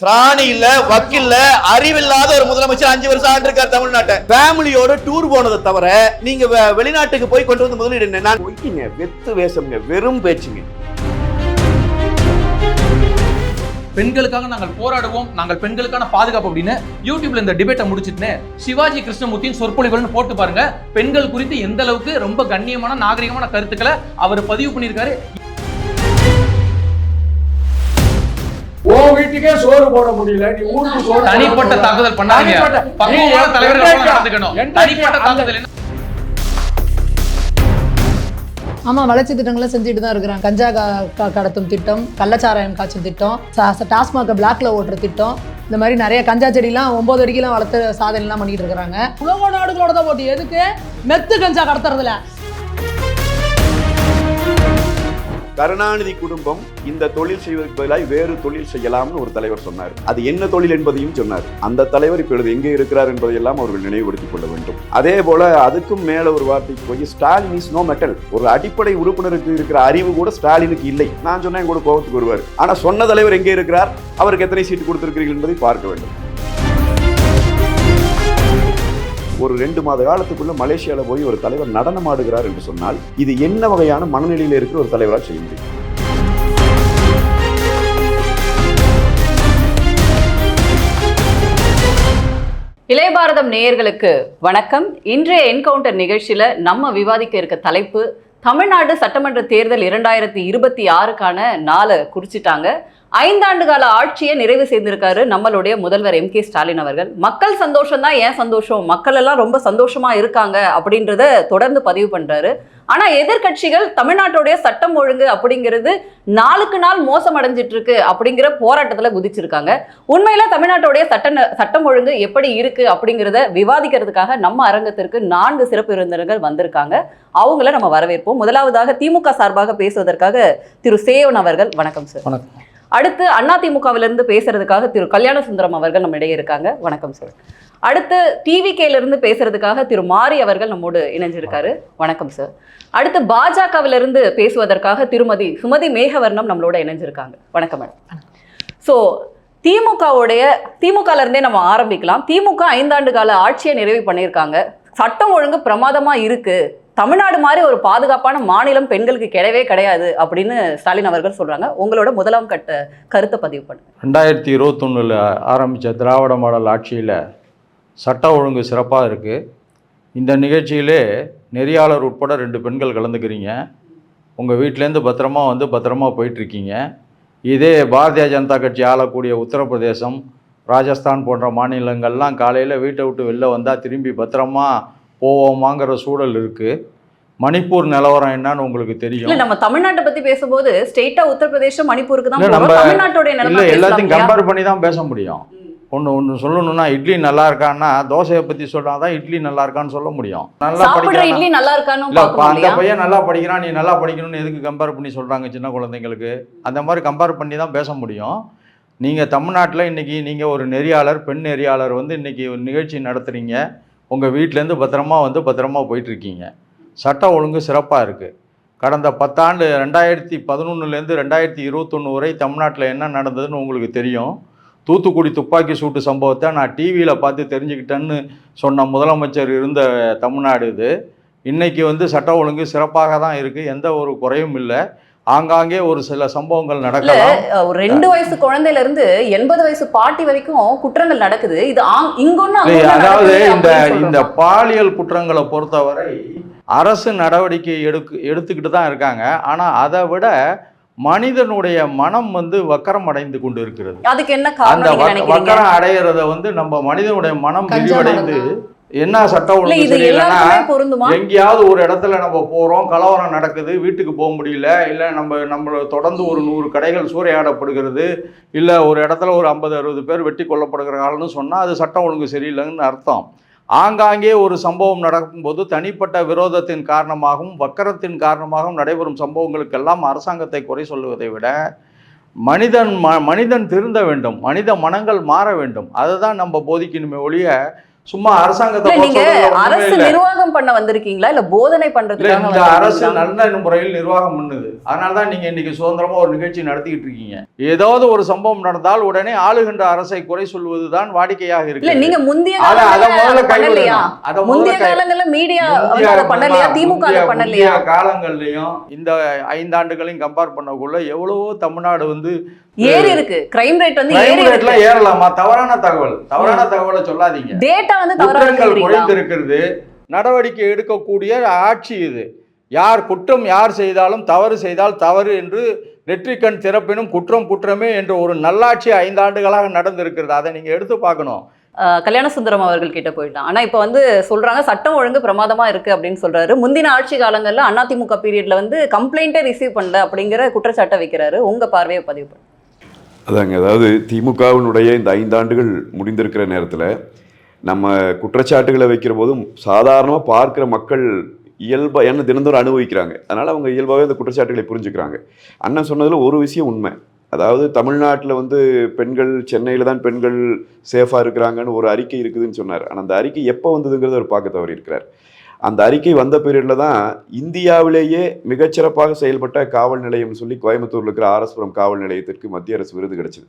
திராணி இல்ல, வக்கில்ல, அறிவில்லாத ஒரு முதலமைச்சர் 5 வருஷம் ஆண்டிருக்கார் தமிழ்நாட்டை. ஃபேமிலியோட டூர் போனதை தவிர நீங்க வெளிநாட்டுக்கு போய் கொண்டு வந்து முதலீடு என்ன? வெத்து வேஷம்ங்க, வெறும் பேச்சுங்க. பெண்களுக்காக நாங்கள் போராடுவோம், நாங்கள் பெண்களுக்கான பாதுகாப்பு அப்படின்னு யூடியூப்ல இந்த டிபேட்டை முடிச்சிட்டு சிவாஜி கிருஷ்ணமூர்த்தியின் சொற்பொழிவுகள்னு போட்டு பாருங்க. பெண்கள் குறித்து எந்த அளவுக்கு ரொம்ப கண்ணியமான நாகரிகமான கருத்துக்களை அவர் பதிவு பண்ணியிருக்காரு. வீட்டுக்கே சோறு போட முடியல, நீ ஊருக்கு சோறு. தனிப்பட்ட தாக்குதல் பண்ணாதீங்க. பக்குவமான தலைவர்கள் நடந்துக்கணும். தனிப்பட்ட தாக்குதல் என்ன? ஆமா, வளர்ச்சி திட்டங்களை செஞ்சுட்டு தான் இருக்கிறாங்க. கஞ்சா கடத்தும் திட்டம், கள்ளச்சாராயம் காய்ச்சும் திட்டம், டாஸ்மாக பிளாக்ல ஓட்டுற திட்டம், இந்த மாதிரி நிறைய கஞ்சா செடிலாம் 9 அடிக்கெல்லாம் வளர்த்து சாதனைலாம் பண்ணிட்டு இருக்கிறாங்க. உலக நாடுகளோட தான் போட்டி. எதுக்கு? மெத்து கஞ்சா கடத்துறதுல. கருணாநிதி குடும்பம் இந்த தொழில் செய்வதற்கு பதிலாக வேறு தொழில் செய்யலாம்னு ஒரு தலைவர் சொன்னார். அது என்ன தொழில் என்பதையும் சொன்னார். அந்த தலைவர் இப்பொழுது எங்கே இருக்கிறார் என்பதையெல்லாம் அவர்கள் நினைவுபடுத்திக் கொள்ள வேண்டும். அதே போல அதுக்கும் மேல ஒரு வார்த்தைக்கு போய் ஸ்டாலின் இஸ் நோ மெட்டல். ஒரு அடிப்படை உறுப்பினருக்கு இருக்கிற அறிவு கூட ஸ்டாலினுக்கு இல்லை. நான் சொன்னா கூட கோபத்துக்கு வருவார். ஆனா சொன்ன தலைவர் எங்கே இருக்கிறார், அவருக்கு எத்தனை சீட்டு கொடுத்திருக்கிறீர்கள் என்பதை பார்க்க வேண்டும். ஒரு 2 மாத காலத்துக்குள்ள மலேசியால போய் ஒரு தலைவர் நடனம் ஆடுகிறார் என்று சொன்னால் இது என்ன வகையான மனநிலையில் இருக்கிற ஒரு தலைவராக செய்ய முடியும்? இளைய பாரதம் நேயர்களுக்கு வணக்கம். இன்றைய என்கவுண்டர் நிகழ்ச்சியில நம்ம விவாதிக்க இருக்க தலைப்பு தமிழ்நாடு சட்டமன்ற தேர்தல் 2026க்கான நாளை குறிச்சிட்டாங்க. 5 ஆண்டு கால ஆட்சியை நிறைவு செய்திருக்காரு நம்மளுடைய முதல்வர் M.K. ஸ்டாலின் அவர்கள். மக்கள் சந்தோஷம் தான், ஏன் சந்தோஷம், மக்கள் எல்லாம் ரொம்ப சந்தோஷமா இருக்காங்க அப்படின்றத தொடர்ந்து பதிவு பண்றாரு. ஆனா எதிர்கட்சிகள் தமிழ்நாட்டுடைய சட்டம் ஒழுங்கு அப்படிங்கிறது நாளுக்கு நாள் மோசம் அடைஞ்சிட்டு இருக்கு அப்படிங்கிற போராட்டத்துல குதிச்சிருக்காங்க. உண்மையில தமிழ்நாட்டுடைய சட்டம் ஒழுங்கு எப்படி இருக்கு அப்படிங்கிறத விவாதிக்கிறதுக்காக நம்ம அரங்கத்திற்கு 4 சிறப்பு விருந்தினர்கள் வந்திருக்காங்க. அவங்கள நம்ம வரவேற்போம். முதலாவதாக திமுக சார்பாக பேசுவதற்காக திரு சேவன் அவர்கள். வணக்கம் சார். வணக்கம். அடுத்து அதிமுகவிலிருந்து பேசுறதுக்காக திரு கல்யாண சுந்தரம் அவர்கள் நம்ம இடையே இருக்காங்க. வணக்கம் சார். அடுத்து டிவிகேல இருந்து பேசுறதுக்காக திரு மாரி அவர்கள் நம்மோடு இணைஞ்சிருக்காரு. வணக்கம் சார். அடுத்து பாஜகவிலிருந்து பேசுவதற்காக திருமதி சுமதி மேகவர்ணம் நம்மளோட இணைஞ்சிருக்காங்க. வணக்கம் மேடம். ஸோ திமுகல இருந்தே நம்ம ஆரம்பிக்கலாம். திமுக 5 ஆண்டு கால ஆட்சியை நிறைவு பண்ணியிருக்காங்க. சட்டம் ஒழுங்கு பிரமாதமா இருக்கு, தமிழ்நாடு மாதிரி ஒரு பாதுகாப்பான மாநிலம் பெண்களுக்கு கிடையவே கிடையாது அப்படின்னு ஸ்டாலின் அவர்கள் சொல்றாங்க. உங்களோட முதலாம் கட்ட கருத்தை பதிவு பண்ணுங்க. 2021 ஆரம்பித்த திராவிட மாடல் ஆட்சியில் சட்ட ஒழுங்கு சிறப்பாக இருக்குது. இந்த நிகழ்ச்சியிலே நெறியாளர் உட்பட 2 பெண்கள் கலந்துக்கிறீங்க. உங்கள் வீட்டிலேருந்து பத்திரமா போயிட்டுருக்கீங்க. இதே பாரதிய ஜனதா கட்சி ஆளக்கூடிய உத்தரப்பிரதேசம், ராஜஸ்தான் போன்ற மாநிலங்கள்லாம் காலையில் வீட்டை விட்டு வெளில வந்தால் திரும்பி பத்திரமா போவோமாங்கிற சூழல் இருக்குது. மணிப்பூர் நிலவரம் என்னன்னு உங்களுக்கு தெரியும். நம்ம தமிழ்நாட்டை பற்றி பேசும்போது ஸ்டேட்டா உத்தரப்பிரதேசம் மணிப்பூருக்கு தான் தமிழ்நாட்டுடைய இல்லை, எல்லாத்தையும் கம்பேர் பண்ணி தான் பேச முடியும். ஒன்று சொல்லணும்னா இட்லி நல்லா இருக்கான்னா தோசையை பற்றி சொன்னால் தான் இட்லி நல்லா இருக்கான்னு சொல்ல முடியும். நல்லா படிக்கிறான், இட்லி நல்லா இருக்கான்னு இல்லை அந்த பையன் நல்லா படிக்கிறான், நீ நல்லா படிக்கணும்னு எதுக்கு கம்பேர் பண்ணி சொல்கிறாங்க சின்ன குழந்தைங்களுக்கு? அந்த மாதிரி கம்பேர் பண்ணி தான் பேச முடியும். நீங்கள் தமிழ்நாட்டில் இன்றைக்கி நீங்கள் ஒரு நெறியாளர், பெண் நெறியாளர் இன்றைக்கி ஒரு நிகழ்ச்சி நடத்துகிறீங்க. உங்கள் வீட்டிலேருந்து பத்திரமா போயிட்டுருக்கீங்க. சட்ட ஒழுங்கு சிறப்பாக இருக்குது. கடந்த 10 ஆண்டு 2011 2021 வரை தமிழ்நாட்டில் என்ன நடந்ததுன்னு உங்களுக்கு தெரியும். தூத்துக்குடி துப்பாக்கி சூட்டு சம்பவத்தை நான் டிவியில் பார்த்து தெரிஞ்சுக்கிட்டேன்னு சொன்ன முதலமைச்சர் இருந்த தமிழ்நாடு இது. இன்றைக்கி சட்ட ஒழுங்கு சிறப்பாக தான் இருக்குது, எந்த ஒரு குறையும் இல்லை. ஆங்காங்கே ஒரு சில சம்பவங்கள் நடக்கலாம். ஒரு 2 வயசு குழந்தையில இருந்து 80 வயசு பாட்டி வரைக்கும் குற்றங்கள் நடக்குது. இது அதாவது இந்த பாலியல் குற்றங்களை பொறுத்தவரை அரசு நடவடிக்கை எடுத்துக்கிட்டு தான் இருக்காங்க. ஆனா அதை விட மனிதனுடைய மனம் வக்கரம் அடைந்து கொண்டு இருக்கிறது. அதுக்கு என்ன அந்த வக்கரம் அடைகிறத நம்ம மனிதனுடைய மனம் விரிவடைந்து என்ன சட்ட ஒழுங்கு சரியில்லைன்னா எங்கேயாவது ஒரு இடத்துல நம்ம போகிறோம், கலவரம் நடக்குது, வீட்டுக்கு போக முடியல, இல்லை நம்ம தொடர்ந்து ஒரு 100 கடைகள் சூறையாடப்படுகிறது, இல்லை ஒரு இடத்துல ஒரு 50-60 பேர் வெட்டி கொல்லப்படுகிறாங்கன்னு சொன்னால் அது சட்டம் ஒழுங்கு சரியில்லைன்னு அர்த்தம். ஆங்காங்கே ஒரு சம்பவம் நடக்கும்போது தனிப்பட்ட விரோதத்தின் காரணமாகவும் வக்கரத்தின் காரணமாகவும் நடைபெறும் சம்பவங்களுக்கெல்லாம் அரசாங்கத்தை குறை சொல்லுவதை விட மனிதன் திருந்த வேண்டும், மனித மனங்கள் மாற வேண்டும். அதை தான் நம்ம போதிக்கணுமே ஒழிய சும்மா அரசாங்கத்தை இல்ல, நீங்க சொல்றதுல ஒண்ணுமே அரசு இல்ல. நிர்வாகம் பண்ண வந்திருக்கீங்களா இல்ல போதனை இல்ல, பண்றதுக்காக இந்த அரசு வந்திருக்கீங்களா? நல்ல முறையில் நிர்வாகம் பண்ணுது. அதனாலதான் நீங்க இன்னைக்கு சுதந்திரமா ஒரு நிகழ்ச்சி நடத்திக்கிட்டு இருக்கீங்க. ஏதாவது ஒரு சம்பவம் நடந்தால் உடனே ஆளுகின்ற அரசை குறை சொல்வதுதான் வாடிக்கையாக இல்ல, இருக்கு. நீங்க முந்தைய அத காலங்கள்ல முதல்ல அதை பண்ணலையா? கைவிடணும். அத முதல்ல முந்தைய காலங்கள்ல மீடியா வந்து அதை பண்ணலையா? திமுக அதை பண்ணலையா? முந்தைய காலங்கள்லயும் இந்த 5 ஆண்டுகளையும் கம்பேர் பண்ணக்குள்ள எவ்வளவோ தமிழ்நாடு வந்து ஏறி இருக்கு. கிரைம் ரேட் வந்து crime ஏறி rate இருக்கு. எல்லாம் ஏறலாமா? தவறான தகவலை சொல்லாதீங்க. டேட்டா வந்து தவறாக குற்றங்கள் சொல்றீங்களா? குறைந்திருக்கிறது. நடவடிக்கை எடுக்கக்கூடிய ஆட்சி இது. யார் குற்றம் யார் செய்தாலும் தவறு செய்தால் தவறு என்று நெற்றிக்கண் திறப்பினும் குற்றம் குற்றமே என்ற ஒரு நல்லாட்சி 5 ஆண்டுகளாக நடந்திருக்கிறது. அதை நீங்க எடுத்து பார்க்கணும். கல்யாண சுந்தரம் அவர்கள் கிட்ட போயிட்டான். ஆனா இப்ப வந்து சொல்றாங்க சட்டம் ஒழுங்கு பிரமாதமா இருக்கு அப்படின்னு சொல்றாரு. முந்தின ஆட்சி காலங்கள்ல அதிமுக பீரியட்ல வந்து கம்ப்ளைண்டே ரிசீவ் பண்ணல அப்படிங்கிற குற்றச்சாட்டை வைக்கிறாரு. உங்க பார்வையை பதிவு பண்ணுங்க. அதாங்க, அதாவது திமுகவினுடைய இந்த 5 ஆண்டுகள் முடிந்திருக்கிற நேரத்தில் நம்ம குற்றச்சாட்டுகளை வைக்கிற போதும் சாதாரணமாக பார்க்குற மக்கள் இயல்பாக என்ன தினந்தோறும் அனுபவிக்கிறாங்க. அதனால் அவங்க இயல்பாகவே அந்த குற்றச்சாட்டுகளை புரிஞ்சுக்கிறாங்க. அண்ணன் சொன்னதில் ஒரு விஷயம் உண்மை. அதாவது தமிழ்நாட்டில் வந்து பெண்கள், சென்னையில் தான் பெண்கள் சேஃபாக இருக்கிறாங்கன்னு ஒரு அறிக்கை இருக்குதுன்னு சொன்னார். ஆனால் அந்த அறிக்கை எப்போ வந்ததுங்கிறத அவர் பார்க்க தவறி இருக்கிறார். அந்த அறிக்கை வந்த பீரியடில் தான் இந்தியாவிலேயே மிகச்சிறப்பாக செயல்பட்ட காவல் நிலையம்னு சொல்லி கோயம்புத்தூரில் இருக்கிற ஆர்எஸ்புரம் காவல் நிலையத்திற்கு மத்திய அரசு விருது கிடைச்சிது.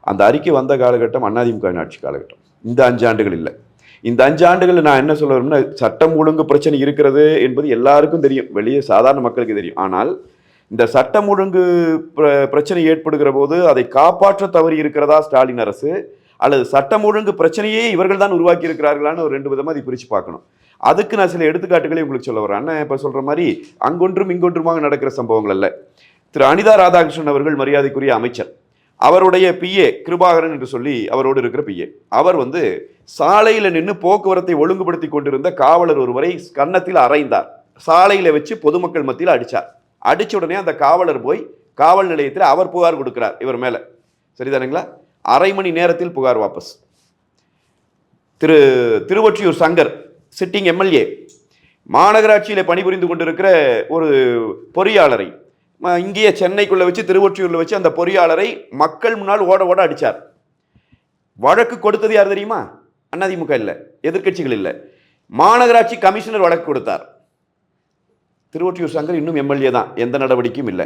அந்த அறிக்கை வந்த காலகட்டம் அதிமுக ஆட்சி காலகட்டம். இந்த 5 ஆண்டுகள் இல்லை. இந்த 5 ஆண்டுகளில் நான் என்ன சொல்ல வரேன்னா, சட்டம் ஒழுங்கு பிரச்சனை இருக்கிறது என்பது எல்லாருக்கும் தெரியும், வெளியே சாதாரண மக்களுக்கு தெரியும். ஆனால் இந்த சட்டம் ஒழுங்கு பிரச்சனை ஏற்படுகிற போது அதை காப்பாற்ற தவறி இருக்கிறதா ஸ்டாலின் அரசு, அல்லது சட்டம் ஒழுங்கு பிரச்சனையே இவர்கள் தான் உருவாக்கி இருக்கிறார்களான்னு ஒரு 2 விதமாக அதை பிரித்து பார்க்கணும். அதுக்கு நான் சில எடுத்துக்காட்டுகளை உங்களுக்கு சொல்ல வரேன். அண்ணன் இப்போ சொல்கிற மாதிரி அங்கொன்றும் இங்கொன்றுமாக நடக்கிற சம்பவங்கள் அல்ல. திரு அனிதா ராதாகிருஷ்ணன் அவர்கள் மரியாதைக்குரிய அமைச்சர், அவருடைய பிஏ கிருபாகரன் என்று சொல்லி அவரோடு இருக்கிற பிஏ, அவர் வந்து சாலையில் நின்று போக்குவரத்தை ஒழுங்குபடுத்தி கொண்டிருந்த காவலர் ஒருவரை கன்னத்தில் அறைந்தார். சாலையில் வச்சு பொதுமக்கள் மத்தியில் அடித்தார். அடித்த உடனே அந்த காவலர் போய் காவல் நிலையத்தில் அவர் புகார் கொடுக்கிறார் இவர் மேலே. சரிதானுங்களா? அரை மணி நேரத்தில் புகார் வாபஸ். திருவொற்றியூர் சங்கர் சிட்டிங் எம்எல்ஏ, மாநகராட்சியில் பணிபுரிந்து கொண்டிருக்கிற ஒரு பொறியாளரை இங்கேயே சென்னைக்குள்ளே வச்சு திருவொற்றியூரில் வச்சு அந்த பொறியாளரை மக்கள் முன்னால் ஓட ஓட அடித்தார். வழக்கு கொடுத்தது யார் தெரியுமா? அதிமுக இல்லை, எதிர்க்கட்சிகள் இல்லை, மாநகராட்சி கமிஷனர் வழக்கு கொடுத்தார். திருவொற்றியூர் சங்கர் இன்னும் எம்எல்ஏ தான், எந்த நடவடிக்கையும் இல்லை.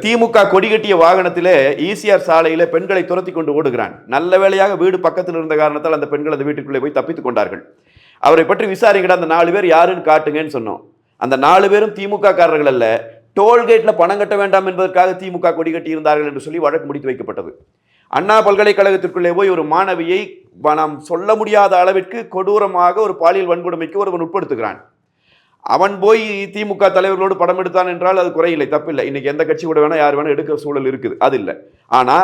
திமுக கொடிகட்டிய வாகனத்தில் ஈசிஆர் சாலையில் பெண்களை துரத்தி கொண்டு ஓடுகிறான். நல்ல வேளையாக வீடு பக்கத்தில் இருந்த காரணத்தால் அந்த பெண்கள் அந்த வீட்டுக்குள்ளே போய் தப்பித்துக் கொண்டார்கள். அவரை பற்றி விசாரிக்கிற அந்த 4 பேர் யாருன்னு காட்டுங்கன்னு சொன்னோம். அந்த 4 பேரும் திமுக காரர்கள் அல்ல, டோல்கேட்டில் பணம் கட்ட வேண்டாம் என்பதற்காக திமுக கொடிகட்டி இருந்தார்கள் என்று சொல்லி வழக்கு முடித்து வைக்கப்பட்டது. அண்ணா பல்கலைக்கழகத்திற்குள்ளே போய் ஒரு மாணவியை நாம் சொல்ல முடியாத அளவிற்கு கொடூரமாக ஒரு பாலியல் வன்கொடுமைக்கு ஒருவன் உட்படுத்துகிறான். அவன் போய் திமுக தலைவர்களோடு படம் எடுத்தான் என்றால் அது குறையில்லை, தப்பில்லை. இன்னைக்கு எந்த கட்சி கூட வேணா யார் வேணா எடுக்கிற சூழல் இருக்குது, அது இல்லை. ஆனா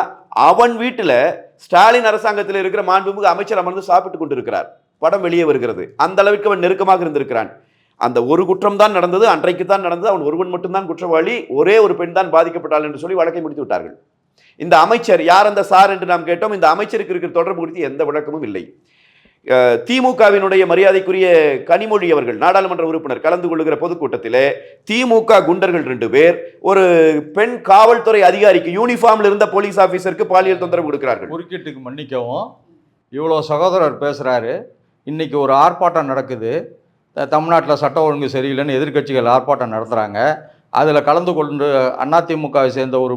அவன் வீட்டில் ஸ்டாலின் அரசாங்கத்தில் இருக்கிற மாண்புமிகு அமைச்சர் அமர்ந்து சாப்பிட்டு கொண்டிருக்கிறார். படம் வெளியே வருகிறது. அந்த அளவுக்கு அவன் நெருக்கமாக இருந்திருக்கிறான். அந்த ஒரு குற்றம் தான் நடந்தது, அன்றைக்கு தான் நடந்தது. அவன் ஒருவன் மட்டும்தான் குற்றவாளி, ஒரே ஒரு பெண் தான் பாதிக்கப்பட்டாள் என்று சொல்லி வழக்கை முடித்து விட்டார்கள். இந்த அமைச்சர் யார் அந்த சார் என்று நாம் கேட்டோம். இந்த அமைச்சருக்கு இருக்கிற தொடர்பு குறித்து எந்த விளக்கமும் இல்லை. திமுகவினுடைய மரியாதைக்குரிய கனிமொழி அவர்கள் நாடாளுமன்ற உறுப்பினர் கலந்து கொள்ளுகிற பொதுக்கூட்டத்திலே திமுக குண்டர்கள் 2 பேர் ஒரு பெண் காவல்துறை அதிகாரிக்கு யூனிஃபார்ம்ல இருந்த போலீஸ் ஆபீசருக்கு பாலியல் தொந்தரவு கொடுக்கிறார்கள். குறுக்கீட்டுக்கு மன்னிக்கவும், இவ்வளோ சகோதரர் பேசுகிறாரு. இன்னைக்கு ஒரு ஆர்ப்பாட்டம் நடக்குது. தமிழ்நாட்டில் சட்ட ஒழுங்கு சரியில்லைன்னு எதிர்க்கட்சிகள் ஆர்ப்பாட்டம் நடத்துகிறாங்க. அதில் கலந்து கொண்டு அதிமுகவை சேர்ந்த ஒரு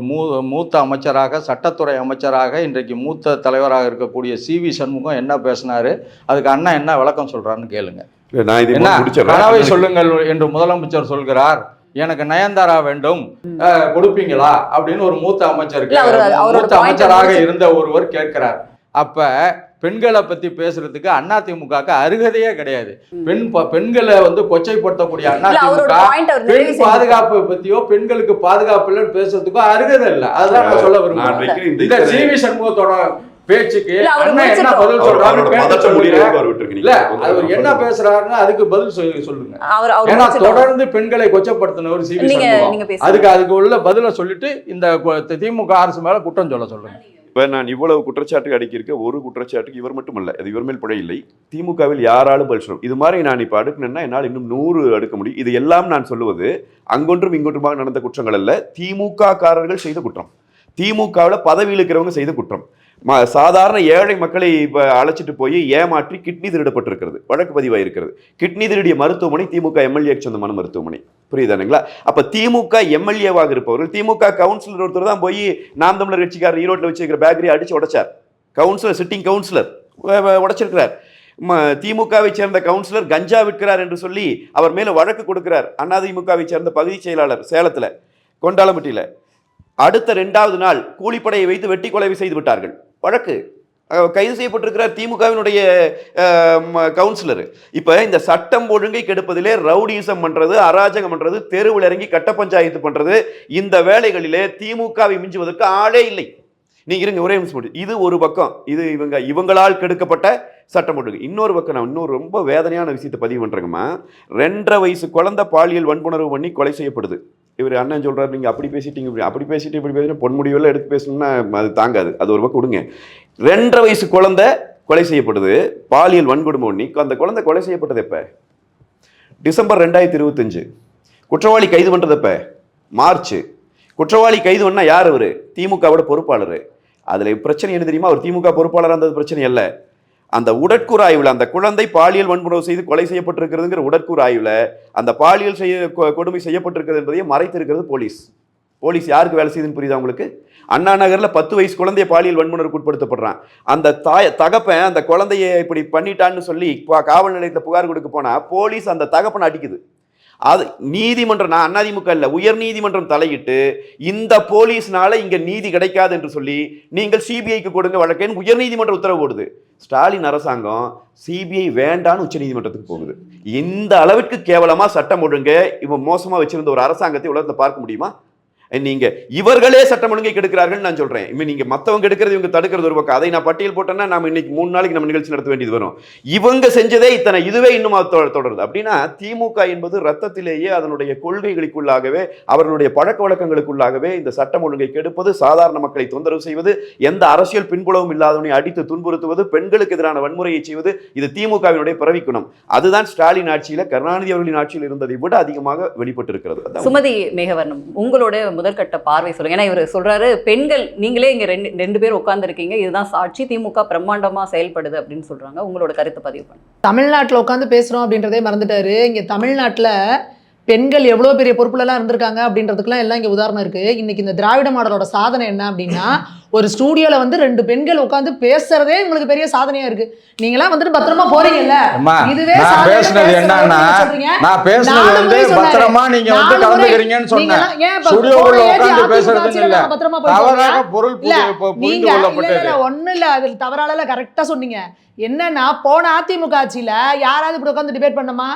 மூத்த அமைச்சராக, சட்டத்துறை அமைச்சராக, இன்றைக்கு மூத்த தலைவராக இருக்கக்கூடிய CV சண்முகம் என்ன பேசினாரு, அதுக்கு அண்ணா என்ன விளக்கம் சொல்றாருன்னு கேளுங்க. கனவை சொல்லுங்கள் என்று முதலமைச்சர் சொல்கிறார். எனக்கு நயன்தாரா வேண்டும், கொடுப்பீங்களா அப்படின்னு ஒரு மூத்த அமைச்சராக இருந்த ஒருவர் கேட்கிறார். அப்ப பெண்களை பத்தி பேசுறதுக்கு அதிமுகவுக்கு அருகதையே கிடையாது. பெண்களை வந்து கொச்சைப்படுத்தக்கூடிய அதிமுக பெண் பாதுகாப்பு பத்தியோ பெண்களுக்கு பாதுகாப்பு இல்லைன்னு பேசுறதுக்கோ அருகதை இல்லை. அதுதான் நான் சொல்ல விரும்புறேன். இந்த CV சண்முகத்தோட பேச்சுக்கு என்ன பதில் சொல்றாரு இல்ல, அவர் என்ன பேசுறாருன்னு அதுக்கு பதில் சொல்லுங்க. ஏன்னா தொடர்ந்து பெண்களை கொச்சப்படுத்தினவர் CV சண்முகம். அதுக்கு உள்ள பதில சொல்லிட்டு இந்த திமுக அரசு மேல குற்றம் சொல்லுங்க. இப்போ நான் இவ்வளவு குற்றச்சாட்டு அடிக்கிருக்க ஒரு குற்றச்சாட்டுக்கு இவர் மட்டும் இல்லை, அது இவர் மேல் பிழை இல்லை, திமுகவில் யாராலும் பதில் சொல்லும். இது மாதிரி நான் இப்போ அடுக்கணும்னா என்னால் இன்னும் 100 அடுக்க முடியும். இது எல்லாம் நான் சொல்லுவது அங்கொன்றும் இங்கொன்றுமாக நடந்த குற்றங்கள் அல்ல, திமுக காரர்கள் செய்த குற்றம், திமுகவில் பதவியில் இருக்கிறவங்க செய்த குற்றம். சாதாரண ஏழை மக்களை அழைச்சிட்டு போய் ஏமாற்றி கிட்னி திருடப்பட்டிருக்கிறது, வழக்கு பதிவாயிருக்கிறது. கிட்னி திருடிய மருத்துவமனை திமுக எம்எல்ஏக்கு சொந்தமான மருத்துவமனை, புரியுதானுங்களா? அப்ப திமுக எம்எல்ஏவாக இருப்பவர்கள், திமுக கவுன்சிலர் ஒருத்தர் தான் போய் நாம் தமிழர் கட்சிக்காரர் ஈரோட்டில் வச்சிருக்கிற பேக்கரி அடிச்சு உடைச்சார். கவுன்சிலர், சிட்டிங் கவுன்சிலர் உடைச்சிருக்கிறார். திமுகவை சேர்ந்த கவுன்சிலர் கஞ்சா விற்கிறார் என்று சொல்லி அவர் மேல வழக்கு கொடுக்கிறார். அதிமுகவை சேர்ந்த பகுதி செயலாளர் சேலத்தில் கொண்டாலம்பட்டியில். அடுத்த 2வது நாள் கூலிப்படையை வைத்து வெட்டி கொலை செய்து விட்டார்கள். வழக்கு கைது செய்யப்பட்டிருக்கிறார் திமுகவினுடைய கவுன்சிலர். இப்ப இந்த சட்டம் ஒழுங்கை கெடுப்பதிலே ரவுடிசம் பண்றது, அராஜகம் பண்றது, தெருவில் இறங்கி கட்ட பஞ்சாயத்து பண்றது, இந்த வேலைகளிலே திமுகவை மிஞ்சுவதற்கு ஆளே இல்லை. நீங்க இருங்க, ஒரே நிமிஷம். இது ஒரு பக்கம், இது இவங்களால் கெடுக்கப்பட்ட சட்டம் ஒழுங்கு. இன்னொரு பக்கம் நான் இன்னொரு ரொம்ப வேதனையான விஷயத்தை பதிவு பண்றேங்கம்மா. 2.5 வயசு குழந்தை பாலியல் வன்புணர்வு பண்ணி கொலை செய்யப்படுது. இவர் அண்ணன் சொல்றாரு, நீங்க அப்படி பேசிட்டீங்க, அப்படி பேசிட்டு இப்படி பேசிட்டு பொன்முடிவெல்லாம் எடுத்து பேசணும்னா அது தாங்காது. அது ஒரு பக்கம் விடுங்க. 2.5 வயசு குழந்தை கொலை செய்யப்படுது, பாலியல் வன்கொடுமை பண்ணி. அந்த குழந்தை கொலை செய்யப்பட்டது எப்ப? டிசம்பர் 2025. குற்றவாளி கைது பண்றது எப்ப? மார்ச். குற்றவாளி கைது பண்ணா யார்? அவரு திமுகவோட பொறுப்பாளர். அதுல பிரச்சனை என்ன தெரியுமா? அவர் திமுக பொறுப்பாளர் இருந்தது பிரச்சனை அல்ல. அந்த உடற்கூறு ஆய்வில் அந்த குழந்தை பாலியல் வன்புணர்வு செய்து கொலை செய்யப்பட்டிருக்கிறதுங்கிற உடற்கூறு ஆய்வில் அந்த பாலியல் கொடுமை செய்யப்பட்டிருக்கிறது என்பதையே மறைத்திருக்கிறது போலீஸ். போலீஸ் யாருக்கு வேலை செய்யுதுன்னு புரியுதா உங்களுக்கு? அண்ணா நகர்ல 10 வயசு குழந்தைய பாலியல் வன்புணர்வுக்கு உட்படுத்தப்படுறான். அந்த தகப்பன் அந்த குழந்தைய இப்படி பண்ணிட்டான்னு சொல்லி காவல் நிலையத்தில் புகார் கொடுக்க போனா போலீஸ் அந்த தகப்பனை அடிக்குது. அது நீதிமன்றம், நான் அதிமுக இல்ல, உயர் நீதிமன்றம் தலையிட்டு இந்த போலீஸ்னால இங்க நீதி கிடைக்காது என்று சொல்லி நீங்கள் சிபிஐக்கு கொடுங்க வழக்கேன்னு உயர் நீதிமன்றம் உத்தரவு போடுது. ஸ்டாலின் அரசாங்கம் சிபிஐ வேண்டான்னு உச்ச நீதிமன்றத்துக்கு போகுது. இந்த அளவிற்கு கேவலமா சட்டம் ஒழுங்க இவன் மோசமா வச்சிருந்த ஒரு அரசாங்கத்தை உலகத்தை பார்க்க முடியுமா? நீங்க இவர்களே சட்டம் ஒழுங்கை கெடுக்கிறார்கள் நான் சொல்றேன். நீங்க மத்தவங்க எடுக்கிறது இவங்க தடுக்கிறது ஒரு பக்கம். அதை நான் பட்டியல் போட்டேன்னா நாம இன்னைக்கு 3 நாளைக்கு நம்ம நிகழ்ச்சி நடத்த வேண்டியது வரும். இவங்க செஞ்சதே இத்தனை, இதுவே இன்னும் தொடருது. அப்படின்னா திமுக என்பது ரத்தத்திலேயே அதனுடைய கொள்கைகளுக்குள்ளாகவே அவர்களுடைய பழக்க வழக்கங்களுக்குள்ளாகவே இந்த சட்டம் ஒழுங்கை கெடுப்பது, சாதாரண மக்களை தொந்தரவு செய்வது, எந்த அரசியல் பின்புலவும் இல்லாதவனை அடித்து துன்புறுத்துவது, பெண்களுக்கு எதிரான வன்முறையை செய்வது, இது திமுகவினுடைய பிறவிக்குணம். அதுதான் ஸ்டாலின் ஆட்சியில, கருணாநிதி அவர்களின் ஆட்சியில் இருந்ததை விட அதிகமாக வெளிப்பட்டிருக்கிறது. சுமதி மேகவர்ணம், உங்களோட முதற்கட்ட பார்வை சொல்லுங்க. ஏன்னா இவர் சொல்றாரு, பெண்கள் நீங்களே இங்க ரெண்டு பேர் உட்கார்ந்து இருக்கீங்க, இதுதான் சாட்சி, திமுக பிரம்மாண்டமா செயல்படுது அப்படின்னு சொல்றாங்க. உங்களோட கருத்தை பதிவு பண்ணுங்க. தமிழ்நாட்டில் உட்காந்து பேசுறோம் அப்படின்றதே மறந்துட்டாரு. இங்க தமிழ்நாட்டில் பெண்கள் எவ்வளோ பெரிய பொறுப்புலலாம் இருந்திருக்காங்க அப்படின்றதுக்குலாம் எல்லாம் இங்கே உதாரணம் இருக்குது. இன்றைக்கி இந்த திராவிட மாடலோட சாதனை என்ன அப்படின்னா, ஒரு ஸ்டூடியோவில் வந்து 2 பெண்கள் உட்காந்து பேசுறதே உங்களுக்கு பெரிய சாதனையாக இருக்குது. நீங்களாம் வந்துட்டு பத்திரமா போறீங்கல்ல, இதுவே பேசுனது என்னன்னா, நான் பேசுனது வந்து பத்திரமா நீங்க வந்து கலந்துக்கிறீங்கன்னு சொன்னேன். ஸ்டூடியோக்குள்ள உட்கார்ந்து பேசுறது இல்ல, தவறாக பொருள் புரிந்து கொள்ளப்பட்டது. ஒன்றும் இல்லை, அதில் தவறால கரெக்டாக சொன்னீங்க. என்னன்னா, போன அதிமுக ஆட்சியில் யாராவது இப்படி உட்காந்து டிபேட் பண்ணமா?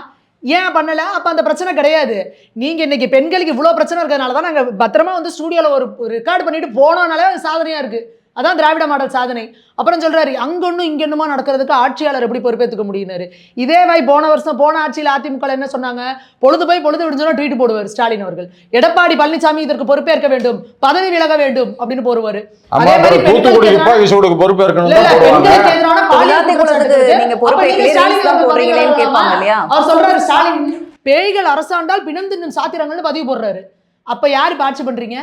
ஏன் பண்ணல? அப்ப அந்த பிரச்சனை கிடையாது. நீங்க இன்னைக்கு பெண்களுக்கு இவ்வளவு பிரச்சனை இருக்கிறதுனால தான் நாங்க பத்திரமா வந்து ஸ்டூடியோல ஒரு ரெக்கார்டு பண்ணிட்டு போனோம்னாலே அது சாதனையா இருக்கு. அதான் திராவிட மாடல் சாதனை. அப்புறம் சொல்றாரு, அங்கொன்னும் இங்கொன்னுமா நடக்கிறதுக்கு ஆட்சியாளர் எப்படி பொறுப்பேற்றுக்க முடியினாரு. இதே வாய் போன வருஷம் போன ஆட்சியில் அதிமுக என்ன சொன்னாங்க? பொழுது போய் பொழுது விடுஞ்சோன்னா ட்வீட் போடுவார் ஸ்டாலின் அவர்கள். எடப்பாடி பழனிசாமி இதற்கு பொறுப்பேற்க வேண்டும், பதவி விலக வேண்டும் அப்படின்னு போடுவாரு. அதே மாதிரி பெண்களுக்கு எதிரான அவர் சொல்றாரு, ஸ்டாலின் பேய்கள் அரசாண்டால் பிணந்து சாத்திரங்கள்னு பதிவு போடுறாரு. அப்ப யாரு இப்ப ஆட்சி பண்றீங்க?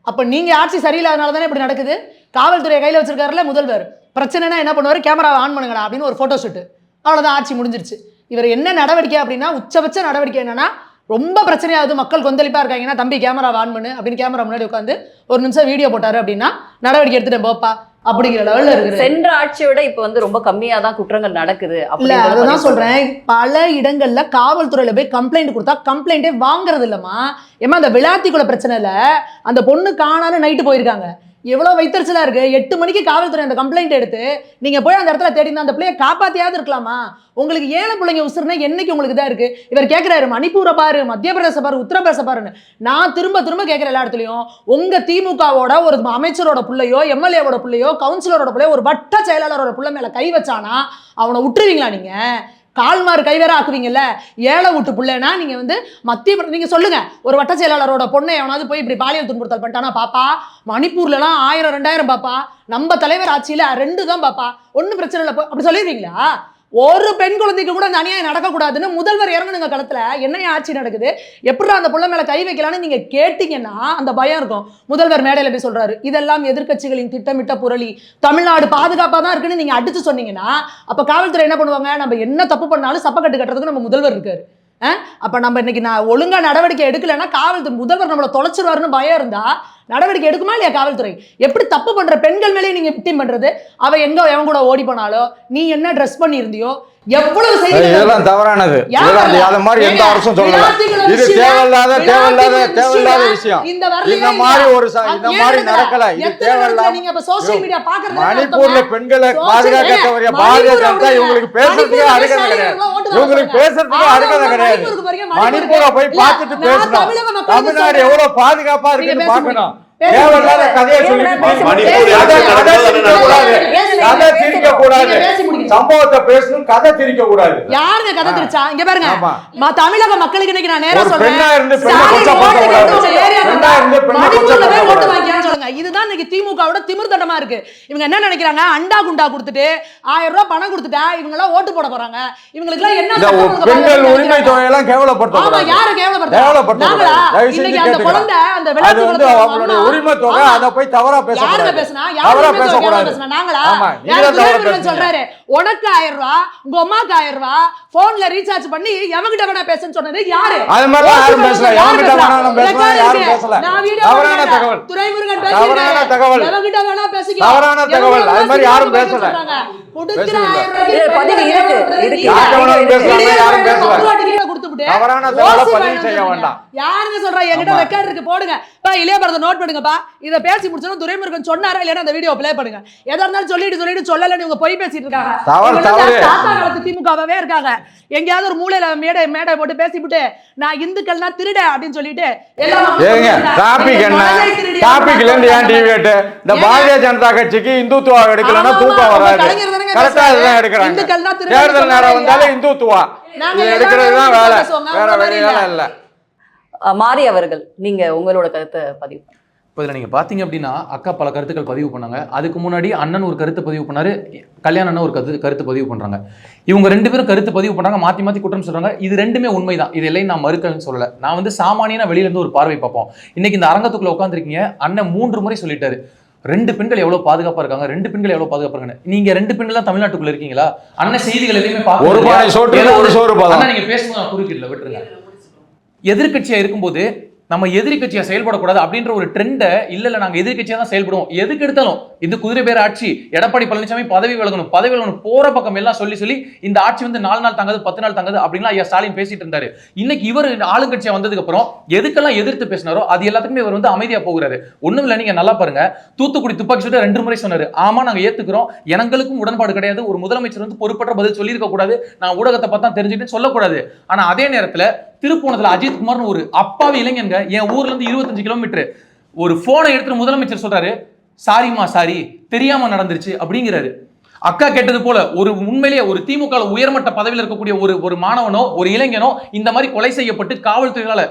அப்ப நீங்க ஆட்சி சரியில்லாதனால தானே இப்படி நடக்குது. காவல்துறை கையில வச்சிருக்காருல முதல்வர், பிரச்சனைனா என்ன பண்ணுவாரு? கேமராவை ஆன் பண்ணுங்கடா அப்படின்னு ஒரு போட்டோ ஷூட், அவ்வளவுதான், ஆட்சி முடிஞ்சிருச்சு. இவர் என்ன நடவடிக்கை அப்படின்னா, உச்சபட்ச நடவடிக்கை என்னன்னா, ரொம்ப பிரச்சனையாகுது, மக்கள் கொந்தளிப்பா இருக்காங்கன்னா, தம்பி கேமராவை ஆன் பண்ணு அப்படின்னு கேமரா முன்னாடி உட்காந்து 1 நிமிஷம் வீடியோ போட்டாரு அப்படின்னா நடவடிக்கை எடுத்துட்டேன் போப்பா அப்படிங்கிற லெவல்ல இருக்கு. சென்ற ஆட்சியை விட இப்ப வந்து ரொம்ப கம்மியா தான் குற்றங்கள் நடக்குது. இல்ல, அதான் சொல்றேன், பல இடங்கள்ல காவல்துறையில போய் கம்ப்ளைண்ட் கொடுத்தா கம்ப்ளைண்டே வாங்குறது இல்லம்மா. ஏமா அந்த விளாத்திக்குள்ள பிரச்சனைல அந்த பொண்ணு காணான்னு நைட்டு போயிருக்காங்க. எவ்வளவு வைத்தறிச்சலா இருக்கு. 8 மணிக்கு காவல்துறை அந்த கம்ப்ளைண்ட் எடுத்து நீங்க போய் அந்த இடத்துல தேடி அந்த பிள்ளைய காப்பாத்தியாவது இருக்கலாமா? உங்களுக்கு ஏழை பிள்ளைங்க உசுறுனா என்னைக்கு உங்களுக்கு தான் இருக்கு? இவர் கேட்கிறாரு, மணிப்பூரை பாரு, மத்திய பிரதேச பாரு, உத்தரப்பிரதேச பாருன்னு. நான் திரும்ப கேட்கிற எல்லா இடத்துலயும் உங்க திமுகவோட ஒரு அமைச்சரோட பிள்ளையோ, எம்எல்ஏவோட பிள்ளையோ, கவுன்சிலரோட பிள்ளையோ, ஒரு வட்ட செயலாளரோட பிள்ளை மேல கை வச்சானா அவனை விட்டுருவீங்களா? நீங்க கால்மாறு கைவேற ஆக்குவீங்கல்ல. ஏழை வீட்டு பிள்ளைனா நீங்க வந்து மத்திய, நீங்க சொல்லுங்க, ஒரு வட்ட செயலாளரோட பொண்ணை எவனாவது போய் இப்படி பாலியல் துன்புறுத்தல் பண்ணிட்டானா பாப்பா? மணிப்பூர்லாம் 1000 2000 பாப்பா. நம்ம தலைவர் ஆட்சியில 2 தான் பாப்பா, ஒன்னும் பிரச்சனை இல்லை அப்படி சொல்லிடுவீங்களா? ஒரு பெண் குழந்தைக்கு கூட அந்த அநியாயம் நடக்கக்கூடாதுன்னு முதல்வர் இறங்குனுங்க களத்துல. என்ன ஆட்சி நடக்குது, எப்படி அந்த புள்ள மேல கை வைக்கலாம்னு நீங்க கேட்டீங்கன்னா அந்த பயம் இருக்கும். முதல்வர் மேடையில போய் சொல்றாரு, இதெல்லாம் எதிர்க்கட்சிகளின் திட்டமிட்ட புரளி, தமிழ்நாடு பாதுகாப்பா தான் இருக்குன்னு நீங்க அடிச்சு சொன்னீங்கன்னா அப்ப காவல்துறை என்ன பண்ணுவாங்க? நம்ம என்ன தப்பு பண்ணாலும் சப்பக்கட்டு கட்டுறதுக்கு நம்ம முதல்வர் இருக்காரு. அப்ப நம்ம இன்னைக்கு நான் ஒழுங்கா நடவடிக்கை எடுக்கலைன்னா காவல்துறை முதல்வர் நம்மளை தொலைச்சிருவாருன்னு பயம் இருந்தா நடவடிக்கை எடுக்குமா இல்லையா காவல்துறை? எப்படி தப்பு பண்ற பெண்கள் மேலேயே நீங்க விக்டிம் பண்றது? அவ எங்க எவன் கூட ஓடி போனாலோ, நீ என்ன ட்ரெஸ் பண்ணி இருந்தியோ, எவ்வளவு செய்திகள் இதெல்லாம் தவறானது. அது மாதிரி எந்த அரசும் சொல்லல. இது தேவையில்லாத விஷயம். இந்த மாதிரி நடக்கல. இது தேவையில்லாத. நீங்க இப்ப சோஷியல் மீடியா பாக்குறது மணிப்பூர்ல பெண்களை பாதுகாக்க தவறிய பாரதிய ஜனதா இவங்களுக்கு பேசுறதுக்கு அருகதை கிடையாது. மணிப்பூரை போய் பார்த்துட்டு பேசணும். தமிழ்நாடு எவ்வளவு பாதுகாப்பா இருக்குன்னு பார்க்கணும். தேவையில்லாத கதையை கதை திரிக்க கூடாது. சம்பவத்தை பேசணும், கதை திரிக்க கூடாது. யாருங்க கதை திரிச்சா? இங்க பாருங்க, தமிழக மக்களுக்கு இன்னைக்கு நான் நேரா சொல்றேன், இதுதான் இன்னைக்கு திமுகவோட திமிர்தட்டமா இருக்கு. இவங்க என்ன நினைக்கிறாங்க? அண்டா குண்டா கொடுத்துட்டு 1000 ரூபாய் பணம் கொடுத்துட்டா இவங்க எல்லாம் ஓட்டு போட போறாங்க. இவங்களுக்கு எல்லாம் என்ன பெண்கள் உரிமை தொகையெல்லாம் கேவலப்படுத்துறாங்க. யாரு கேவலப்படுத்துறாங்க? இன்னைக்கு அந்த குழந்தை அந்த விளையாட்டு உரிமை தொகை அதை போய் தவறா பேசக்கூடாது. சொல்றாரு, உனக்கு 1000 ரூபாய், உங்க அம்மாக்கு 1000 ரூபாய், போன்ல ரீசார்ஜ் பண்ணி எவங்கிட்ட வேணா பேசுன்னு சொன்னது யாரு? அது மாதிரி யாரும் பேசல. எவங்கிட்ட வேணாலும் பேசலாம், யாரும் பேசல. தவறான தகவல். துரைமுருகன் தவறான தகவல். எவங்கிட்ட வேணா பேசுங்க. தவறான தகவல். அது மாதிரி யாரும் பேசல. கொடுக்கிற 1000 பதிவு இருக்கு. யாரும் பேசல. கொடுத்துட்டு தவறான தகவலை பதிவு செய்ய வேண்டாம். யாருங்க சொல்றா? என்கிட்ட ரெக்கார்ட் இருக்கு, போடுங்க. இளையபாரத நோட் பண்ணுங்கப்பா. இத பேசி முடிச்சதும் துரைமுருகன் சொன்னாரா இல்லையா அந்த வீடியோ ப்ளே பண்ணுங்க. எதா இருந்தாலும் சொல்லிட்டு சொல்லலன்னு இவங்க போய் பேசிட்டு இருக்காங்க. தாத்தா காலத்து திமுகவே இருக்காங்க. எங்கயாவது ஒரு மூலையில மேடை போட்டு பேசிவிட்டு நான் இந்துக்கள்னா திருட அப்படின்னு சொல்லிட்டு டாபிக்ல இருந்து ஏன் டிவியேட்? இந்த பாரதிய ஜனதா கட்சிக்கு இந்துத்துவா எடுக்கலன்னா தூக்கம் வராது. கரெக்டா இதுதான் எடுக்கிறாங்க. தேர்தல் நேரம் வந்தாலே இந்துத்துவா எடுக்கிறதுதான் வேலை, வேற வேலை இல்ல. மாரி அவர்கள், நீங்க உங்களோட கருத்தை பதிவு. இப்போ இதில் நீங்கள் பார்த்தீங்க அப்படின்னா அக்கா பல கருத்துக்கள் பதிவு பண்ணாங்க. அதுக்கு முன்னாடி அண்ணன் ஒரு கருத்து பதிவு பண்ணாரு, கல்யாண அண்ணன் ஒரு கருத்து பதிவு பண்ணுறாங்க. இவங்க 2 பேரும் கருத்து பதிவு பண்ணுறாங்க, மாற்றி குற்றம் சொல்கிறாங்க. இது 2மே உண்மைதான், இது எல்லாம் நான் மறுக்கலன்னு சொல்லலை. நான் வந்து சாமானியனா வெளியிலேருந்து ஒரு பார்வை பார்ப்போம். இன்னைக்கு இந்த அரங்கத்துக்குள்ள உட்காந்துருக்கீங்க, அண்ணன் 3 முறை சொல்லிட்டாரு 2 பெண்கள் எவ்வளவு பாதுகாப்பா இருக்காங்க, 2 பெண்கள் எவ்வளவு பாதுகாப்பா இருக்காங்க. நீங்க 2 பெண்கள் தான் தமிழ்நாட்டுக்குள்ள இருக்கீங்களா? அண்ணன் செய்திகள் எதையுமே பார்க்க நீங்க பேசும்போது நான் குறுக்கிடல, விட்டுருங்க. எதிர்கட்சியா இருக்கும்போது நம்ம எதிர்கட்சியா செயல்படக்கூடாது அப்படின்ற ஒரு ட்ரெண்டை இல்ல நாங்க எதிர்கட்சியா தான் செயல்படுவோம். எதுக்கு எடுத்தாலும் இது குதிரை பேர் ஆட்சி, எடப்பாடி பழனிசாமி பதவி விலகணும் போற பக்கம் எல்லாம் சொல்லி இந்த ஆட்சி வந்து 4 நாள் தாங்காது 10 நாள் தாங்காது அப்படின்னா ஐயா ஸ்டாலின் பேசிட்டு இருந்தாரு. இன்னைக்கு இவர் ஆளுங்கட்சியா வந்ததுக்கு அப்புறம் எதுக்கெல்லாம் எதிர்த்து பேசினாரோ அது எல்லாத்துக்குமே இவர் வந்து அமைதியா போகிறாரு. ஒண்ணும் இல்ல, நீங்க நல்லா பாருங்க, தூத்துக்குடி துப்பாக்கி சூட்டை 2 முறை சொன்னாரு. ஆமா நாங்க ஏத்துக்கிறோம், எனங்களுக்கும் உடன்பாடு கிடையாது, ஒரு முதலமைச்சர் வந்து பொறுப்பற்ற பதில் சொல்லியிருக்க கூடாது, நான் ஊடகத்தை பார்த்தா தெரிஞ்சுட்டு சொல்லக்கூடாது. ஆனா அதே நேரத்துல திருப்போணத்துல அஜித் குமார்னு ஒரு அப்பாவி இளைஞங்க என் ஊர்ல இருந்து 25 கிலோமீட்டர் ஒரு போனை எடுத்து முதலமைச்சர் சொல்றாரு, சாரிமா சாரி தெரியாம நடந்துருச்சு அப்படிங்கிறாரு. அக்கா கேட்டது போல ஒரு உண்மையிலேயே ஒரு திமுக உயர்மட்ட பதவியில் இருக்கக்கூடிய ஒரு மாணவனோ ஒரு இளைஞனோ இந்த மாதிரி கொலை செய்யப்பட்டு காவல்துறையால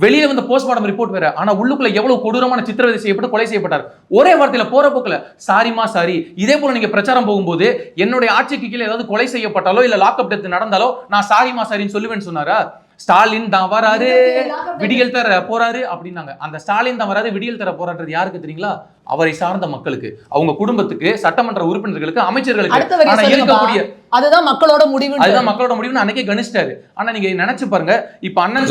வெளியே வந்து போஸ்ட்மார்டம் ரிப்போர்ட் வேற, ஆனா உள்ளுக்குள்ள எவ்வளவு கொடூரமான சித்திரவதை செய்யப்பட்டு கொலை செய்யப்பட்டார். ஒரே வார்த்தையில போற போக்குல சாரிமா சாரி. இதே போல நீங்க பிரச்சாரம் போகும்போது என்னுடைய ஆட்சிக்கு கீழே ஏதாவது கொலை செய்யப்பட்டாலோ இல்ல லாக்அப் டெத் நடந்தாலோ நான் சாரிமா சாரின்னு சொல்லுவேன்னு சொன்னாரா? ஸ்டாலின் தான் வராரு விடியல் தர போறாரு அப்படின்னாங்க. அந்த ஸ்டாலின் தான் வராது விடியல் தர போறான்றது யாருக்கு தெரியுங்களா? அவரை சார்ந்த மக்களுக்கு, அவங்க குடும்பத்துக்கு, சட்டமன்ற உறுப்பினர்களுக்கு, அமைச்சர்களுக்கு. அதுதான் மக்களோட முடிவு, அதுதான் மக்களோட முடிவுன்னு அன்னைக்கே கணிச்சிட்டாரு. ஆனா நீங்க நினைச்சு பாருங்க, இப்ப அண்ணன்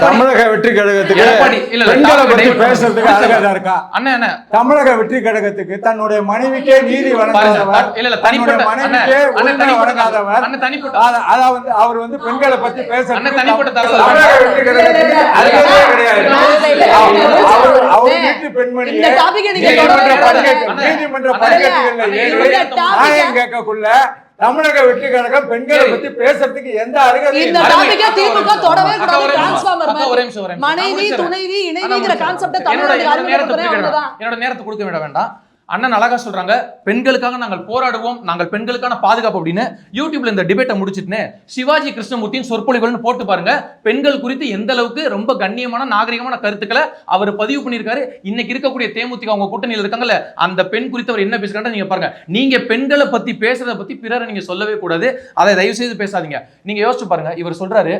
தமிழக வெற்றி கழகத்துக்கு அண்ணன் தமிழக வெற்றி கழகத்துக்கு தன்னுடைய மனைவிக்கே நீதி வழங்காதவர், அதாவது அவர் வந்து பெண்களை பத்தி பேச தனிப்பட்ட பெண்மணி நீதிமன்ற பங்கேற்கக்குள்ள தமிழக வெற்றி கழகம் பெண்களை பத்தி பேசுறதுக்கு எந்த அருகதையும் என்னோட நேரத்தை கொடுக்க வேண்டாம். அண்ணன் அழகா சொல்றாங்க, பெண்களுக்காக நாங்கள் போராடுவோம், நாங்கள் பெண்களுக்கான பாதுகாப்பு அப்படின்னு யூடியூப்ல இந்த டிபேட்டை முடிச்சுட்டு சிவாஜி கிருஷ்ணமூர்த்தியின் சொற்பொழிவுகள்னு போட்டு பாருங்க. பெண்கள் குறித்து எந்த அளவுக்கு ரொம்ப கண்ணியமான நாகரிகமான கருத்துக்களை அவர் பதிவு பண்ணியிருக்காரு. இன்னைக்கு இருக்கக்கூடிய தேமுதிக அவங்க கூட்டணியில் இருக்காங்கல்ல, அந்த பெண் குறித்து அவர் என்ன பேசுறாங்க நீங்க பாருங்க. நீங்க பெண்களை பத்தி பேசுறத பத்தி பிறரை நீங்க சொல்லவே கூடாது, அதை தயவு செய்து பேசாதீங்க. நீங்க யோசிச்சு பாருங்க, இவர் சொல்றாரு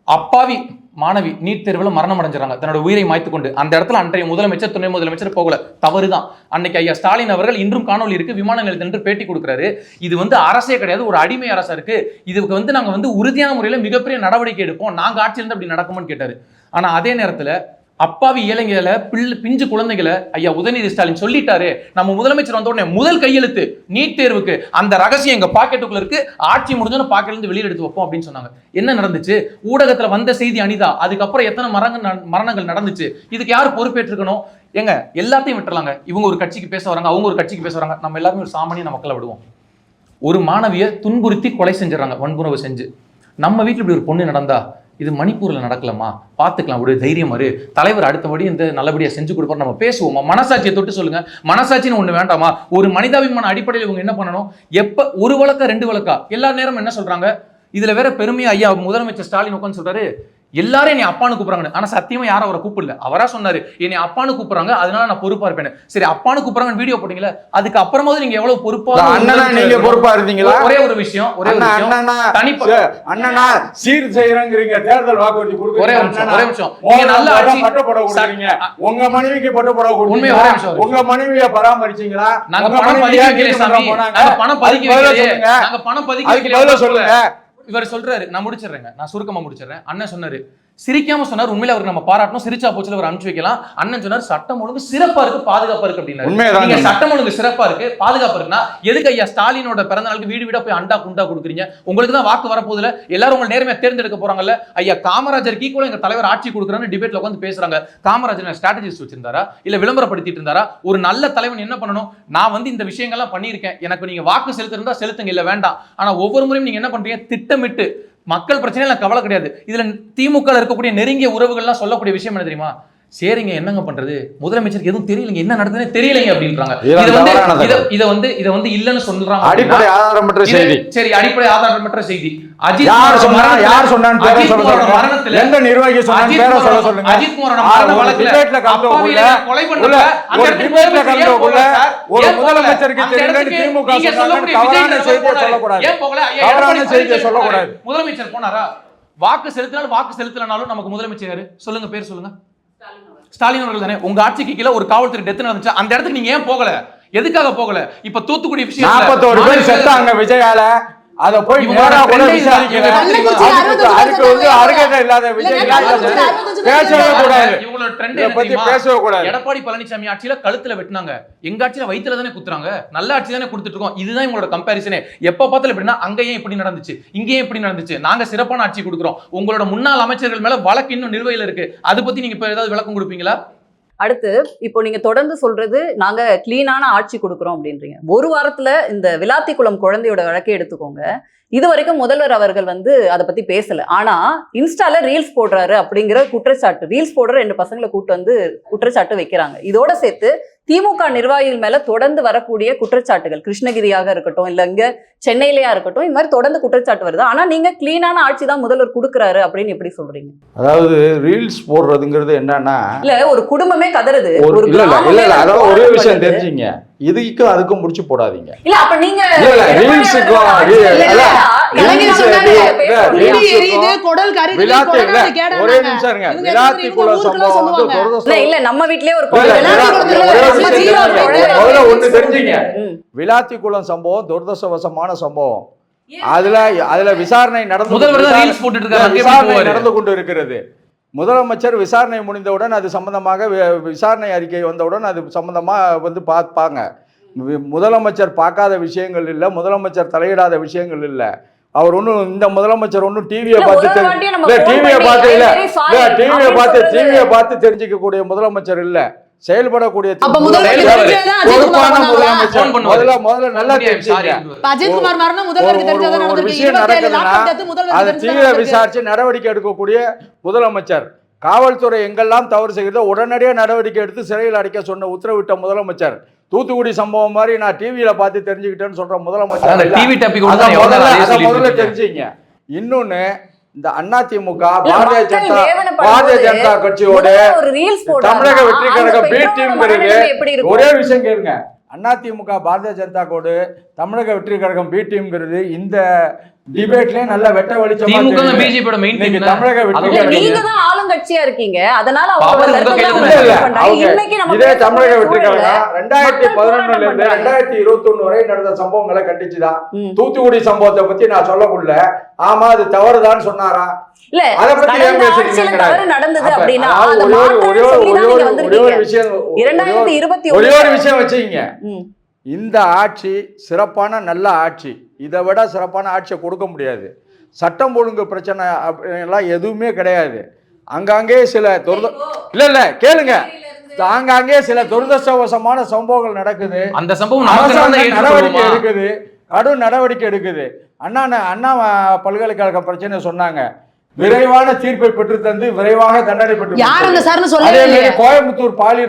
அப்பாவி மாணவி நீட் தேர்வில் மரணம் அடைஞ்சாங்க, தன்னோட உயிரை மாய்த்து கொண்டு. அந்த இடத்துல அன்றைய முதலமைச்சர் துணை முதலமைச்சர் போகல, தவறுதான். அன்னைக்கு ஐயா ஸ்டாலின் அவர்கள் இன்றும் காணொலி இருக்கு, விமான நிலையத்தில் பேட்டி கொடுக்குறாரு. இது அரசே கிடையாது, ஒரு அடிமை அரசா இருக்கு, இதுக்கு நாங்க உறுதியான முறையில் மிகப்பெரிய நடவடிக்கை எடுப்போம், நாங்க ஆட்சியில் இருந்து அப்படி நடக்கும்னு கேட்டாரு. ஆனா அதே நேரத்துல அப்பாவி இளைஞர்களை பிஞ்சு குழந்தைகளை ஐயா உதயநிதி ஸ்டாலின் சொல்லிட்டாரு, நம்ம முதலமைச்சர் வந்த உடனே முதல் கையெழுத்து நீட் தேர்வுக்கு, அந்த ரகசியம் எங்க பாக்கெட்டுக்குள்ள இருக்கு, ஆட்சி முடிஞ்சோன்னு பாக்கெட்ல இருந்து வெளியில எடுத்து வைப்போம் அப்படின்னு சொன்னாங்க. என்ன நடந்துச்சு? ஊடகத்துல வந்த செய்தி அனிதா, அதுக்கப்புறம் எத்தனை மரணங்கள் நடந்துச்சு? இதுக்கு யார் பொறுப்பேற்றுக்கணும்? எங்க எல்லாத்தையும் விட்டுறலாங்க. இவங்க ஒரு கட்சிக்கு பேச வராங்க, அவங்க ஒரு கட்சிக்கு பேச வராங்க, நம்ம எல்லாருமே ஒரு சாமானிய மக்களை விடுவோம். ஒரு மாணவியை துன்புறுத்தி கொலை செஞ்சிடறாங்க, வன்புணர்வு செஞ்சு. நம்ம வீட்டில் இப்படி ஒரு பொண்ணு நடந்தா, இது மணிப்பூர்ல நடக்கலாமா, பார்த்துக்கலாம், ஒரு தைரியம் வரு, தலைவர் அடுத்தபடி இந்த நல்லபடியா செஞ்சு கொடுப்பாரு, நம்ம பேசுவோமா? மனசாட்சியை தொட்டு சொல்லுங்க. மனசாட்சின்னு ஒண்ணு வேண்டாமா? ஒரு மனிதாபிமான அடிப்படையில் இவங்க என்ன பண்ணணும்? எப்ப ஒரு வழக்கா 2 வழக்கா எல்லா நேரம் என்ன சொல்றாங்க? இதுல வேற பெருமையா ஐயா முதலமைச்சர் ஸ்டாலின் உட்கார்ந்து சொல்றாரு, எல்லாரும் என்னை அப்பான்னு கூப்பிடுறாங்க. ஆனா சத்தியமா யாரும் அவரை கூப்பிடல. அவரா சொன்னாரு, என்னை அப்பான்னு கூப்பிடுறாங்க, அதனால நான் பொறுப்பா இருப்பேன். சரி, அப்பான்னு கூப்பிடுறாங்க வீடியோ போட்டீங்களா, அதுக்கு அப்புறமாவது நீங்க எவ்வளவு பொறுப்பா நீங்க பொறுப்பா இருந்தீங்களா? ஒரே ஒரு விஷயம், அண்ணனா சீர் செய்யறீங்க, தேர்தல் வாக்குறுதி கொடுக்குறீங்க. ஒரே நிமிஷம், நீங்க நல்ல ஆட்சி பட்டு போட கொடுக்குறீங்க, உங்க மனைவிக்கு பட்டு போட உண்மை கொடுக்குறீங்க, உங்க மனைவியை பராமரிச்சீங்களா? நாங்க பணம் பதிக்க வைக்கல சாமி, நாங்க பணம் பதிக்க வைக்கல, நாங்க பணம் பதிக்க வைக்கல. சொல்லுங்க. இவர் சொல்றாரு, நான் முடிச்சிடுறேங்க, நான் சுருக்கமா முடிச்சிடுறேன். அண்ணன் சொன்னாரு, சிரிக்காம சொன்னார், உண்மையில அவருக்கு நம்ம பாராட்டணும், சிரிச்சா போச்சுல அவர் அனுப்பிச்சு வைக்கலாம். அண்ணன் சொன்னார், சட்டம் ஒழுங்கு சிறப்பா இருக்கு, பாதுகாப்பா இருக்கு அப்படின்னாரு. நீங்க சட்டம் ஒழுங்கு சிறப்பா இருக்கு, பாதுகாப்பு இருக்குன்னா எதுக்கு ஐயா ஸ்டாலினோட பிறந்த நாளுக்கு வீடு வீடா போய் அண்டா குண்டா கொடுக்குறீங்க? உங்களுக்கு தான் வாக்கு வரப்போதுல, எல்லாரும் உங்களை நேர்மையா தேர்ந்தெடுக்க போறாங்கல்ல. ஐயா காமராஜர் ஈக்குவலா எங்க தலைவர் ஆட்சி கொடுக்குறான்னு டிபேட்ல உட்காந்து பேசுறாங்க. காமராஜர் ஸ்ட்ராட்டஜிஸ்ட் வச்சிருந்தாரா, இல்ல விளம்பரப்படுத்திட்டு இருந்தாரா? ஒரு நல்ல தலைவன் என்ன பண்ணணும்? நான் இந்த விஷயங்கள்லாம் பண்ணியிருக்கேன், எனக்கு நீங்க வாக்கு செலுத்திருந்தா செலுத்துங்க, இல்ல வேண்டாம். ஆனா ஒவ்வொரு முறையும் நீங்க என்ன பண்றீங்க? திட்டமிட்டு மக்கள் பிரச்சனையில கவலை கிடையாது. இதுல திமுக இருக்கக்கூடிய நெருங்கிய உறவுகள்லாம் சொல்லக்கூடிய விஷயம் என்ன தெரியுமா? சரிங்க, என்னங்க பண்றது, முதலமைச்சருக்கு எதுவும் தெரியலங்க, என்ன நடந்ததுன்னு தெரியலங்க அப்படின்றாங்க. இத இல்லன்னு சொல்றாங்க. அடிப்படை ஆதாரமற்ற செய்தி. சரி, அடிப்படை ஆதாரமற்ற செய்தி. அஜித் யார் சொன்னான்னு பேரை சொல்ல சொல்லுங்க. எந்த நிர்வாகி சொன்னான்னு பேரை சொல்ல சொல்லுங்க. அஜித் குமாரோட மரண வழக்குல டிபேட்ல கலந்துக்குள்ள கொலை பண்ணல, ஒரு டிபேட்ல கலந்துக்குள்ள ஒரு முதலமைச்சருக்கு தெரியலன்னு திமுக சொன்னாங்க. தவறான செய்தியை சொல்லக்கூடாது. ஏன் போகல? தவறான செய்தியை சொல்லக்கூடாது. முதலமைச்சர் போனாரா? வாக்கு செலுத்தினாலும் வாக்கு செலுத்தலனாலும் நமக்கு முதலமைச்சர் யாரு சொல்லுங்க? பேர் சொல்லுங்க. ஸ்டாலின் அவர்கள் தானே. உங்க ஆட்சிக்கு கீழ ஒரு காவல்துறை டெத் நடந்துச்சு, அந்த இடத்துக்கு நீங்க ஏன் போகல? எதுக்காக போகல? இப்ப தூத்துக்குடி விஷயம் 41 பேர் செத்தாங்க விஜயால, அத போய் நேரா கூட விசாரிக்கல. அதுக்கு அருகதை இல்லாத விஜய் பேசவே கூடாது. இவங்களோட ட்ரெண்ட் பத்தி பேசவே கூடாது. எடப்பாடி பழனிசாமி ஆட்சியில கழுத்துல வெட்டினாங்க, எங்க ஆட்சியில வயித்துல தானே குத்துறாங்க, நல்ல ஆட்சி தானே கொடுத்துட்டு இருக்கோம். இதுதான் இவங்களோட கம்பேரிசனே. எப்ப பார்த்தாலும் எப்படின்னா, அங்க ஏன் இப்படி நடந்துச்சு, இங்க ஏன் இப்படி நடந்துச்சு, நாங்க சிறப்பான ஆட்சி கொடுக்குறோம், உங்களோட முன்னாள் அமைச்சர்கள் மேல வழக்கு இன்னும் நிலுவையில் இருக்கு, அதை பத்தி நீங்க இப்ப ஏதாவது விளக்கம் கொடுப்பீங்களா? அடுத்து இப்போ நீங்க தொடர்ந்து சொல்றது நாங்க கிளீனான ஆட்சி கொடுக்குறோம் அப்படின்றீங்க. ஒரு வாரத்துல இந்த விளாத்திக்குளம் குழந்தையோட வழக்கை எடுத்துக்கோங்க. இது வரைக்கும் முதல்வர் அவர்கள் அதை பத்தி பேசல. ஆனா இன்ஸ்டால ரீல்ஸ் போடுறாரு அப்படிங்கிற குற்றச்சாட்டு, ரீல்ஸ் போடுற 2 பசங்களை கூட்டு குற்றச்சாட்டு வைக்கிறாங்க. இதோட சேர்த்து திமுக நிர்வாகிகள் மேல தொடர்ந்து வரக்கூடிய குற்றச்சாட்டுகள், கிருஷ்ணகிரியாக இருக்கட்டும், இல்ல இங்க சென்னையிலயா இருக்கட்டும், இந்த மாதிரி தொடர்ந்து குற்றச்சாட்டு வருது. ஆனா நீங்க கிளீனான ஆட்சி தான் முதல்வர் கொடுக்குறாரு அப்படின்னு எப்படி சொல்றீங்க? அதாவது ரீல்ஸ் போடுறதுங்கிறது என்னன்னா, இல்ல ஒரு குடும்பமே கதறுது. அதாவது ஒரே விஷயம் தெரிஞ்சுங்க, இதுக்கும் அதுக்கும் முடிச்சு போடாதீங்க. இல்ல அப்ப நீங்க ஒரே நிமிஷம் இருங்க. விளாத்திக்குளம் சம்பவம் இல்ல நம்ம வீட்லயே ஒரு ஒண்ணு தெரிஞ்சுங்க, விளாத்திக்குளம் சம்பவம் துரதிர்ஷ்டவசமான சம்பவம். அதுல விசாரணை நடந்து கொண்டு இருக்கிறது. முதலமைச்சர் விசாரணை முடிந்தவுடன் அது சம்பந்தமாக விசாரணை அறிக்கை வந்தவுடன் அது சம்பந்தமா பார்ப்பாங்க. முதலமைச்சர் பார்க்காத விஷயங்கள் இல்லை, முதலமைச்சர் தலையிடாத விஷயங்கள் இல்லை. அவர் ஒன்றும் இந்த முதலமைச்சர் ஒன்றும் டிவியை பார்த்து தெரிஞ்சுக்கக்கூடிய முதலமைச்சர் இல்லை, செயல்படக்கூடிய விசாரிச்சு நடவடிக்கை எடுக்கக்கூடிய முதலமைச்சர். காவல்துறை எங்கெல்லாம் தவறு செய்கிறதோ உடனடியாக நடவடிக்கை எடுத்து சிறையில் அடைக்க சொன்ன உத்தரவிட்ட முதலமைச்சர். தூத்துக்குடி சம்பவம் மாதிரி நான் டிவியில பார்த்து தெரிஞ்சுக்கிட்டேன்னு சொல்ற முதலமைச்சர் அதான் TV topic கூட அதை தான் எவ்வளவு முதல்ல நாளா அதை சொல்லிட்டு முதல்ல இருக்கீங்க. தெரிஞ்சுங்க. இன்னொன்னு இந்த அதிமுக மக்கள் வேதனைப்படும்போது ஜனதா கட்சியோட முதல்ல ஒரு ரீல்ஸ் தமிழக போடுறாங்க. வெற்றி அந்த கழகம் பி பெற்றோரோட டீம்ங்கிறது மனநிலைமை எப்படி இருக்கும்? ஒரே விஷயம் கேளுங்க. அதிமுக பாரதிய ஜனதா கோடு தமிழக வெற்றி கழகம் பி டீம்ங்கிறது இந்த டிபேட்லயே நல்ல வெட்ட வெளிச்சமா திமுக தெரியுது. பிஜேபியோட மெயின் இன்னைக்கு டீம் தமிழக வெற்றி அதுவும் கழகம் நீங்க தான் ஆளுங்கட்சியா இருக்கீங்க, அதனால பாப்பா அவங்க உங்க கையில கருத்தை இல்ல, பண்றாங்க. அவங்க இன்னைக்கு நம்ம இதே பேச தமிழக போற வெற்றி சூழல்ல கழகம் 2011 இருந்து 2021 வரை நடந்த சம்பவங்களை கண்டிச்சுதான். ம். தூத்துக்குடி சம்பவத்தை பத்தி நான் சொல்லக்குள்ள ஆமா அது தவறுதான் சொன்னாரா? இல்ல அதை பத்தி ஏன் கடந்த பேசுறீங்க? ஆட்சியில தவறு நடந்தது அப்ப அப்படின்னா அதாவது அதை மாற்றணும்னு சொல்லிதான் நீங்க ஒரே ஒரு வந்திருக்கீங்க. விஷயம் 2021 ஒரே ஒரு விஷயம் வச்சுக்கீங்க. ம். இந்த ஆட்சி சிறப்பான நல்ல ஆட்சி, இதை விட சிறப்பான ஆட்சியை கொடுக்க முடியாது. சட்டம் ஒழுங்கு பிரச்சனை எல்லாம் எதுவுமே கிடையாது. அங்கங்கே சில இல்ல கேளுங்க, ஆங்காங்கே சில துரதிர்ஷ்டவசமான சம்பவங்கள் நடக்குது. அந்த சம்பவம் அரசாங்கம் நடவடிக்கை எடுக்குது, கடும் நடவடிக்கை எடுக்குது. அண்ணா பல்கலைக்கழக பிரச்சனை சொன்னாங்க, விரைவான தீர்ப்பை பெற்று தந்து விரைவாக தண்டனை பெற்று. யார் அந்த சார்னு அதே சொல்லவே மாதிரி இல்லையே. கோயம்புத்தூர் பாலியல்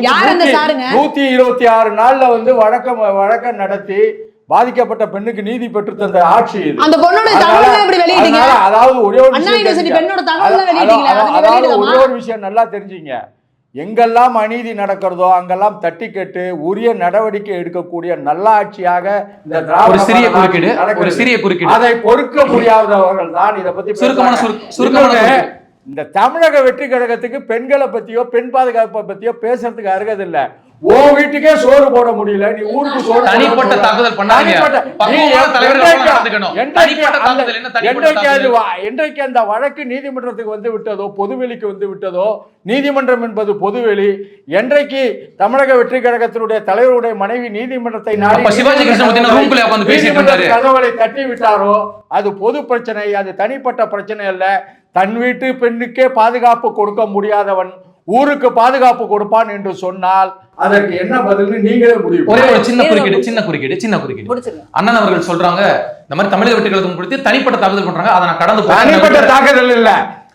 யார் அந்த சம்பவத்துக்கு சாருங்க? 126 நாள்ல வந்து வழக்கம் நடத்தி பாதிக்கப்பட்ட பெண்ணுக்கு நீதி பெற்று தந்த ஆட்சி இது. அந்த பொண்ணோட தகவலை எப்படி வெளியிட்டீங்க? அதாவது ஒரே ஒரு அண்ணா விஷயம் யூனிவர்சிட்டி தெரிஞ்சுங்க. பெண்ணோட தகவலை வெளியிட்டீங்களா? அது அதாவது வெளியிடலாமா? ஒரே ஒரு விஷயம் நல்லா தெரிஞ்சுங்க. எங்கெல்லாம் அநீதி நடக்கிறதோ அங்கெல்லாம் தட்டி கேட்டு உரிய நடவடிக்கை எடுக்கக்கூடிய நல்ல ஆட்சியாக இந்த திராவிட ஒரு சிறிய மாடல் குறுக்கீடு, ஆட்சி நடக்கிறது. ஒரு சிறிய குறுக்கீடு. அதை பொறுக்க முடியாதவர்கள் தான் இதை பத்தி சுருக்கமான பேசுறாங்க. சுருக்கமான இன்னொன்னு, குறுக்கீடு. இந்த தமிழக வெற்றி கழகத்துக்கு பெண்களை பத்தியோ பெண் பாதுகாப்பை பத்தியோ பேசுறதுக்கு அருகது இல்ல. ஓ வீட்டுக்கே சோறு போட முடியல, நீ ஊருக்கு சோறு போட தனிப்பட்ட முடியல. தாக்குதல் பண்ணாதீங்க. தனிப்பட்ட- பக்குவமான நீ தலைவர்கள் என்றைக்கு- நடந்துக்கணும். என்றைக்கு தனிப்பட்ட அந்த- தாக்குதல் என்ன தனிப்பட்ட என்றைக்கு அது தாக்குதல்? என்றைக்கு அந்த வழக்கு நீதிமன்றத்துக்கு வந்து விட்டதோ, பொதுவெளிக்கு வந்து விட்டதோ, நீதிமன்றம் என்பது பொதுவெளி, என்றைக்கு தமிழக வெற்றி கழகத்தினுடைய தலைவருடைய மனைவி நீதிமன்றத்தை நாடி அப்ப சிவாஜி கிருஷ்ணமூர்த்தி ரூம்குள்ள உட்கார்ந்து பேசிட்டு இருந்தாரு. கதவுகளை தட்டி விட்டாரோ அது பொது பிரச்சனை, அது தனிப்பட்ட பிரச்சனை அல்ல. தன் வீட்டு பெண்ணுக்கே பாதுகாப்பு கொடுக்க முடியாதவன் ஊருக்கு பாதுகாப்பு கொடுப்பான் என்று சொன்னால் அதற்கு என்ன பதில்னு நீங்களே முடிவு ஒரே ஒரு சின்ன குறுக்கீடு. முடிச்சிருங்க. அண்ணன் அவர்கள் சொல்றாங்க இந்த மாதிரி தமிழக வெற்றி கழகம் குறித்து தனிப்பட்ட தாக்குதல் பண்றாங்க, அதை நான் கடந்து போறேன். தனிப்பட்ட தாக்குதல் இல்ல,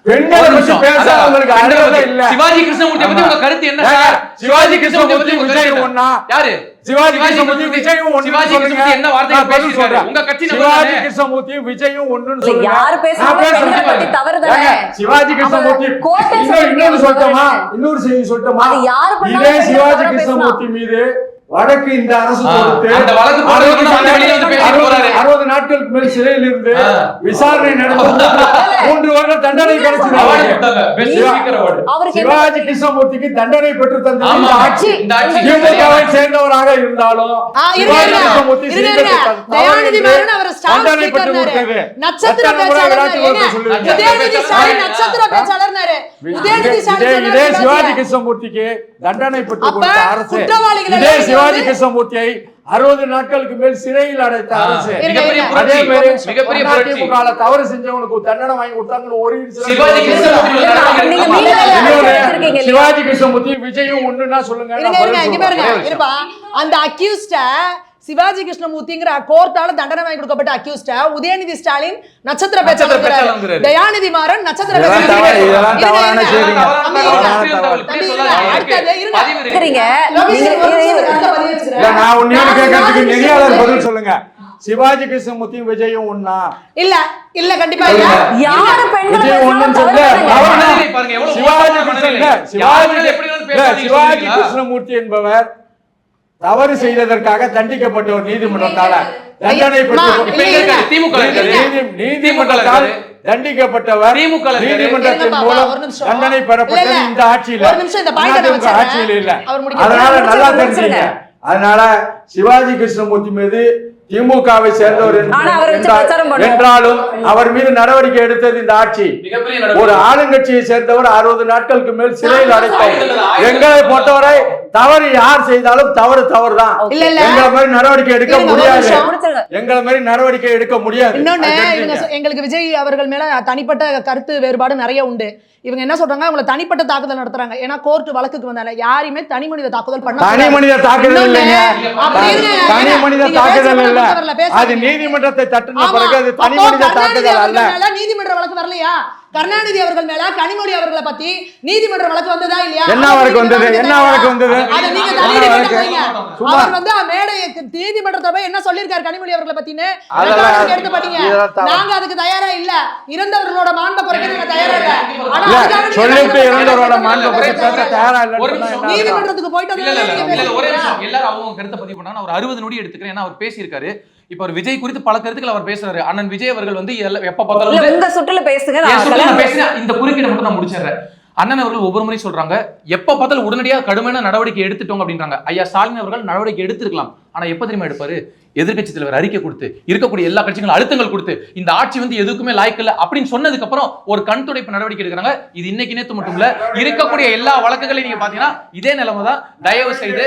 பெண்களை பத்தி பேச உங்களுக்கு அருகதை இல்ல. சிவாஜி கிருஷ்ணமூர்த்தி பத்தி உங்க கருத்து என்ன சார்? சிவாஜி கிருஷ்ணமூர்த்தி உங்க விஜய் கருத்து ஒண்ணா? யாரு? சிவாஜி கிருஷ்ணமூர்த்தி விஜயும் ஒண்ணு சிவாஜி சொல்லுங்க. கிருஷ்ணமூர்த்தி என்ன வார்த்தையை நான் பதில் பேசியிருக்காரு? சொல்றேன். உங்க கட்சி நபர் சிவாஜி தானே? கிருஷ்ணமூர்த்தி விஜயும் ஒண்ணுன்னு இல்ல, சொல்லுங்க. யார் பேசுறாங்க? நான் பேசுறேன். பெண்களை பத்தி தவறு தானே? ஏங்க, சிவாஜி கிருஷ்ணமூர்த்தி அவங்க கோட்டை இன்னொரு சொல்லட்டுமா? சொல்றாங்க. இன்னொரு செய்தி சொல்லட்டுமா? அது யாரு பண்ணாலும் இதே பெண்களை சிவாஜி தவறா கிருஷ்ணமூர்த்தி மீது வழக்கு இந்த அரசு தொடுத்து அந்த வழக்கு போடுறதுக்கு வந்து வெளியில வந்து பேசிட்டு போறாரு. 60 நாட்களுக்கு மேல் சிறையில் இருந்து விசாரணை நடந்து 3 வருடம் தண்டனை கிடைச்சது. அவார்டு கொடுத்தாங்க. Best speaker award. அவருக்கு என்ன சிவாஜி கிருஷ்ணமூர்த்திக்கு தண்டனை பெற்று தந்த ஆமா, இந்த ஆட்சி இந்த ஆட்சி திமுகவை சேர்ந்தவராக இருந்தாலும் சிவாஜி கிருஷ்ணமூர்த்தி தயாநிதி மாறன் அவர் ஸ்டார் தண்டனை பெற்று ஸ்பீக்கர்னாரு. கொடுத்தது. நட்சத்திர எத்தனை முறை பேச்சாளர் விளையாட்டு ஏங்க, சொல்லுவீங்க? உதயநிதி ஸ்டாலின் நட்சத்திர பேச்சாளர்னாரு. உதயநிதி ஸ்டாலின் இதே சொன்னாரு சிவாஜி பாத்தியா? கிருஷ்ணமூர்த்திக்கு தண்டனை பெற்று அப்ப கொடுத்த அரசு, குற்றவாளிகள் இதே எல்லாம் சிவாஜி வந்து- கிருஷ்ணமூர்த்தியை 60 நாட்களுக்கு மேல் சிறையில் அடைத்த அரசு, மிகப்பெரிய அதே புரட்சி, மாதிரி மிகப்பெரிய புரட்சி. அதிமுக தவறு செஞ்சவங்களுக்கு தண்டனை வாங்கி கொடுத்தாங்கன்னு ஒரு சிவாஜி கிருஷ்ணமூர்த்தி நீங்க மீண்டும் இன்னொரு எடுத்திருக்கீங்க இல்லையா? சிவாஜி கிருஷ்ணமூர்த்தி விஜயும் ஒண்ணுன்னா சொல்லுங்க. நான் இருங்க, பதில் இங்க பாருங்க, சொல்றேன். இருப்பா. அந்த அக்யூஸ்ட சிவாஜி கிருஷ்ணமூர்த்திங்கிற கோர்ட்டால தண்டனை வாங்கி கொடுக்கப்பட்ட அக்யூஸ்ட உதயநிதி ஸ்டாலின் நட்சத்திர பேச்சாளர், பேச்சாளர். தயாநிதி மாறன் நட்சத்திர இதெல்லாம் பேச்சாளர். இதெல்லாம் இருங்க, தவறான இருங்க. செய்திங்க. தம்பி, இருங்க. தவறான தம்பி, இருங்க. அடுத்தது, இருங்க. இருக்கிறீங்க. ரவி நீங்க- சார், ஒரு நிமிஷம் கருத்தை பதிவு வச்சுக்கிறேன். இல்ல, நான் ஒண்ணே ஒண்ணு கேட்கறதுக்கு நான் நெறியாளர் பதில் சொல்லுங்க. சிவாஜி கிருஷ்ணமூர்த்தியும் விஜயும் ஒண்ணா? இல்ல இல்ல கண்டிப்பா இல்ல. யாரு பெண்களை விஜய் பேசுறாங்க? ஒண்ணுன்னு தவறு சொல்லு. தானே? அவர் மனநிலை பாருங்க, எவ்வளவு சிவாஜி மோசமான மனநிலை. கிருஷ்ண- யார் மேல எப்படி வேணாலும் பேசாதீங்க சிவாஜி சொல்றீங்களா? கிருஷ்ணமூர்த்தி என்பவர் தவறு செய்ததற்காக தண்டிக்கப்பட்டவர் நீதிமன்றத்தால தண்டனை அம்மா, பெற்று இல்ல, இல்ல. திமுக இருக்காரு. நீதிமன்றத்தால் தண்டிக்கப்பட்டவர் திமுக இருக்காரு. நீதிமன்றத்தின் இருங்கப்பா, மூலம் ஒரு நிமிஷம். தண்டனை இல்ல, பெறப்பட்டது இல்ல. இந்த ஆட்சியில. ஒரு நிமிஷம் இந்த பாயிண்ட நான் அதிமுக ஆட்சியில் இல்ல. வச்சிடுறேன். அவர் முடிக்க அதனால நல்லா முடிச்சிருங்க. தெரிஞ்சுங்க. அதனால சிவாஜி கிருஷ்ணமூர்த்தி மீது திமுகவை சேர்ந்தவர் ஆனா அவரை வச்சு பிரச்சாரம் பண்ணுவோம். என்றாலும் அவர் மீது நடவடிக்கை எடுத்தது இந்த ஆட்சி. மிகப்பெரிய ஒரு நடவடிக்கை. ஆளுங்கட்சியை சேர்ந்தவர் 60 நாட்களுக்கு மேல் சிறையில் அடைத்தார். எங்களை பொறுத்தவரை தவறு யார் செய்தாலும் தவறு தவறுதான். இல்ல, இல்ல. எங்களை மாதிரி நடவடிக்கை எடுக்க இருங்க, ஒரு முடியாது. நிமிஷம். முடிச்சிருங்க. எங்களை மாதிரி நடவடிக்கை எடுக்க முடியாது. இன்னொன்னு அது இவங்க தெரிஞ்சுங்க. எங்களுக்கு விஜய் அவர்கள் மேல தனிப்பட்ட கருத்து வேறுபாடு நிறைய உண்டு. இவங்க என்ன சொல்றாங்க, அவங்களை தனிப்பட்ட தாக்குதல் நடத்துறாங்க. ஏன்னா கோர்ட் வழக்குக்கு வந்தால யாரையுமே தனி மனித தாக்குதல் பண்ண தனி மனித தாக்குதல் இல்லைங்க. அப்படி இருங்க. தனி மனித நீங்க தாக்குதல் பேசுறது இல்ல. வரல, பேசாதீங்க. அது நீதிமன்றத்தை தட்டின ஆமா. பிறகு அது தனி அப்போ மனித கருணாநிதி தாக்குதல் அல்ல. அவர்கள் மேல நீதிமன்ற வழக்கு வரலையா? கருணாநிதி அவர்கள் மேல கனிமொழி அவர்களை பத்தி நீதிமன்ற வழக்கு வந்ததா இல்லையா? என்ன வழக்கு வந்தது? என்ன வழக்கு வந்தது? அதை நீங்க தள்ளிட்டு போறீங்க. அவர் வந்து மேடை நீதிமன்றத்தை போய் என்ன சொல்லிருக்காரு கனிமொழி அவர்களை பத்தின்னு எடுத்து படிங்க. நாங்க அதுக்கு தயாரா இல்ல. இறந்தவர்களோட மாண்பை குறைக்க நாங்க தயாரா இல்ல. ஆனா சொல்லிட்டு இறந்தவரோட மாண்பை குறைக்க தயாரா இல்ல. நீதிமன்றத்துக்கு போயிட்டு எல்லாரும் அவங்க கருத்தை பதிவு பண்ணாங்க. ஒரு 60 நொடி எடுத்துக்கிறேன். ஏன்னா அவர் பேசியிருக்காரு. இப்ப அவர் விஜய் குறித்து பல கருத்துக்கள் அவர் பேசுறாரு. அண்ணன் விஜய் அவர்கள் வந்து எப்ப பார்த்தாலும் உங்க சுற்றுல பேசுங்க. இந்த குறுக்கீடு மட்டும் நான் முடிச்சிடுறேன். அண்ணன் அவர்கள் ஒவ்வொரு முறை சொல்றாங்க எப்ப பார்த்தாலும் உடனடியாக கடுமையான நடவடிக்கை எடுத்துட்டோம் அப்படின்றாங்க. ஐயா ஸ்டாலின் அவர்கள் நடவடிக்கை எடுத்திருக்கலாம். ஆனா எப்ப தெரியுமா எடுப்பாரு? எதிர்கட்சி தலைவர் அறிக்கை கொடுத்து இருக்கக்கூடிய எல்லா கட்சிகளும் அழுத்தங்கள் கொடுத்து இந்த ஆட்சி வந்து எதுக்குமே லாய்க்கல அப்படின்னு சொன்னதுக்கு அப்புறம் ஒரு கண் துடைப்பு நடவடிக்கை எடுக்கிறாங்க. இது இன்னைக்கு நேத்து மட்டும் இல்ல, இருக்கக்கூடிய எல்லா வழக்குகளையும் நீங்க பாத்தீங்கன்னா இதே நிலைமை தான். தயவு செய்து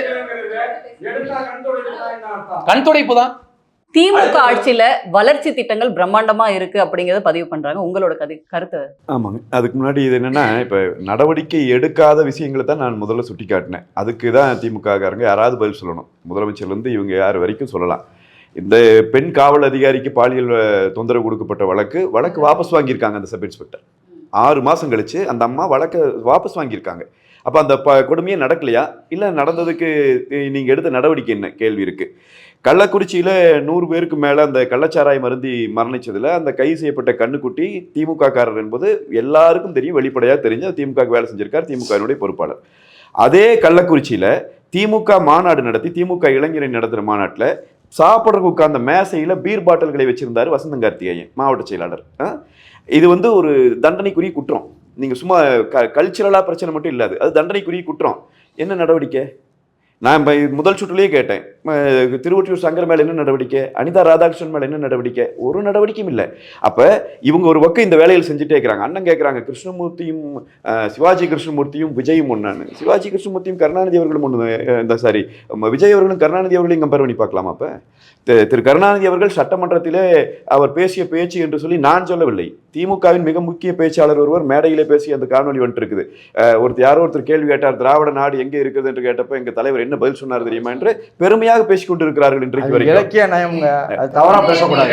கண் துடைப்பு தான். திமுக ஆட்சியில வளர்ச்சி திட்டங்கள் பிரம்மாண்டமா இருக்கு அப்படிங்கறத பதிவு பண்றாங்க. உங்களோட கருத்து? ஆமாங்க. அதுக்கு முன்னாடி இது என்னன்னா, இப்ப நடவடிக்கை எடுக்காத விஷயங்களை தான் நான் முதல்ல சுட்டி காட்டினேன். அதுக்கு தான் திமுக காரங்க யாராவது பதில் சொல்லணும். முதலமைச்சர்ல இருந்து இவங்க யார் வரைக்கும் சொல்லலாம். இந்த பெண் காவல் அதிகாரிக்கு பாலியல் தொந்தரவு கொடுக்கப்பட்ட வழக்கு வாபஸ் வாங்கியிருக்காங்க. அந்த சப் இன்ஸ்பெக்டர் 6 மாசம் கழிச்சு அந்த அம்மா வழக்கை வாபஸ் வாங்கியிருக்காங்க. அப்ப அந்த கொடுமையே நடக்கலையா? இல்ல நடந்ததுக்கு நீங்க எடுத்த நடவடிக்கை என்ன கேள்வி இருக்கு. கள்ளக்குறிச்சியில் 100 பேருக்கு மேலே அந்த கள்ளச்சாராயம் மருந்தி மரணிச்சதில் அந்த கைது செய்யப்பட்ட கண்ணுக்குட்டி திமுக காரர் என்பது எல்லாருக்கும் தெரியும், வெளிப்படையாக தெரிஞ்சு திமுக வேலை செஞ்சிருக்கார், திமுகவினுடைய பொறுப்பாளர். அதே கள்ளக்குறிச்சியில் திமுக மாநாடு நடத்தி திமுக இளைஞரை நடத்துகிற மாநாட்டில் சாப்பிட்றதுக்கு உட்கார்ந்த மேசையில் பீர் பாட்டில்களை வச்சிருந்தார் வசந்தன் கார்த்திகேயன், மாவட்ட செயலாளர். இது வந்து ஒரு தண்டனைக்குரிய குற்றம். நீங்கள் சும்மா கல்ச்சுரலாக பிரச்சனை மட்டும் இல்லாது, அது தண்டனைக்குரிய குற்றம். என்ன நடவடிக்கை? நான் முதல் சுற்றுலேயே கேட்டேன், திருவொற்றியூர் சங்கர் மேலே என்ன நடவடிக்கை, அனிதா ராதாகிருஷ்ணன் மேலே என்ன நடவடிக்கை? ஒரு நடவடிக்கையும் இல்லை. அப்போ இவங்க ஒரு பக்கம் இந்த வேலையில் செஞ்சுட்டே இருக்கிறாங்க. அண்ணன் கேட்குறாங்க, கிருஷ்ணமூர்த்தியும் சிவாஜி கிருஷ்ணமூர்த்தியும் விஜயும் ஒன்றான்னு. சிவாஜி கிருஷ்ணமூர்த்தியும் கருணாநிதி அவர்களும் ஒன்று, சாரி விஜய் அவர்களும் கருணாநிதி அவர்களையும் கம்பேர் பண்ணி பார்க்கலாமா? அப்போ திரு கருணாநிதி அவர்கள் சட்டமன்றத்திலே அவர் பேசிய பேச்சு என்று சொல்லி நான் சொல்லவில்லை, திமுகவின் மிக முக்கிய பேச்சாளர் ஒருவர் மேடையிலே பேசி அந்த காணொலி வந்துட்டு இருக்குது. யாரோ ஒருத்தர் கேள்வி கேட்டார், திராவிட நாடு எங்கே இருக்குது என்று கேட்டப்போ எங்க தலைவர் என்ன பதில் சொன்னார் தெரியுமா என்று பெருமையாக பேசிக் கொண்டிருக்கிறார்கள். இன்றைக்கு வரைக்கும் இலக்கிய நயம்ங்க, தவறா பேசக்கூடாது.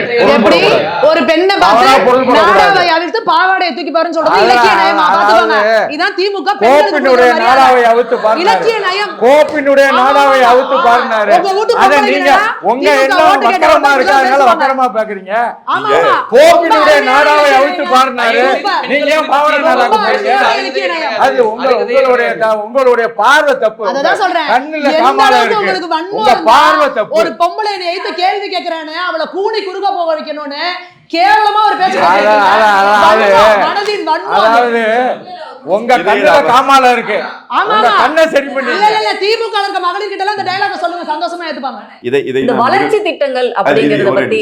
ஒரு பெண்ணை பார்த்து அவிழ்த்து பாவாடை தூக்கி பாருன்னு சொல்றது இலக்கிய நயமா? பாத்துவாங்க, இதான் திமுக கோப்பினுடைய நாடாவை அவுத்து பாருங்க, இலக்கிய நயம். கோப்பினுடைய நாடாவை அவுத்து பாருங்க. அத நீங்க உங்க என்ன வக்கரமா இருக்கு, அதனால வக்கரமா பாக்குறீங்க. கோப்பினுடைய நாடாவை அவுத்து பாருங்க, நீங்க ஏன் பாவாடை நாடாக்கு போறீங்க? அது உங்களுடைய பார்வை தப்பு. அதான் சொல்றேன், ஒரு பொம்பளை எய்த்து கேள்வி கேட்கிறானே அவளை கூணி குறுக்க போக வைக்கணும்னு கேவலமா ஒரு பேச்சு. உங்க கண்ணுல காமால இருக்கு, உங்க கண்ணை சரி பண்ணி. இல்ல திமுக இருக்க மகளிர் கிட்ட எல்லாம் இந்த டயலாக சொல்லுங்க, சந்தோஷமா ஏத்துப்பாங்க. இதை வளர்ச்சி திட்டங்கள் அப்படிங்கறத பத்தி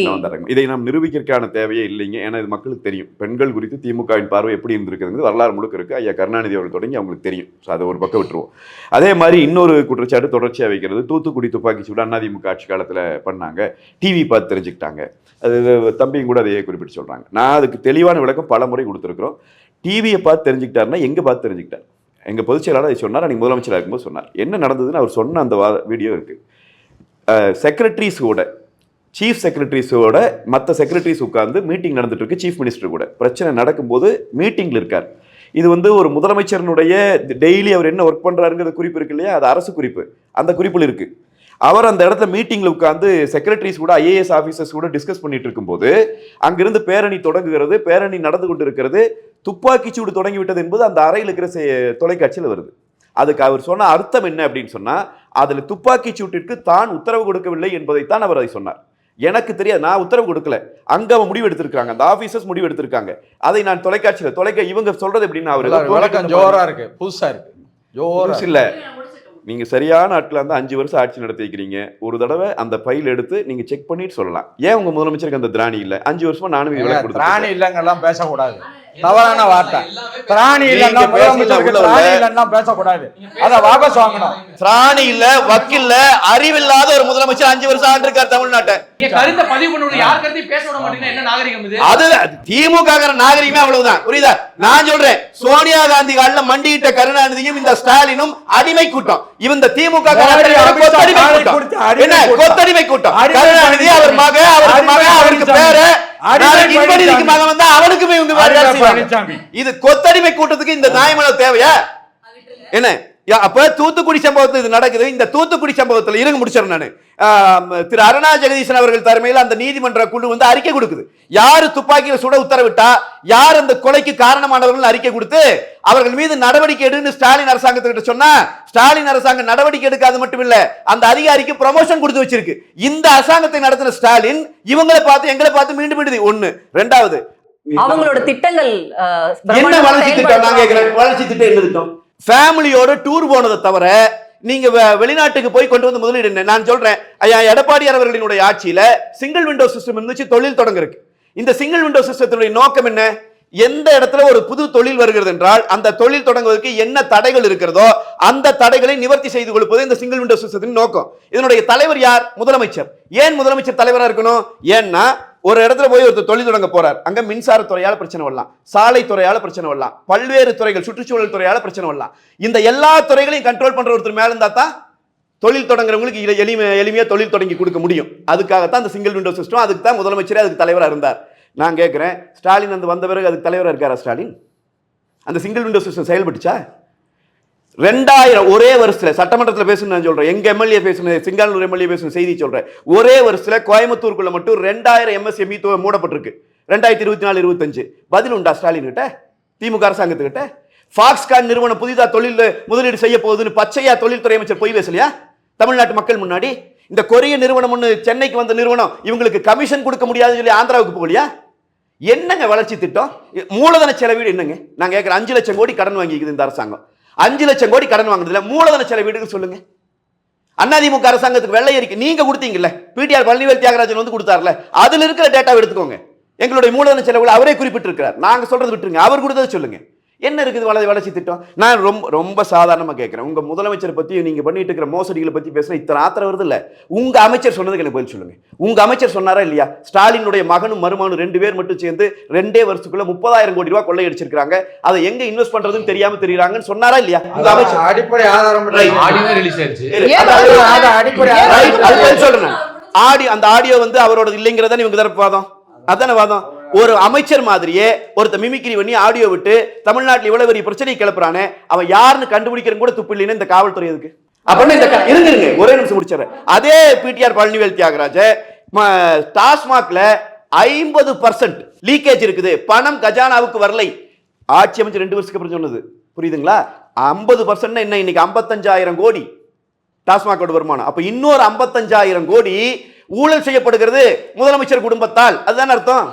இதை நாம் நிரூபிக்கிறதுக்கான தேவையே இல்லைங்க. ஏன்னா இது மக்களுக்கு தெரியும். பெண்கள் குறித்து திமுகவின் பார்வை எப்படி இருந்திருக்குது வரலாறு முழுக்க இருக்கு. ஐயா கருணாநிதி அவர்கள் தொடங்கி அவங்களுக்கு தெரியும். அதை ஒரு பக்கம் விட்டுருவோம். அதே மாதிரி இன்னொரு குற்றச்சாட்டு தொடர்ச்சியா வைக்கிறது, தூத்துக்குடி துப்பாக்கி சூடு அதிமுக ஆட்சி காலத்துல பண்ணாங்க, டிவி பார்த்து தெரிஞ்சுக்கிட்டாங்க. அது தம்பியும் கூட அதையே குறிப்பிட்டு சொல்றாங்க. நான் அதுக்கு தெளிவான விளக்கம் பல முறை கொடுத்துருக்கிறோம். டிவியை பார்த்து தெரிஞ்சுக்கிட்டாருன்னா எங்க பார்த்து தெரிஞ்சுக்கிட்டார்? எங்க பொதுச் செயலாளர் அதை சொன்னார், அன்னைக்கு முதலமைச்சராக இருக்கும்போது சொன்னார். என்ன நடந்ததுன்னு அவர் சொன்ன அந்த வீடியோ இருக்கு. செக்ரட்டரிஸோட, சீஃப் செக்ரட்டரிஸோட மற்ற செக்ரட்டரிஸ் உட்கார்ந்து மீட்டிங் நடந்துட்டு இருக்கு. சீஃப் மினிஸ்டர் கூட பிரச்சனை நடக்கும்போது மீட்டிங்ல இருக்கார். இது வந்து ஒரு முதலமைச்சருடைய டெய்லி அவர் என்ன ஒர்க் பண்றாருங்கிற குறிப்பு இருக்கு இல்லையா, அது அரசு குறிப்பு. அந்த குறிப்பில் இருக்கு. அவர் அந்த இடத்துல மீட்டிங்ல உட்கார்ந்து செக்ரட்டரிஸ் கூட ஐஏஎஸ் ஆபீசர்ஸ் கூட டிஸ்கஸ் பண்ணிட்டு இருக்கும்போது அங்கிருந்து பேரணி தொடங்குகிறது, பேரணி நடந்து கொண்டு இருக்கிறது, துப்பாக்கி சூடு தொடங்கி விட்டது என்பது அந்த அறையில் இருக்கிற தொலைக்காட்சியில் வருது. அதுக்கு அவர் சொன்ன அர்த்தம் என்ன அப்படின்னு சொன்னா, அதுல துப்பாக்கி சூட்டிற்கு தான் உத்தரவு கொடுக்கவில்லை என்பதைத்தான் அவர் அதை சொன்னார். எனக்கு தெரியாது, நான் உத்தரவு கொடுக்கல, அங்க அவன் முடிவு எடுத்திருக்காங்க, அந்த ஆபீசர்ஸ் முடிவு எடுத்திருக்காங்க. அதை நான் தொலைக்காட்சியில் இவங்க சொல்றது எப்படின்னா அவர் ஜோரா இருக்கு, புதுசா இருக்கு, ஜோரா இல்ல. நீங்க சரியான ஆட்கள் அந்த 5 வருஷம் ஆட்சி நடத்திக்கிறீங்க. ஒரு தடவை அந்த ஃபைல் எடுத்து நீங்க செக் பண்ணிட்டு சொல்லலாம். ஏன் உங்க முதலமைச்சருக்கு அந்த திராணி இல்ல? 5 வருஷமா நானும் திராணி இல்லங்கெல்லாம் பேசக்கூடாது, தவறான வார்த்தை. திராணி இல்லன்னா முதலமைச்சருக்கு திராணி இல்லன்னா பேசக்கூடாது, அத வாபஸ் வாங்கணும். திராணி இல்ல, வக்கில்ல, அறிவில்லாத ஒரு முதலமைச்சர் 5 வருஷம் ஆண்டிருக்கார் தமிழ்நாட்டை. கருத்தை பதிவு பண்ண யார் கருத்தையும் பேச விட மாட்டீங்கன்னா என்ன நாகரிகம் இது? அது திமுக நாகரிகமே அவ்வளவுதான். புரியுதா? நான் சொல்றேன், சோனியா காந்தி காலில மண்டியிட்ட கருணாநிதியும் இந்த ஸ்டாலினும் அடிமை கூட்டம். இந்த திமுக கொத்தடிமை கூட்டம். கருணாநிதி அவர் மக, அவர் அவனுக்கு பேரு நாளைக்கு இன்பநிதிக்கு மகன் வந்தா அவனுக்குமே இவங்க வேற வேலை செய்வாங்க. இது கொத்தடிமை கூட்டத்துக்கு இந்த நியாயமான தேவையா என்ன? அப்ப தூத்துக்குடி சம்பவத்தில் இது நடக்குது. இந்த தூத்துக்குடி சம்பவத்தில் இருங்க முடிச்சிடறேன் நானு. திரு அருணா ஜெகதீசன் அவர்கள் தலைமையில் அந்த நீதிமன்ற குழு வந்து அறிக்கை கொடுக்குது. யாரு துப்பாக்கியில சுட உத்தரவிட்டா, யார் அந்த கொலைக்கு காரணமானவர்கள் அறிக்கை கொடுத்து அவர்கள் மீது நடவடிக்கை எடுன்னு ஸ்டாலின் அரசாங்கத்துக்கிட்ட சொன்னா, ஸ்டாலின் அரசாங்கம் நடவடிக்கை எடுக்காது மட்டும் இல்ல, அந்த அதிகாரிக்கு ப்ரமோஷன் கொடுத்து வச்சிருக்கு. இந்த அரசாங்கத்தை நடத்தின ஸ்டாலின் இவங்களை பார்த்து எங்களை பார்த்து மீண்டும் மீண்டும் ஒண்ணு. ரெண்டாவது, அவங்களோட திட்டங்கள் என்ன வளர்ச்சி திட்டம்? நான் கேட்கிறேன், வளர்ச்சி திட்டம் என்ன திட்டம்? ஃபேமிலியோட டூர் போனதை தவிர நீங்க வெளிநாட்டுக்கு போய் கொண்டு வந்து முதலீடு என்ன? நான் சொல்றேன், ஐயா எடப்பாடியார் அவர்களினுடைய ஆட்சியில சிங்கிள் விண்டோ சிஸ்டம் இருந்துச்சு, தொழில் தொடங்குறதுக்கு. இந்த சிங்கிள் விண்டோ சிஸ்டத்தினுடைய நோக்கம் என்ன? எந்த இடத்துல ஒரு புது தொழில் வருகிறது என்றால் அந்த தொழில் தொடங்குவதற்கு என்ன தடைகள் இருக்கிறதோ அந்த தடைகளை நிவர்த்தி செய்து கொடுப்பது இந்த சிங்கிள் விண்டோ சிஸ்டத்தின் நோக்கம். இதனுடைய தலைவர் யார்? முதலமைச்சர். ஏன் முதலமைச்சர் தலைவரா இருக்கணும்? ஏன்னா ஒரு இடத்துல போய் ஒருத்தர் தொழில் தொடங்க போறார், அங்க மின்சாரத்துறையால பிரச்சனை வரலாம், சாலை துறையால பிரச்சனை வரலாம், பல்வேறு துறைகள், சுற்றுச்சூழல் துறையால பிரச்சனை வரலாம். இந்த எல்லா துறைகளையும் கண்ட்ரோல் பண்ற ஒருத்தர் மேல இருந்தா தான் தொழில் தொடங்குறவங்களுக்கு எளிமையா தொழில் தொடங்கி கொடுக்க முடியும். அதுக்காகத்தான் அந்த சிங்கிள் விண்டோ சிஸ்டம். அதுக்கு தான் முதலமைச்சரே அதுக்கு தலைவரா இருந்தார். நான் கேட்கிறேன், ஸ்டாலின் வந்து வந்த பிறகு அதுக்கு தலைவரா இருக்காரா ஸ்டாலின்? அந்த சிங்கிள் விண்டோ சிஸ்டம் செயல்பட்டுச்சா? 2000 ஒரே வருஷத்துல சட்டமன்றத்தில் பேசணும் நான் சொல்றேன், எங்க எம்எல்ஏ பேசுன, சிங்கானூர் எம்எல்ஏ பேசுன செய்தி சொல்றேன். ஒரே வருஷத்துல கோயம்புத்தூருக்குள்ள மட்டும் 2000 MSME மூடப்பட்டிருக்கு 2024-25. பதில் உண்டா ஸ்டாலின் கிட்ட, திமுக அரசாங்கத்துக்கிட்ட? ஃபாக்ஸ்கான் நிறுவனம் புதிதா தொழில் முதலீடு செய்ய போகுதுன்னு பச்சையா தொழில்துறை அமைச்சர் பொய் பேசலையா தமிழ்நாட்டு மக்கள் முன்னாடி? இந்த கொரிய நிறுவனம் ஒன்று சென்னைக்கு வந்த நிறுவனம் இவங்களுக்கு கமிஷன் கொடுக்க முடியாதுன்னு சொல்லி ஆந்திராவுக்கு போகலையா? என்னங்க வளர்ச்சி திட்டம்? மூலதன செலவீடு என்னங்க? நான் கேட்கிறேன், 5 லட்சம் கோடி கடன் வாங்கிக்குது இந்த அரசாங்கம். 5 லட்சம் கோடி கடன் வாங்குறதுல மூலதன செலவீடு சொல்லுங்க. அதிமுக அரசாங்கத்துக்கு வெள்ளை அறிக்கை நீங்க கொடுத்தீங்கல்ல, பிடிஆர் பழனிவேல் தியாகராஜன் வந்து கொடுத்தார்ல, அதுல இருக்கிற டேட்டாவை எடுத்துக்கோங்க. எங்களுடைய மூலதன செலவுகளை அவரே குறிப்பிட்டிருக்கிறார். நாங்க சொல்றது விட்டுருங்க, அவர் கொடுத்ததை சொல்லுங்க. என்ன இருக்குது வளர்ச்சி திட்டம்? நான் ரொம்ப சாதாரணமா கேட்கிறேன், உங்க முதலமைச்சரை பத்தி நீங்க பண்ணிட்டு இருக்கிற மோசடிகளை பத்தி பேசுற இத்தனை ஆத்திரம் வருது இல்ல, உங்க அமைச்சர் சொன்னதுக்கு எனக்கு பதில் சொல்லுங்க. உங்க அமைச்சர் சொன்னாரா இல்லையா? ஸ்டாலினுடைய மகனும் மருமகனும் 2 பேர் மட்டும் சேர்ந்து 2 வருஷத்துக்குள்ள 30,000 கோடி ரூபாய் கொள்ளை அடிச்சிருக்காங்க, அதை எங்க இன்வெஸ்ட் பண்றதுன்னு தெரியாம தெரியுறாங்கன்னு சொன்னாரா இல்லையா உங்க அமைச்சர்? அடிப்படை ஆதாரம் ரிலீஸ் ஆயிருச்சு. சொல்றேன், அந்த ஆடியோ வந்து அவரோட இல்லைங்கிறத இவங்க தரப்பு வாதம், அதான வாதம். ஒரு அமைச்சர் மாதிரியே ஒருத்த மிமிக்ரி பண்ணி ஆடியோ விட்டு தமிழ்நாட்டில் இவ்வளவு பெரிய பிரச்சனை கிளப்புறானே, அவன் யாருன்னு கண்டுபிடிக்கிற கூட துப்பு இல்லைன்னு இந்த காவல்துறை எதுக்கு? இருங்க ஒரே நிமிஷம் முடிச்சிடறேன். அதே பிடிஆர் பழனிவேல் தியாகராஜ டாஸ்மாக்ல 50% லீக்கேஜ் இருக்குது, பணம் கஜானாவுக்கு வரலை. ஆட்சி அமைச்சர் 2 வருஷத்துக்கு அப்புறம் சொன்னது புரியுதுங்களா? 50% என்ன? இன்னைக்கு 55,000 கோடி டாஸ்மாகோட வருமானம். அப்ப இன்னொரு 55,000 கோடி ஊழல் செய்யப்படுகிறது முதலமைச்சர் குடும்பத்தால். அதுதான் அர்த்தம்.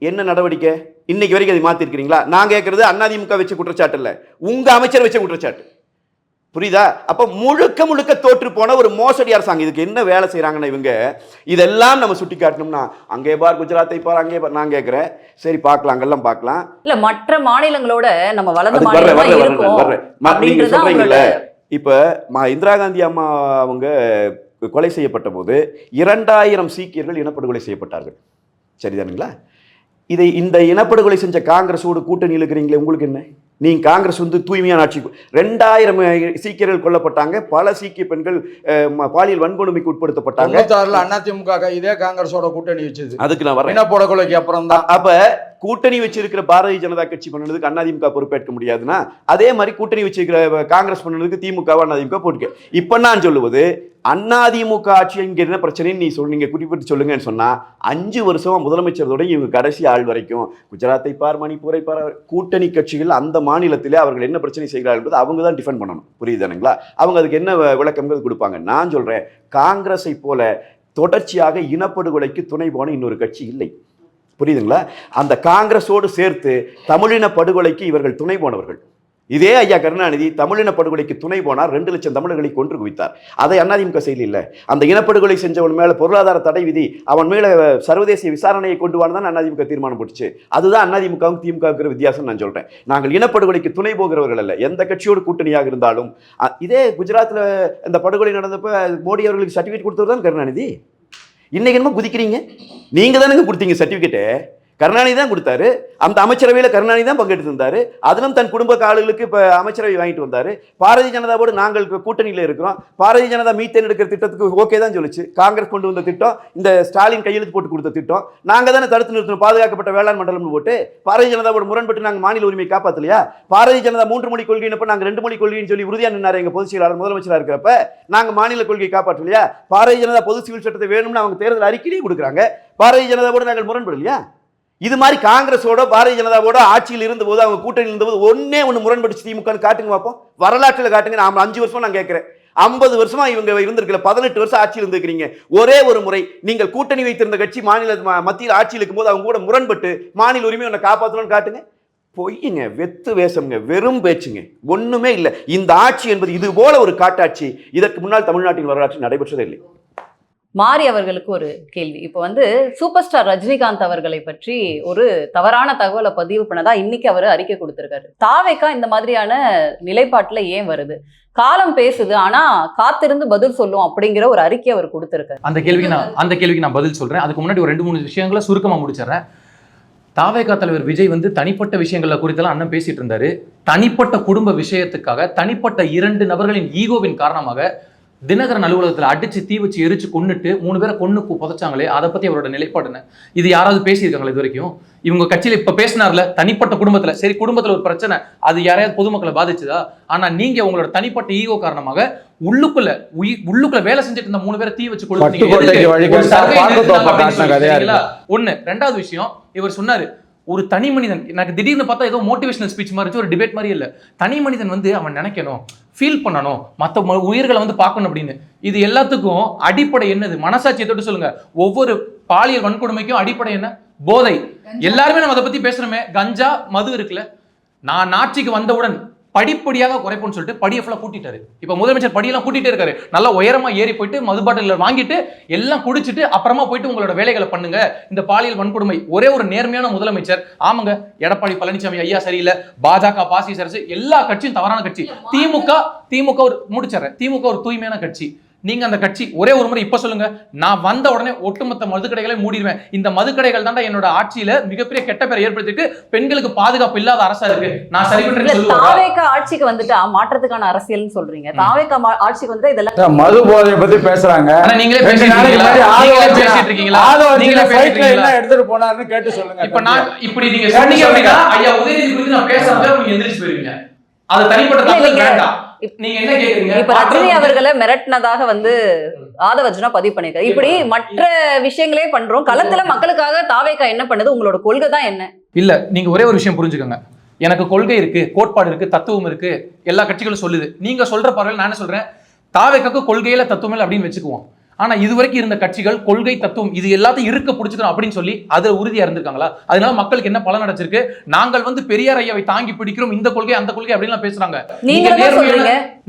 என்ன நடவடிக்கை? இன்னைக்கு வரைக்கும் அதை மாத்தி இருக்கிறீங்களா? நான் கேட்கறது அதிமுக வச்ச குற்றச்சாட்டு இல்ல, உங்க அமைச்சர் வச்ச குற்றச்சாட்டு. புரியுதா? அப்ப முழுக்க தோற்று போன ஒரு மோசடி அரசாங்கம். இதுக்கு என்ன வேலை செய்யறாங்கன்னா இவங்க, இதெல்லாம் நம்ம சுட்டி காட்டணும்னா அங்கே பார், குஜராத்தை பார், அங்கே பார். நான் கேட்கிறேன், சரி பார்க்கலாம், அங்கெல்லாம் பார்க்கலாம். இல்ல மற்ற மாநிலங்களோட நம்ம வளர்ந்த மாநிலமா இருக்கும். நீங்க சொல்றீங்கல்ல, இப்ப இந்திரா காந்தி அம்மா அவங்க கொலை செய்யப்பட்ட போது 2000 சீக்கியர்கள் இனப்படுகொலை செய்யப்பட்டார்கள், சரிதானுங்களா? இந்த இனப்படுகொலை செஞ்ச காங்கிரஸோடு கூட்டணி இருக்கிறீங்களே, உங்களுக்கு என்ன? நீங்க காங்கிரஸ் வந்து தூய்மையான ஆட்சி. 2000 சீக்கியர்கள் கொல்லப்பட்டாங்க, பல சீக்கிய பெண்கள் பாலியல் வன்கொடுமைக்கு உட்படுத்தப்பட்டாங்க. அதிமுக இதே காங்கிரஸோட கூட்டணி வச்சது. அதுக்கு நான் வரேன், இனப்படுகொலைக்கு அப்புறம் தான். அப்ப கூட்டணி வச்சிருக்கிற பாரதிய ஜனதா கட்சி பண்ணதுக்கு அதிமுக பொறுப்பேற்க முடியாதுன்னா, அதே மாதிரி கூட்டணி வச்சிருக்கிற காங்கிரஸ் பண்ணதுக்கு திமுக அதிமுக போட்டு. இப்ப நான் சொல்லுவது, அதிமுக ஆட்சி இங்க என்ன பிரச்சனைன்னு நீங்க குறிப்பிட்டு சொல்லுங்கன்னு சொன்னா, 5 வருஷமா முதலமைச்சரோட இவங்க கடைசி ஆள் வரைக்கும் குஜராத்தை பார், மணிப்பூரை பார், கூட்டணி கட்சிகள் அந்த மாநிலத்திலே அவர்கள் என்ன பிரச்சனை செய்கிறார்கள் என்பது அவங்க தான் டிஃபெண்ட் பண்ணணும், புரியுதுங்களா? அவங்க அதுக்கு என்ன விளக்கங்கள் கொடுப்பாங்க. நான் சொல்றேன், காங்கிரஸை போல தொடர்ச்சியாக இனப்படுகொலைக்கு துணை போன இன்னொரு கட்சி இல்லை, புரியுதுங்களா? அந்த காங்கிரஸோடு சேர்த்து தமிழின படுகொலைக்கு இவர்கள் துணை போனவர்கள். இதே ஐயா கருணாநிதி தமிழின படுகொலைக்கு துணை போனார், 2 லட்சம் தமிழர்களை கொன்று குவித்தார். அதை அதிமுக செய்யல. அந்த இனப்படுகொலை செஞ்சவன் மேல பொருளாதார தடை விதி, அவன் மேல சர்வதேச விசாரணையை கொண்டு வரதான் அதிமுக தீர்மானம் போட்டுச்சு. அதுதான் அதிமுகவும் திமுக வித்தியாசம். நான் சொல்றேன், நாங்கள் இனப்படுகொலைக்கு துணை போகிறவர்கள் அல்ல. எந்த கட்சியோடு கூட்டணியாக இருந்தாலும். இதே குஜராத்ல இந்த படுகொலை நடந்தப்ப மோடி அவர்களுக்கு சர்டிபிகேட் கொடுத்தது தான் கருணாநிதி. இன்னைக்கு என்ன குதிக்கிறீங்க? நீங்க தானே கொடுத்தீங்க சர்டிபிகேட்டு. கருணாநிதி தான் கொடுத்தாரு. அந்த அமைச்சரவையில் கருணாநிதி தான் பங்கெடுத்து இருந்தாரு. அதிலும் தன் குடும்ப ஆளுகளுக்கு இப்போ அமைச்சரவை வாங்கிட்டு வந்தாரு. பாரதிய ஜனதாவோடு நாங்கள் கூட்டணியில் இருக்கிறோம். பாரதிய ஜனதா மீத்தேன் எடுக்கிற திட்டத்துக்கு ஓகே தான் சொல்லிச்சு. காங்கிரஸ் கொண்டு வந்த திட்டம், இந்த ஸ்டாலின் கையெழுத்து போட்டு கொடுத்த திட்டம், நாங்கள் தானே தடுத்து நிறுத்தணும் பாதுகாக்கப்பட்ட வேளாண் மண்டலம் போட்டு. பாரதிய ஜனதாவோட முரண்பட்டு நாங்கள் மாநில உரிமையை காப்பாற்றலையா? பாரதிய ஜனதா 3 மொழி கொள்கையினப்ப நாங்கள் 2 மொழி கொள்கைன்னு சொல்லி உறுதியா நின்னாரு எங்க பொதுச் செயலாளர் முதலமைச்சராக இருக்கிறப்ப. நாங்கள் மாநில கொள்கையை காப்பாற்றலையா? பாரதிய ஜனதா பொது சிவில் சட்டத்தை வேணும்னு அவங்க தேர்தல் அறிக்கையிலேயே கொடுக்குறாங்க. பாரதிய ஜனதாவோட நாங்கள் முரண்படலையா? இது மாதிரி காங்கிரஸோட பாரதிய ஜனதாவோட ஆட்சியில் இருந்தபோது, அவங்க கூட்டணியில் இருந்தபோது ஒண்ணு முரண்படுச்சு திமுக காட்டுங்க பார்ப்போம். வரலாற்றில் காட்டுங்க. நான் 5 வருஷமா நான் கேட்கிறேன். 50 வருஷமா இவங்க இருந்திருக்கல, 18 வருஷம் ஆட்சியில் இருந்திருக்கிறீங்க. ஒரே ஒரு முறை நீங்கள் கூட்டணி வைத்திருந்த கட்சி மத்தியில் ஆட்சியில் இருக்கும்போது அவங்க கூட முரண்பட்டு மாநில உரிமை ஒன்றை காப்பாற்றணும்னு காட்டுங்க. பொய்யுங்க, வெத்து வேஷம்ங்க, வெறும் பேச்சுங்க, ஒண்ணுமே இல்லை. இந்த ஆட்சி என்பது இது போல ஒரு காட்டாட்சி இதற்கு முன்னால் தமிழ்நாட்டின் வரலாற்றில் நடைபெற்றதே இல்லை. மாரி அவர்களுக்கு ஒரு கேள்வி. இப்போ சூப்பர் ஸ்டார் ரஜினிகாந்த் அவர்களை பற்றி ஒரு தவறான தகவலை பதிவு பண்ணதா இன்னைக்கு அவர் அறிக்கை கொடுத்திருக்காரு. தாவேக்கா இந்த மாதிரியான நிலைப்பாட்டுல ஏன் வருது? காலம் பேசுது, ஆனா காத்திருந்து பதில் சொல்லும் அப்படிங்கிற ஒரு அறிக்கை அவர் கொடுத்திருக்காரு. அந்த கேள்விக்கு நான் பதில் சொல்றேன். அதுக்கு முன்னாடி ஒரு 2-3 விஷயங்களை சுருக்கமா முடிச்சிடறேன். தாவேகா தலைவர் விஜய் தனிப்பட்ட விஷயங்களை குறித்தெல்லாம் அண்ணன் பேசிட்டு இருந்தாரு. தனிப்பட்ட குடும்ப விஷயத்துக்காக, தனிப்பட்ட 2 நபர்களின் ஈகோவின் காரணமாக தினகரன் அலுவலகத்தில் அடிச்சு தீ வச்சு எரிச்சு கொன்னுட்டு 3 பேரை கொன்னு புதைச்சாங்களே, அதை பத்தி அவரோட நிலைப்பாடு என்ன? இது யாராவது பேசியிருக்காங்களா இது வரைக்கும்? இவங்க கட்சியில இப்ப பேசினார்ல தனிப்பட்ட குடும்பத்துல, சரி குடும்பத்துல ஒரு பிரச்சனை, அது யாரையாவது பொதுமக்களை பாதிச்சுதா? ஆனா நீங்க உங்களோட தனிப்பட்ட ஈகோ காரணமாக உள்ளுக்குள்ள வேலை செஞ்சுட்டு இருந்த 3 பேரை தீ வச்சு கொடுத்தீங்க. ஒண்ணு. 2வது விஷயம், இவர் சொன்னாரு ஒரு தனி மனிதன், எனக்கு திடீர்னு பார்த்தா ஏதோ மோட்டிவேஷனல் ஸ்பீச் மாதிரி, ஒரு டிபேட் மாதிரி இல்லை. தனி மனிதன் அவன் நினைக்கணும், ஃபீல் பண்ணணும், மற்ற உயிர்களை பார்க்கணும் அப்படின்னு. இது எல்லாத்துக்கும் அடிப்படை என்னது? மனசாட்சியை தொட்டு சொல்லுங்க. ஒவ்வொரு பாலியல் வன்கொடுமைக்கும் அடிப்படை என்ன? போதை. எல்லாருமே நம்ம அதை பத்தி பேசுறோமே. கஞ்சா, மது இருக்குல்ல. நான் ஆட்சிக்கு வந்தவுடன் படிப்படியாக குறைப்போம்னு சொல்லிட்டு படியை ஃபுல்லாக கூட்டிட்டாரு. இப்போ முதலமைச்சர் படியெல்லாம் கூட்டிட்டே இருக்காரு. நல்லா உயரமா ஏறி போயிட்டு மது பாட்டில் வாங்கிட்டு எல்லாம் குடிச்சிட்டு அப்புறமா போயிட்டு உங்களோட வேலைகளை பண்ணுங்க. இந்த பாலியல் வன்கொடுமை ஒரே ஒரு நேர்மையான முதலமைச்சர். ஆமாங்க, எடப்பாடி பழனிசாமி ஐயா சரியில்லை, பாஜக பாசி அரசு, எல்லா கட்சியும் தவறான கட்சி. திமுக ஒரு முடிச்சற, திமுக ஒரு தூய்மையான கட்சி. நீங்க அந்த கட்சி ஒரே ஒரு முறை இப்ப சொல்லுங்க, நான் வந்த உடனே ஒட்டுமொத்த மதுக்கடைகளை மூடிடுவேன். இந்த மதுக்கடைகள் தான் என்னோட ஆட்சியில மிகப்பெரிய கெட்ட பேரை ஏற்படுத்திட்டு பெண்களுக்கு பாதுகாப்பு இல்லாத அரசா இருக்கு. நான் சரி பண்றேன். தாவேகா ஆட்சிக்கு வந்துட்டா மாற்றத்துக்கான அரசியல்னு சொல்றீங்க. தாவேகா ஆட்சிக்கு வந்து இதெல்லாம் மது போதையை பத்தி பேசுறாங்க. நீங்களே பேசிட்டு இருக்கீங்களா? நீங்களே என்ன எடுத்துட்டு போனாருன்னு கேட்டு சொல்லுங்க. இப்ப நான் இப்படி நீங்க சொன்னீங்க அப்படின்னா ஐயா உதயநிதி குறித்து நான் பேசாம நீங்க எந்திரிச்சு போயிருவீங்க. அது தனிப்பட்ட தகவல் வேண்டாம். நீங்க என்ன கேக்குறீங்க? இப்ப ரஜினி அவர்களை மிரட்டினதாக ஆதவர்ஜுனா பதிவு பண்ணிருக்காரு. இப்படி மற்ற விஷயங்களே பண்றோம். களத்துல மக்களுக்காக தாவேக்கா என்ன பண்ணுது? உங்களோட கொள்கை தான் என்ன? இல்ல, நீங்க ஒரே ஒரு விஷயம் புரிஞ்சுக்கோங்க. எனக்கு கொள்கை இருக்கு, கோட்பாடு இருக்கு, தத்துவம் இருக்கு, எல்லா கட்சிகளும் சொல்லுது. நீங்க சொல்ற பார்வையில் நான் என்ன சொல்றேன், தாவேக்காக்கு கொள்கையில தத்துவம் அப்படின்னு வச்சுக்குவோம். ஆனா இதுவரைக்கும் இருந்த கட்சிகள் கொள்கை தத்துவம் இது எல்லாத்தையும் இருக்க பிடிச்சிக்கணும் அப்படின்னு சொல்லி அதுல உறுதியா இருந்திருக்காங்களா? அதனால மக்களுக்கு என்ன பலன் அடைச்சிருக்கு? நாங்கள் பெரியார் ஐயாவை தாங்கி பிடிக்கிறோம், இந்த கொள்கை அந்த கொள்கை அப்படின்னு பேசுறாங்க.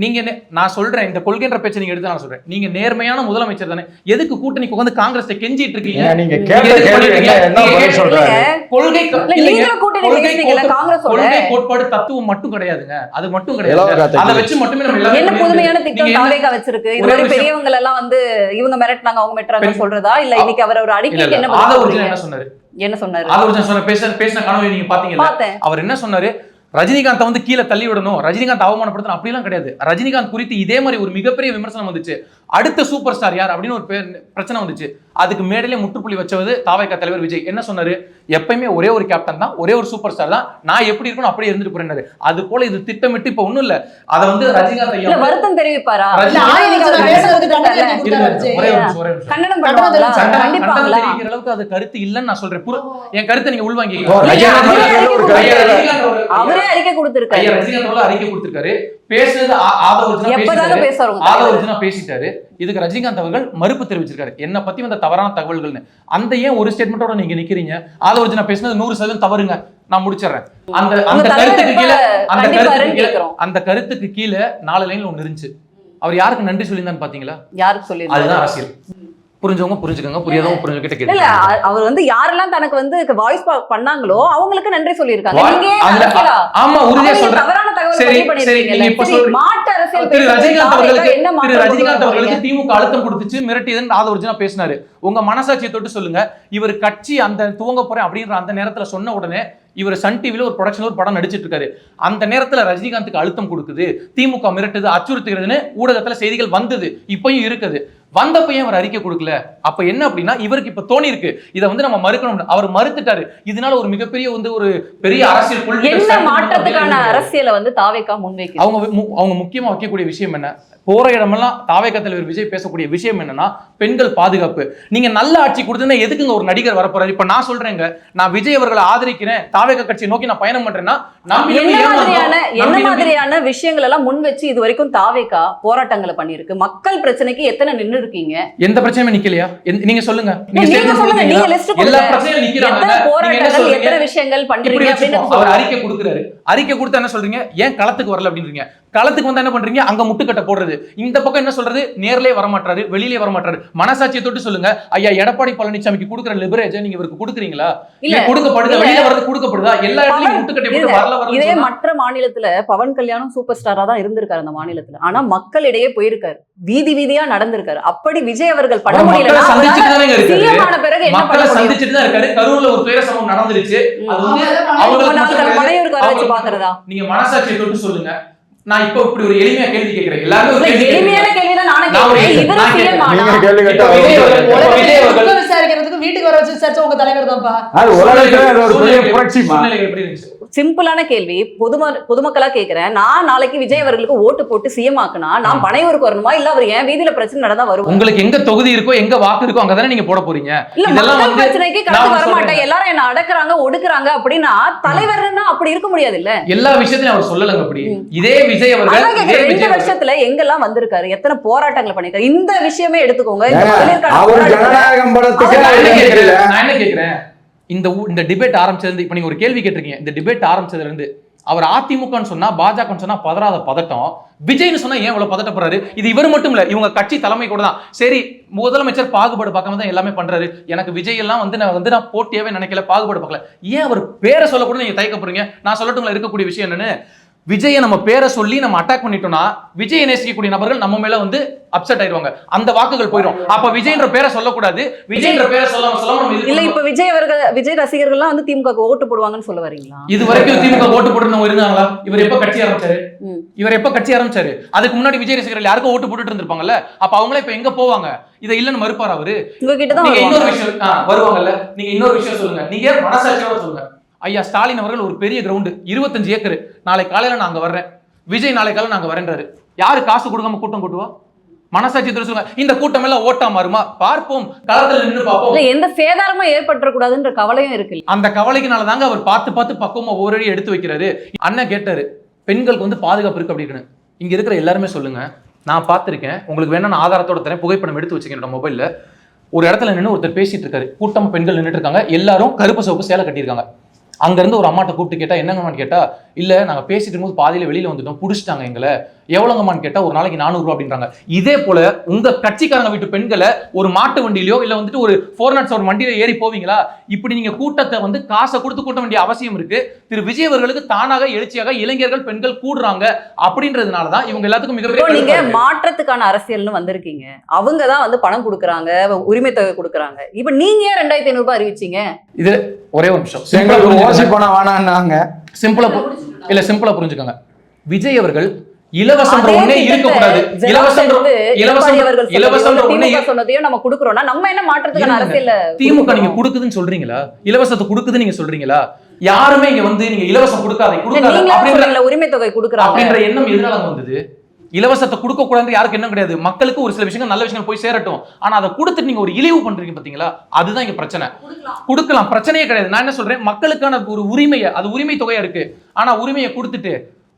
நீங்க நான் சொல்றேன், இந்த கொள்கைன்ற பேச்சை நீங்க எடுத்து நான் சொல்றேன், நீங்க நேர்மையான முதலமைச்சர் தானே, எதுக்கு கூட்டணிக்கு வந்து காங்கிரஸ் கெஞ்சிட்டு இருக்கீங்க? கொள்கை கோட்பாடு தத்துவம் மட்டும் கிடையாதுங்க, அது மட்டும் கிடையாது. அதை வச்சு மட்டுமே நம்ம என்ன புதுமையான திட்டம் தாவேகா வச்சிருக்கு? இது மாதிரி பெரியவங்க எல்லாம் இவங்க மிரட்டினாங்க அவங்க மிரட்டுறாங்க சொல்றதா இல்ல? இன்னைக்கு அவர் ஒரு அறிக்கைக்கு என்ன சொன்னாரு? பேசின கனவை நீங்க பாத்தீங்களா? அவர் என்ன சொன்னாரு? ரஜினிகாந்த் கீழே தள்ளி விடணும், ரஜினிகாந்த் அவமானப்படுத்தணும் அப்படிலாம் கிடையாது. ரஜினிகாந்த் குறித்து இதே மாதிரி ஒரு மிகப்பெரிய விமர்சனம் வந்துச்சு. அடுத்த சூப்பர் ஸ்டார் யார் அப்படின்னு ஒரு பிரச்சனை வந்துச்சு. அதுக்கு மேடையிலே முற்றுப்புள்ளி வச்சது தாவேகா தலைவர் விஜய். என்ன சொன்னாரு? எப்பயுமே ஒரே ஒரு கேப்டன் தான், ஒரே ஒரு சூப்பர் ஸ்டார் தான், நான் எப்படி இருக்கணும் அப்படியே இருந்துட்டு போறேன். அது போல இது திட்டமிட்டு இப்ப ஒண்ணும் இல்ல. அத ரஜினிகாந்த் ஐயா வருத்தம் தெரிவிப்பாரா? அளவுக்கு அது கருத்து இல்லன்னு நான் சொல்றேன். என் கருத்தை நீங்க உள்வாங்கிக்க. அவரே அறிக்கை கொடுத்திருக்காரு. ரஜினிகாந்த் அறிக்கை கொடுத்திருக்காரு. பேசுறது ஆதவர்ஜுனா பேசிட்டாரு. இதுக்கு ரஜினிகாந்த் அவர்கள் மறுப்பு தெரிவிச்சிருக்காரு, என்ன பத்தி வந்த தவறான தகவல்கள்னு. அந்த ஏன் ஒரு ஸ்டேட்மெண்டோட நீங்க நிக்கிறீங்க? ஆதவர்ஜுனா பேசுனது 100% தவறுங்க, நான் முடிச்சிடறேன். அந்த கருத்துக்கு கீழே 4 லைன்ல ஒண்ணு இருந்துச்சு. அவர் யாருக்கு நன்றி சொல்லியிருந்தான்னு பாத்தீங்களா? யாருக்கு சொல்லி? அதுதான் அரசியல். புரிஞ்சவங்க புரிஞ்சுக்கங்க, புரியாதவங்க புரிஞ்சுக்கிட்ட கேட்க. இல்ல, அவர் யாரெல்லாம் தனக்கு வாய்ஸ் பண்ணாங்களோ அவங்களுக்கு நன்றி சொல்லியிருக்காங்க. ஆமா, உறுதியா சொல்றேன். தவறான தகவல் பதிவு பண்ணிருக்கீங்க. மாற்று அரசியல் திரு ரஜினிகாந்த் அவர்களுக்கு என்ன திரு மாற்றம் ரஜினிகாந்த் கொண்டு அவர்களுக்கு வரீங்க? திமுக அழுத்தம் கொடுத்துச்சு, மிரட்டியதுன்னு ஆதவர்ஜனா பேசினாரு. உங்க மனசாட்சியை தொட்டு சொல்லுங்க, இவர் கட்சி அந்த துவங்க போறேன் அப்படின்ற அந்த நேரத்துல சொன்ன உடனே இவர் சன் டிவில ஒரு ப்ரொடக்ஷன்ல ஒரு படம் நடிச்சிட்டு இருக்காரு. அந்த நேரத்துல ரஜினிகாந்துக்கு அழுத்தம் கொடுக்குது, திமுக மிரட்டுது, அச்சுறுத்துகிறதுன்னு ஊடகத்துல செய்திகள் வந்தது, இப்பயும் இருக்குது. வந்தப்ப அவர் அறிக்கை கொடுக்கல. அப்ப என்ன அப்படின்னா இவருக்கு இப்ப தோணி இருக்கு இதை வந்து நம்ம மறுக்கணும். அவர் மறுத்துட்டாரு. இதனால ஒரு மிகப்பெரிய வந்து ஒரு பெரிய அரசியல் என்ன மாற்றத்துக்கான அரசியலை வந்து தாவேகா முன்வைக்குது? அவங்க முக்கியமா வைக்கக்கூடிய விஷயம் என்ன, போற இடமெல்லாம் தாவேகா தலைவர் விஜய் பேசக்கூடிய விஷயம் என்னன்னா பெண்கள் பாதுகாப்பு. நீங்க நல்ல ஆட்சி கொடுத்தா எதுக்குங்க ஒரு நடிகர் வரப்போறாரு? இப்ப நான் சொல்றேங்க, நான் விஜய் அவர்களை ஆதரிக்கிறேன், தாவேகா கட்சியை நோக்கி நான் பயணம் பண்றேன்னா என்ன மாதிரியான விஷயங்கள் எல்லாம் முன் வச்சு இது வரைக்கும் தாவேகா போராட்டங்களை பண்ணிருக்கு? மக்கள் பிரச்சனைக்கு எத்தனை நின்னு இருக்கீங்க? எந்த பிரச்சனையும் நிக்கலையா? நீங்க சொல்லுங்க. நீங்க லிஸ்ட் எல்லா பிரச்சனையும் நிக்கிறாங்க. போராட்டங்கள் எத்தனை விஷயங்கள் பண்றீங்க அப்படின்னு அவர் அறிக்கை கொடுக்குறாரு. அறிக்கை கொடுத்தா என்ன சொல்றீங்க? ஏன் களத்துக்கு வரல அப்படின்றீங்க. களத்துக்கு வந்தா என்ன பண்றீங்க? அங்க முட்டுக்கட்டை போடுறது. இந்த பக்கம் என்ன சொல்றது? நேர்லயே வரமாட்டாரு, வெளியிலே வரமாட்டாரு. மனசாட்சியை தொட்டு சொல்லுங்க, ஐயா எடப்பாடி பழனிசாமிக்கு கொடுக்குற லிபரேஜ் நீங்க இவருக்கு கொடுக்குறீங்களா? இல்ல கொடுக்கப்படுது, வெளியில வரது கொடுக்கப்படுதா? எல்லா இடத்துலயும் முட்டுக்கட்டை போட்டு வரல வரல. இதே மற்ற மாநிலத்துல பவன் கல்யாணம் சூப்பர் ஸ்டாரா தான் இருந்திருக்காரு அந்த மாநிலத்துல. ஆனா மக்களிடையே போயிருக்காரு, வீதி வீதியா நடந்திருக்காரு. அப்படி விஜய் அவர்கள் பண்ண முடியல. சீமான பிறகு என்ன பண்ண முடியும்? சந்திச்சிட்டு தான் இருக்காரு. கரூர்ல ஒரு துயர சம்பவம் நடந்துருச்சு. அது வந்து மனையூருக்கு வர வச்சு பாக்குறதா? நீங்க மனசாட்சியை தொட்டு சொல்லுங்க. நான் இப்ப இப்படி ஒரு எளிமையா கேள்வி கேட்கிறேன். எல்லாரும் எளிமையான கேள்விதான் நானே கேட்கிறேன். இவரு சீமானா? நீங்க கேள்வி கேட்டா விசாரிக்கிறதுக்கு வீட்டுக்கு வர வச்சு விசாரிச்ச உங்க தலைவர் தான்ப்பா. அது உலகத்துல ஒரு பெரிய புரட்சிமா. சிம்பிளான கேள்வி, பொதுமக்களா கேக்குறேன். நான் நாளைக்கு விஜய் அவர்களுக்கு ஓட்டு போட்டு சிஎம் ஆக்குனா நான் பனையூருக்கு வரணுமா, இல்ல அவர் என் வீதியில பிரச்சனை நடந்தா வருவோம்? உங்களுக்கு எங்க தொகுதி இருக்கோ எங்க வாக்கு இருக்கோ அங்கதானே நீங்க போட போறீங்க. இல்ல மக்கள் பிரச்சனைக்கு கடந்து வர மாட்டேன், எல்லாரும் என்ன அடக்குறாங்க ஒடுக்குறாங்க அப்படின்னா தலைவர்னா அப்படி இருக்க முடியாது இல்ல. எல்லா விஷயத்தையும் அவர் சொல்லலங்க. அப்படி இதே விஜய் அவர்கள் 2 வருஷத்துல எங்கெல்லாம் வந்திருக்காரு, எத்தனை போராட்டங்களை பண்ணிருக்காரு, இந்த விஷயமே எடுத்துக்கோங்க. நான் என்ன கேக்குறேன், இந்த டிபேட் ஆரம்பிச்சது, இப்ப நீங்க ஒரு கேள்வி கேட்டிருக்கீங்க, இந்த டிபேட் ஆரம்பிச்சதுல இருந்து அவர் அதிமுகன்னு சொன்னா பாஜகன்னு சொன்னா பதறாத பதட்டம், விஜய்னு சொன்னா ஏன் இவ்வளவு பதட்டப்படுறாரு? இது இவர் மட்டும் இல்ல, இவங்க கட்சி தலைமை கூட தான். சரி, முதலமைச்சர் பாகுபாடு பார்க்காம தான் எல்லாமே பண்றாரு. எனக்கு விஜய் எல்லாம் நான் போட்டியாவே நினைக்கல, பாகுபாடு பார்க்கல. ஏன் அவர் பேரை சொல்ல கூட நீங்க தயக்கப்படுறீங்க? நான் சொல்லட்டுங்களா இருக்கக்கூடிய விஷயம் என்னன்னு, விஜயை நம்ம பேரை சொல்லி நம்ம அட்டாக் பண்ணிட்டோம்னா விஜயை நேசிக்கக்கூடிய நபர்கள் நம்ம மேல வந்து அப்செட் ஆயிடுவாங்க, அந்த வாக்குகள் போயிடும். அப்ப விஜய்ன்ற பேரை சொல்லக்கூடாது, விஜய்ன்ற பேரை சொல்லாம இல்ல. இப்ப விஜய் ரசிகர்கள்லாம் வந்து திமுக ஓட்டு போடுவாங்கன்னு சொல்ல வரீங்களா? இது வரைக்கும் திமுக ஓட்டு போட்டு இருந்தாங்களா? இவர் எப்ப கட்சி ஆரம்பிச்சாரு? அதுக்கு முன்னாடி விஜய் ரசிகர்கள் யாருக்கும் ஓட்டு போட்டுட்டு இருந்திருப்பாங்கல்ல. அப்ப அவங்களே இப்ப எங்க போவாங்க? இதை இல்லன்னு மறுப்பாரு அவரு? உங்ககிட்டதான் இன்னொரு விஷயம் வருவாங்கல்ல. நீங்க இன்னொரு விஷயம் சொல்லுங்க, நீங்க மனசாட்சியோட சொல்லுங்க. ஐயா ஸ்டாலின் அவர்கள் ஒரு பெரிய கிரவுண்ட் 25 ஏக்கர், நாளை காலையில நான் வரேன், விஜய் நாளை காலையில நாங்க வரேன்றாரு. யாரு காசு கொடுக்காம கூட்டம் கூட்டுவா? மனசாட்சி சொல்லுங்க. இந்த கூட்டம் எல்லாம் ஓட்டா மாறுமா? பார்ப்போம், களத்துல நின்று பார்ப்போம். எந்த சேதாரமும் ஏற்பட்ட கூடாதுன்ற கவலையும் இருக்கு. அந்த கவலைக்குனால தாங்க அவர் பார்த்து பக்குவமா ஒவ்வொரு அடி எடுத்து வைக்கிறாரு. அண்ணன் கேட்டாரு பெண்களுக்கு வந்து பாதுகாப்பு இருக்கு அப்படின்னு. இங்க இருக்கிற எல்லாருமே சொல்லுங்க, நான் பார்த்திருக்கேன், உங்களுக்கு வேணா நான் ஆதாரத்தோட தரேன், புகைப்படம் எடுத்து வச்சுக்கேன் என்னோட மொபைல்ல. ஒரு இடத்துல நின்று ஒருத்தர் பேசிட்டு இருக்காரு, கூட்டமா பெண்கள் நின்றுட்டு இருக்காங்க, எல்லாரும் கருப்பு சிவப்பு சேலை கட்டியிருக்காங்க. அங்க இருந்து ஒரு அம்மாட்ட கூப்பிட்டு கேட்டா என்னங்கம்மான்னு கேட்டா, இல்ல நாங்க பேசிட்டு இருக்கும்போது பாதியில வெளியில வந்துட்டோம், புடிச்சிட்டாங்க எங்களை, எவ்வளவுங்கம்மான்னு கேட்டா ஒரு நாளைக்கு 400 ரூபாய் அப்படின்றாங்க. இதே போல உங்க கட்சிக்காரங்க வீட்டு பெண்களை ஒரு மாட்டு வண்டியிலயோ இல்ல வந்துட்டு ஒரு 407 வண்டியில ஏறி போவீங்களா? இப்படி நீங்க கூட்டத்தை வந்து காசை கொடுத்து கூட்ட வேண்டிய அவசியம் இருக்கு. திரு விஜய் அவர்களுக்கு தானாக எழுச்சியாக இளைஞர்கள் பெண்கள் கூடுறாங்க அப்படின்றதுனாலதான் இவங்க எல்லாத்துக்கும் மிகப்பெரிய. நீங்க மாற்றத்துக்கான அரசியல்னு வந்திருக்கீங்க, அவங்கதான் வந்து பணம் கொடுக்குறாங்க, உரிமை தொகை கொடுக்குறாங்க. இப்ப நீங்க ஏன் 2500 ரூபாய் அறிவிச்சீங்க? இது ஒரே ஒரு நிமிஷம், சிம்பிளா புரிஞ்சுக்கோங்க. விஜய் அவர்கள் இலவசம் ஒண்ணே இருக்கக்கூடாது, நம்ம கொடுக்குறோம்னா நம்ம என்ன மாற்றத்துக்கான அரசியல்? திமுக நீங்க கொடுக்குதுன்னு சொல்றீங்களா? இலவசத்தை கொடுக்குது நீங்க சொல்றீங்களா? யாருமே இங்க வந்து நீங்க இலவசம் கொடுக்காத உரிமை தொகை கொடுக்குறாங்க அப்படின்ற எண்ணம் எதனால வந்தது? இலவசத்தை கொடுக்க கூடாது யாருக்கு என்ன கிடையாது, மக்களுக்கு ஒரு சில விஷயங்கள் நல்ல விஷயங்கள் போய் சேரட்டும். ஆனா அதை கொடுத்துட்டு நீங்க ஒரு இழிவு பண்றீங்க பாத்தீங்களா, அதுதான் இங்க பிரச்சனை. கொடுக்கலாம், பிரச்சனையே கிடையாது. நான் என்ன சொல்றேன், மக்களுக்கான ஒரு உரிமையை, அது உரிமை தொகையா இருக்கு, ஆனா உரிமையை கொடுத்துட்டு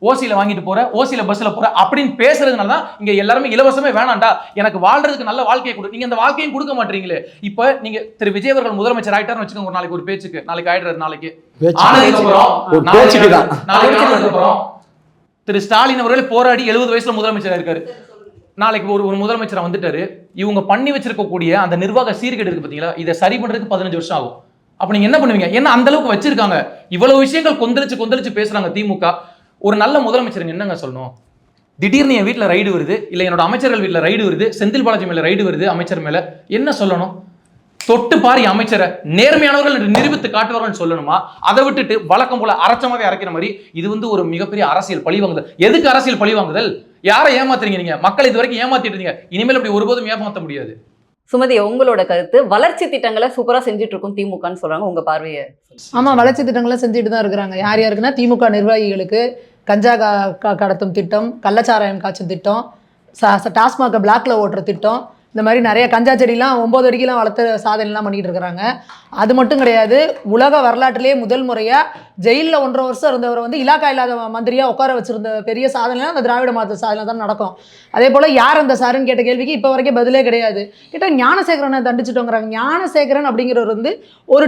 ஓசியில வாங்கிட்டு போற, ஓசியில பஸ்ல போற அப்படின்னு பேசுறதுனால தான் இங்க எல்லாருமே இலவசமே வேணாண்டா, எனக்கு வாழ்றதுக்கு நல்ல வாழ்க்கையை கொடு, நீங்க அந்த வாழ்க்கையும் கொடுக்க மாட்டீங்களே. இப்ப நீங்க திரு விஜய் அவர்கள் முதலமைச்சர் ஆயிட்டாருன்னு வச்சுக்கோங்க, ஒரு நாளைக்கு ஒரு பேச்சுக்கு, நாளைக்கு ஆயிடுறாரு, நாளைக்கு அப்புறம் திரு ஸ்டாலின் அவர்கள் போராடி 70 வயசுல முதலமைச்சரா இருக்காரு. நாளைக்கு ஒரு முதலமைச்சரா வந்துட்டாரு, இவங்க பண்ணி வச்சிருக்கக்கூடிய அந்த நிர்வாக சீர்கேடு இருக்கு பாத்தீங்களா, இதை சரி பண்றதுக்கு 15 வருஷம் ஆகும். அப்ப நீங்க என்ன பண்ணுவீங்க? ஏன்னா அந்த அளவுக்கு வச்சிருக்காங்க, இவ்வளவு விஷயங்கள் கொந்தளிச்சு பேசுறாங்க திமுக. ஒரு நல்ல முதலமைச்சர் என்னங்க சொல்லணும்? திடீர்னு என் வீட்டில் ரைடு வருது, இல்லை என்னோட அமைச்சர்கள் வீட்டில் ரைடு வருது, செந்தில் பாலாஜி மேலே ரைடு வருது, அமைச்சர் மேலே என்ன சொல்லணும்? தொட்டு பாரி அமைச்சரை நேர்மையானவர்கள் என்று நிரூபித்து காட்டுவார்கள் சொல்லணுமா? அதை விட்டுட்டு வழக்கம் போல அரைச்சமாவே அரைக்கிற மாதிரி இது ஒரு மிகப்பெரிய அரசியல் பழிவாங்குதல். எதுக்கு அரசியல் பழிவாங்குதல்? யாரை ஏமாத்துறீங்க நீங்க? மக்கள் இது வரைக்கும் ஏமாத்திட்டு இருந்தீங்க, இனிமேல் அப்படி ஒருபோதும் ஏமாற்ற முடியாது. சுமதி, உங்களோட கருத்து. வளர்ச்சி திட்டங்களை சூப்பரா செஞ்சுட்டு இருக்கும் திமுகன்னு சொல்றாங்க, உங்க பார்வையை? ஆமா, வளர்ச்சி திட்டங்களை செஞ்சுட்டு தான் இருக்கிறாங்க. யார் யாருக்குன்னா, திமுக நிர்வாகிகளுக்கு கஞ்சா கடத்தும் திட்டம், கள்ளச்சாராயம் காய்ச்சும் திட்டம், டாஸ்மாக பிளாக்ல ஓட்டுற திட்டம், இந்த மாதிரி நிறைய கஞ்சா செடிலாம் 9 அடிக்கெல்லாம் வளர்த்து சாதனைலாம் பண்ணிட்டு இருக்கிறாங்க. அது மட்டும் கிடையாது, உலக வரலாற்றிலேயே முதல் முறையாக ஜெயிலில் 1.5 வருஷம் இருந்தவர் இலாக்கா இல்லாத மந்திரியாக உட்கார வச்சிருந்த பெரிய சாதனைலாம் அந்த திராவிட மாற்ற சாதனை தான் நடக்கும். அதே போல் யார் அந்த சாருன்னு கேட்ட கேள்விக்கு இப்போ வரைக்கும் பதிலே கிடையாது. கேட்டால் ஞானசேகரனை தண்டிச்சிட்டோங்கிறாங்க. ஞானசேகரன் அப்படிங்கிறவர் ஒரு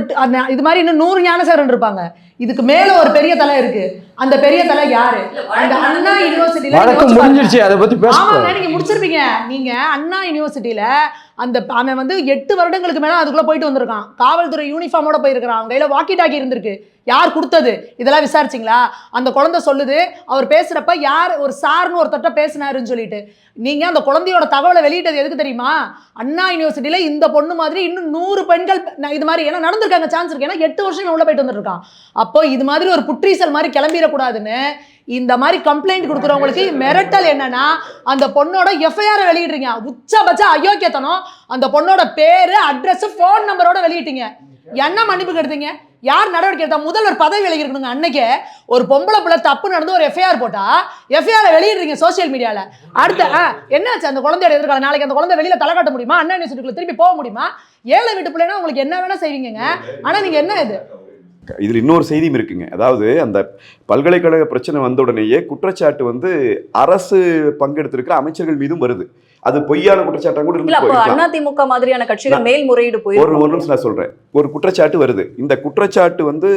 இது மாதிரி இன்னும் 100 ஞானசேகரன் இருப்பாங்க. இதுக்கு மேல ஒரு பெரிய தலை இருக்கு. அந்த பெரிய தலை யாரு? அந்த அண்ணா யூனிவர்சிட்டியில முடிஞ்சிருச்சு. அதை பத்தி ஆமாங்க, நீங்க முடிச்சிருப்பீங்க. நீங்க அண்ணா யூனிவர்சிட்டியில அந்த அவன் 8 வருடங்களுக்கு மேல அதுக்குள்ள போயிட்டு வந்திருக்கான். காவல்துறை யூனிஃபார்மோட போயிருக்கான். அவங்க கையில வாக்கி டாக்கி இருந்திருக்கு. யார் கொடுத்தது? இதெல்லாம் விசாரிச்சிங்களா? அந்த குழந்தை சொல்லுது, அவர் பேசுறப்ப யார் ஒரு சார்னு ஒருத்தட்ட பேசினாருன்னு சொல்லிட்டு. நீங்க அந்த குழந்தையோட தகவலை வெளியிட்டது எதுக்கு தெரியுமா? அண்ணா யூனிவர்சிட்டியில இந்த பொண்ணு மாதிரி இன்னும் 100 பெண்கள் இது மாதிரி ஏன்னா நடந்திருக்காங்க, சான்ஸ் இருக்கு. ஏன்னா 8 வருஷம் உள்ள போயிட்டு வந்துருக்கான். அப்போ இது மாதிரி ஒரு புற்றீசல் மாதிரி கிளம்பிடக்கூடாதுன்னு இந்த மாதிரி கம்ப்ளைண்ட் கொடுக்குறவங்களுக்கு மிரட்டல் என்னன்னா, அந்த பொண்ணோட எஃப்ஐஆர் வெளியிடுறீங்க. உச்சபட்ச அயோக்கியத்தனம். அந்த பொண்ணோட பேரு, அட்ரஸ், போன் நம்பரோட வெளியிட்டீங்க. என்ன மன்னிப்பு கெடுத்தீங்க? யார் நடவடிக்கை எடுத்தா? முதல்வர் பதவி விலகி இருக்கணுங்க. அன்னைக்கே ஒரு பொம்பளை பிள்ளை தப்பு நடந்து ஒரு எஃப்ஐஆர் போட்டா எஃப்ஐஆர் வெளியிடுறீங்க சோசியல் மீடியால. அடுத்த என்னாச்சு? அந்த குழந்தையோட எதிர்காலம். நாளைக்கு அந்த குழந்தை வெளியில தலை காட்ட முடியுமா? அண்ணா யூனிவர்சிட்டிக்குள்ள திருப்பி போக முடியுமா? ஏழை வீட்டு பிள்ளைனா உங்களுக்கு என்ன வேணா செய்வீங்க. ஆனா நீங்க என்ன இது? இதில் இன்னொரு செய்தியும் இருக்குங்க. அதாவது அந்த பல்கலைக்கழக பிரச்சனை வந்த உடனேயே குற்றச்சாட்டு அரசு பங்கெடுத்திருக்கிற அமைச்சர்கள் மீதும் வருது. அது பொய்யான குற்றச்சாட்டாக கூட இருந்து அதிமுக மாதிரியான கட்சிகள் மேல்முறையீடு போய் ஒரு நிமிஷம் நான் சொல்றேன். ஒரு குற்றச்சாட்டு வருது. இந்த குற்றச்சாட்டு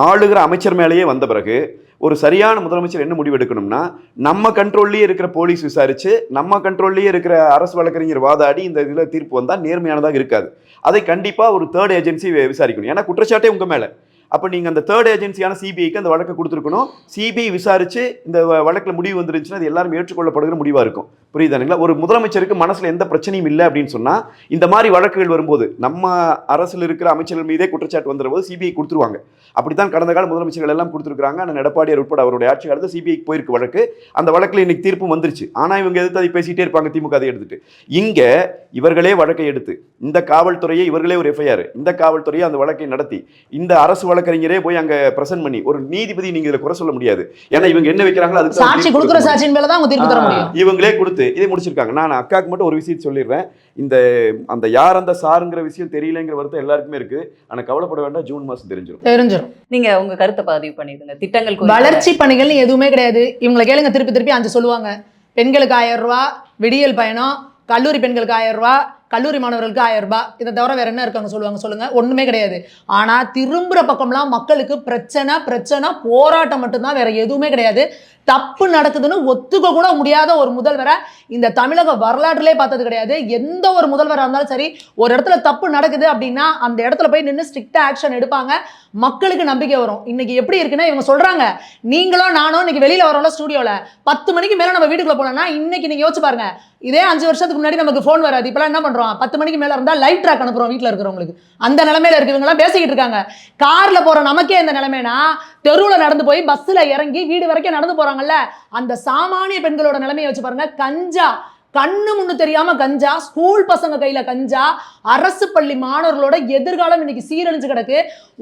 ஆளுகிற அமைச்சர் மேலேயே வந்த பிறகு ஒரு சரியான முதலமைச்சர் என்ன முடிவு எடுக்கணும்னா, நம்ம கண்ட்ரோல்லேயே இருக்கிற போலீஸ் விசாரிச்சு, நம்ம கண்ட்ரோல்லேயே இருக்கிற அரசு வழக்கறிஞர் வாதாடி இந்த இதில் தீர்ப்பு வந்தால் நேர்மையானதாக இருக்காது. அதை கண்டிப்பாக ஒரு தேர்ட் ஏஜென்சி விசாரிக்கணும். ஏன்னா குற்றச்சாட்டே உங்கள் மேலே. அப்போ நீங்கள் அந்த தேர்ட் ஏஜென்சியான சிபிஐக்கு அந்த வழக்கை கொடுத்துருக்கணும். சிபிஐ விசாரிச்சு இந்த வழக்கில் முடிவு வந்துருந்துச்சுன்னா அது எல்லாரும் ஏற்றுக்கொள்ளப்படுகிற முடிவாக இருக்கும். புரியுதானுங்களா? ஒரு முதலமைச்சருக்கு மனசில் எந்த பிரச்சனையும் இல்லை அப்படின்னு சொன்னால், இந்த மாதிரி வழக்குகள் வரும்போது நம்ம அரசில் இருக்கிற அமைச்சர்கள் மீதே குற்றச்சாட்டு வந்துடும் போது சிபிஐ கொடுத்துருவாங்க. அப்படித்தான் கடந்த கால முதலமைச்சர்கள் எல்லாம் கொடுத்துருக்காங்க. ஆனால் எடப்பாடியார் உட்பட அவருடைய ஆட்சி காலத்தில் சிபிஐக்கு போயிருக்கு வழக்கு. அந்த வழக்கில் இன்னைக்கு தீர்ப்பு வந்துருச்சு. ஆனால் இவங்க எதிர்த்து அதை பேசிட்டே இருப்பாங்க, திமுக அதை எடுத்துட்டு. இங்கே இவர்களே வழக்கை எடுத்து, இந்த காவல்துறையை இவர்களே ஒரு எஃப்ஐஆர், இந்த காவல்துறையை அந்த வழக்கை நடத்தி, இந்த அரசு வழக்கறிஞரே போய் அங்க பிரசன்ட் பண்ணி ஒரு நீதிபதி நீங்க இதுல குறை சொல்ல முடியாது. ஏன்னா இவங்க என்ன வைக்கிறாங்களோ அதுக்கு சாட்சி கொடுக்குற சாட்சியின் மேல தான் அவங்க தீர்ப்பு தர முடியும். இவங்களே கொடுத்து இதை முடிச்சிருக்காங்க. நான் அக்காக்கு மட்டும் ஒரு விஷயம் சொல்லிடுறேன். அந்த யார் அந்த சாருங்கிற விஷயம் தெரியலங்கிற வருத்தம் எல்லாருக்குமே இருக்கு. ஆனா கவலைப்பட வேண்டாம், ஜூன் மாசம் தெரிஞ்சிடும். நீங்க உங்க கருத்தை பதிவு பண்ணிடுங்க. திட்டங்கள் வளர்ச்சி பணிகள் எதுவுமே கிடையாது. இவங்களை கேளுங்க, திருப்பி 5 சொல்லுவாங்க. பெண்களுக்கு 1000 ரூபாய் விடியல் பயணம், கல்லூரி பெண்களுக்கு 1000 ரூபாய், கல்லூரி மாணவர்களுக்கு 1000 ரூபாய். இதை தவிர வேற என்ன இருக்காங்க சொல்லுங்க. ஒண்ணுமே கிடையாது. ஆனா திரும்புற பக்கம்லாம் மக்களுக்கு பிரச்சனை போராட்டம் மட்டும்தான், வேற எதுவுமே கிடையாது. தப்பு நடக்குதுன்னு ஒத்துக்க கூட முடியாத ஒரு முதல்வரை இந்த தமிழக வரலாற்றிலே பார்த்தது கிடையாது. எந்த ஒரு முதல்வராக இருந்தாலும் சரி, ஒரு இடத்துல தப்பு நடக்குது அப்படின்னா அந்த இடத்துல போய் நின்று ஸ்ட்ரிக்டா ஆக்ஷன் எடுப்பாங்க. மக்களுக்கு நம்பிக்கை வரும். இன்னைக்கு எப்படி இருக்குன்னா, இவங்க சொல்றாங்க, நீங்களும் நானும் இன்னைக்கு வெளியில வரோம்ல ஸ்டூடியோல 10 மணிக்கு மேல நம்ம வீட்டுக்குள்ள போனோம்னா, இன்னைக்கு நீங்க யோசிச்சு பாருங்க, இதே 5 வருஷத்துக்கு முன்னாடி நமக்கு போன் வராது. இப்பெல்லாம் என்ன பண்றோம்? 10 மணிக்கு மேல இருந்தா லைவ் ட்ராக் அனுப்புறோம் வீட்டுல இருக்கிறவங்களுக்கு. அந்த நிலைமையில இருக்கு. இவங்க எல்லாம் பேசிக்கிட்டு இருக்காங்க. கார்ல போற நமக்கே இந்த நிலைமைனா, தெருவுல நடந்து போய் பஸ்ல இறங்கி வீடு வரைக்கும் நடந்து போறாங்கல்ல, அந்த சாமானிய பெண்களோட நிலைமையை வச்சு பாருங்க. கஞ்சா கண்ணு முன்னு தெரியாம கஞ்சா, ஸ்கூல் பசங்க கையில கஞ்சா, அரசு பள்ளி மாணவர்களோட எதிர்காலம் இன்னைக்கு சீரழிஞ்சு கிடக்கு.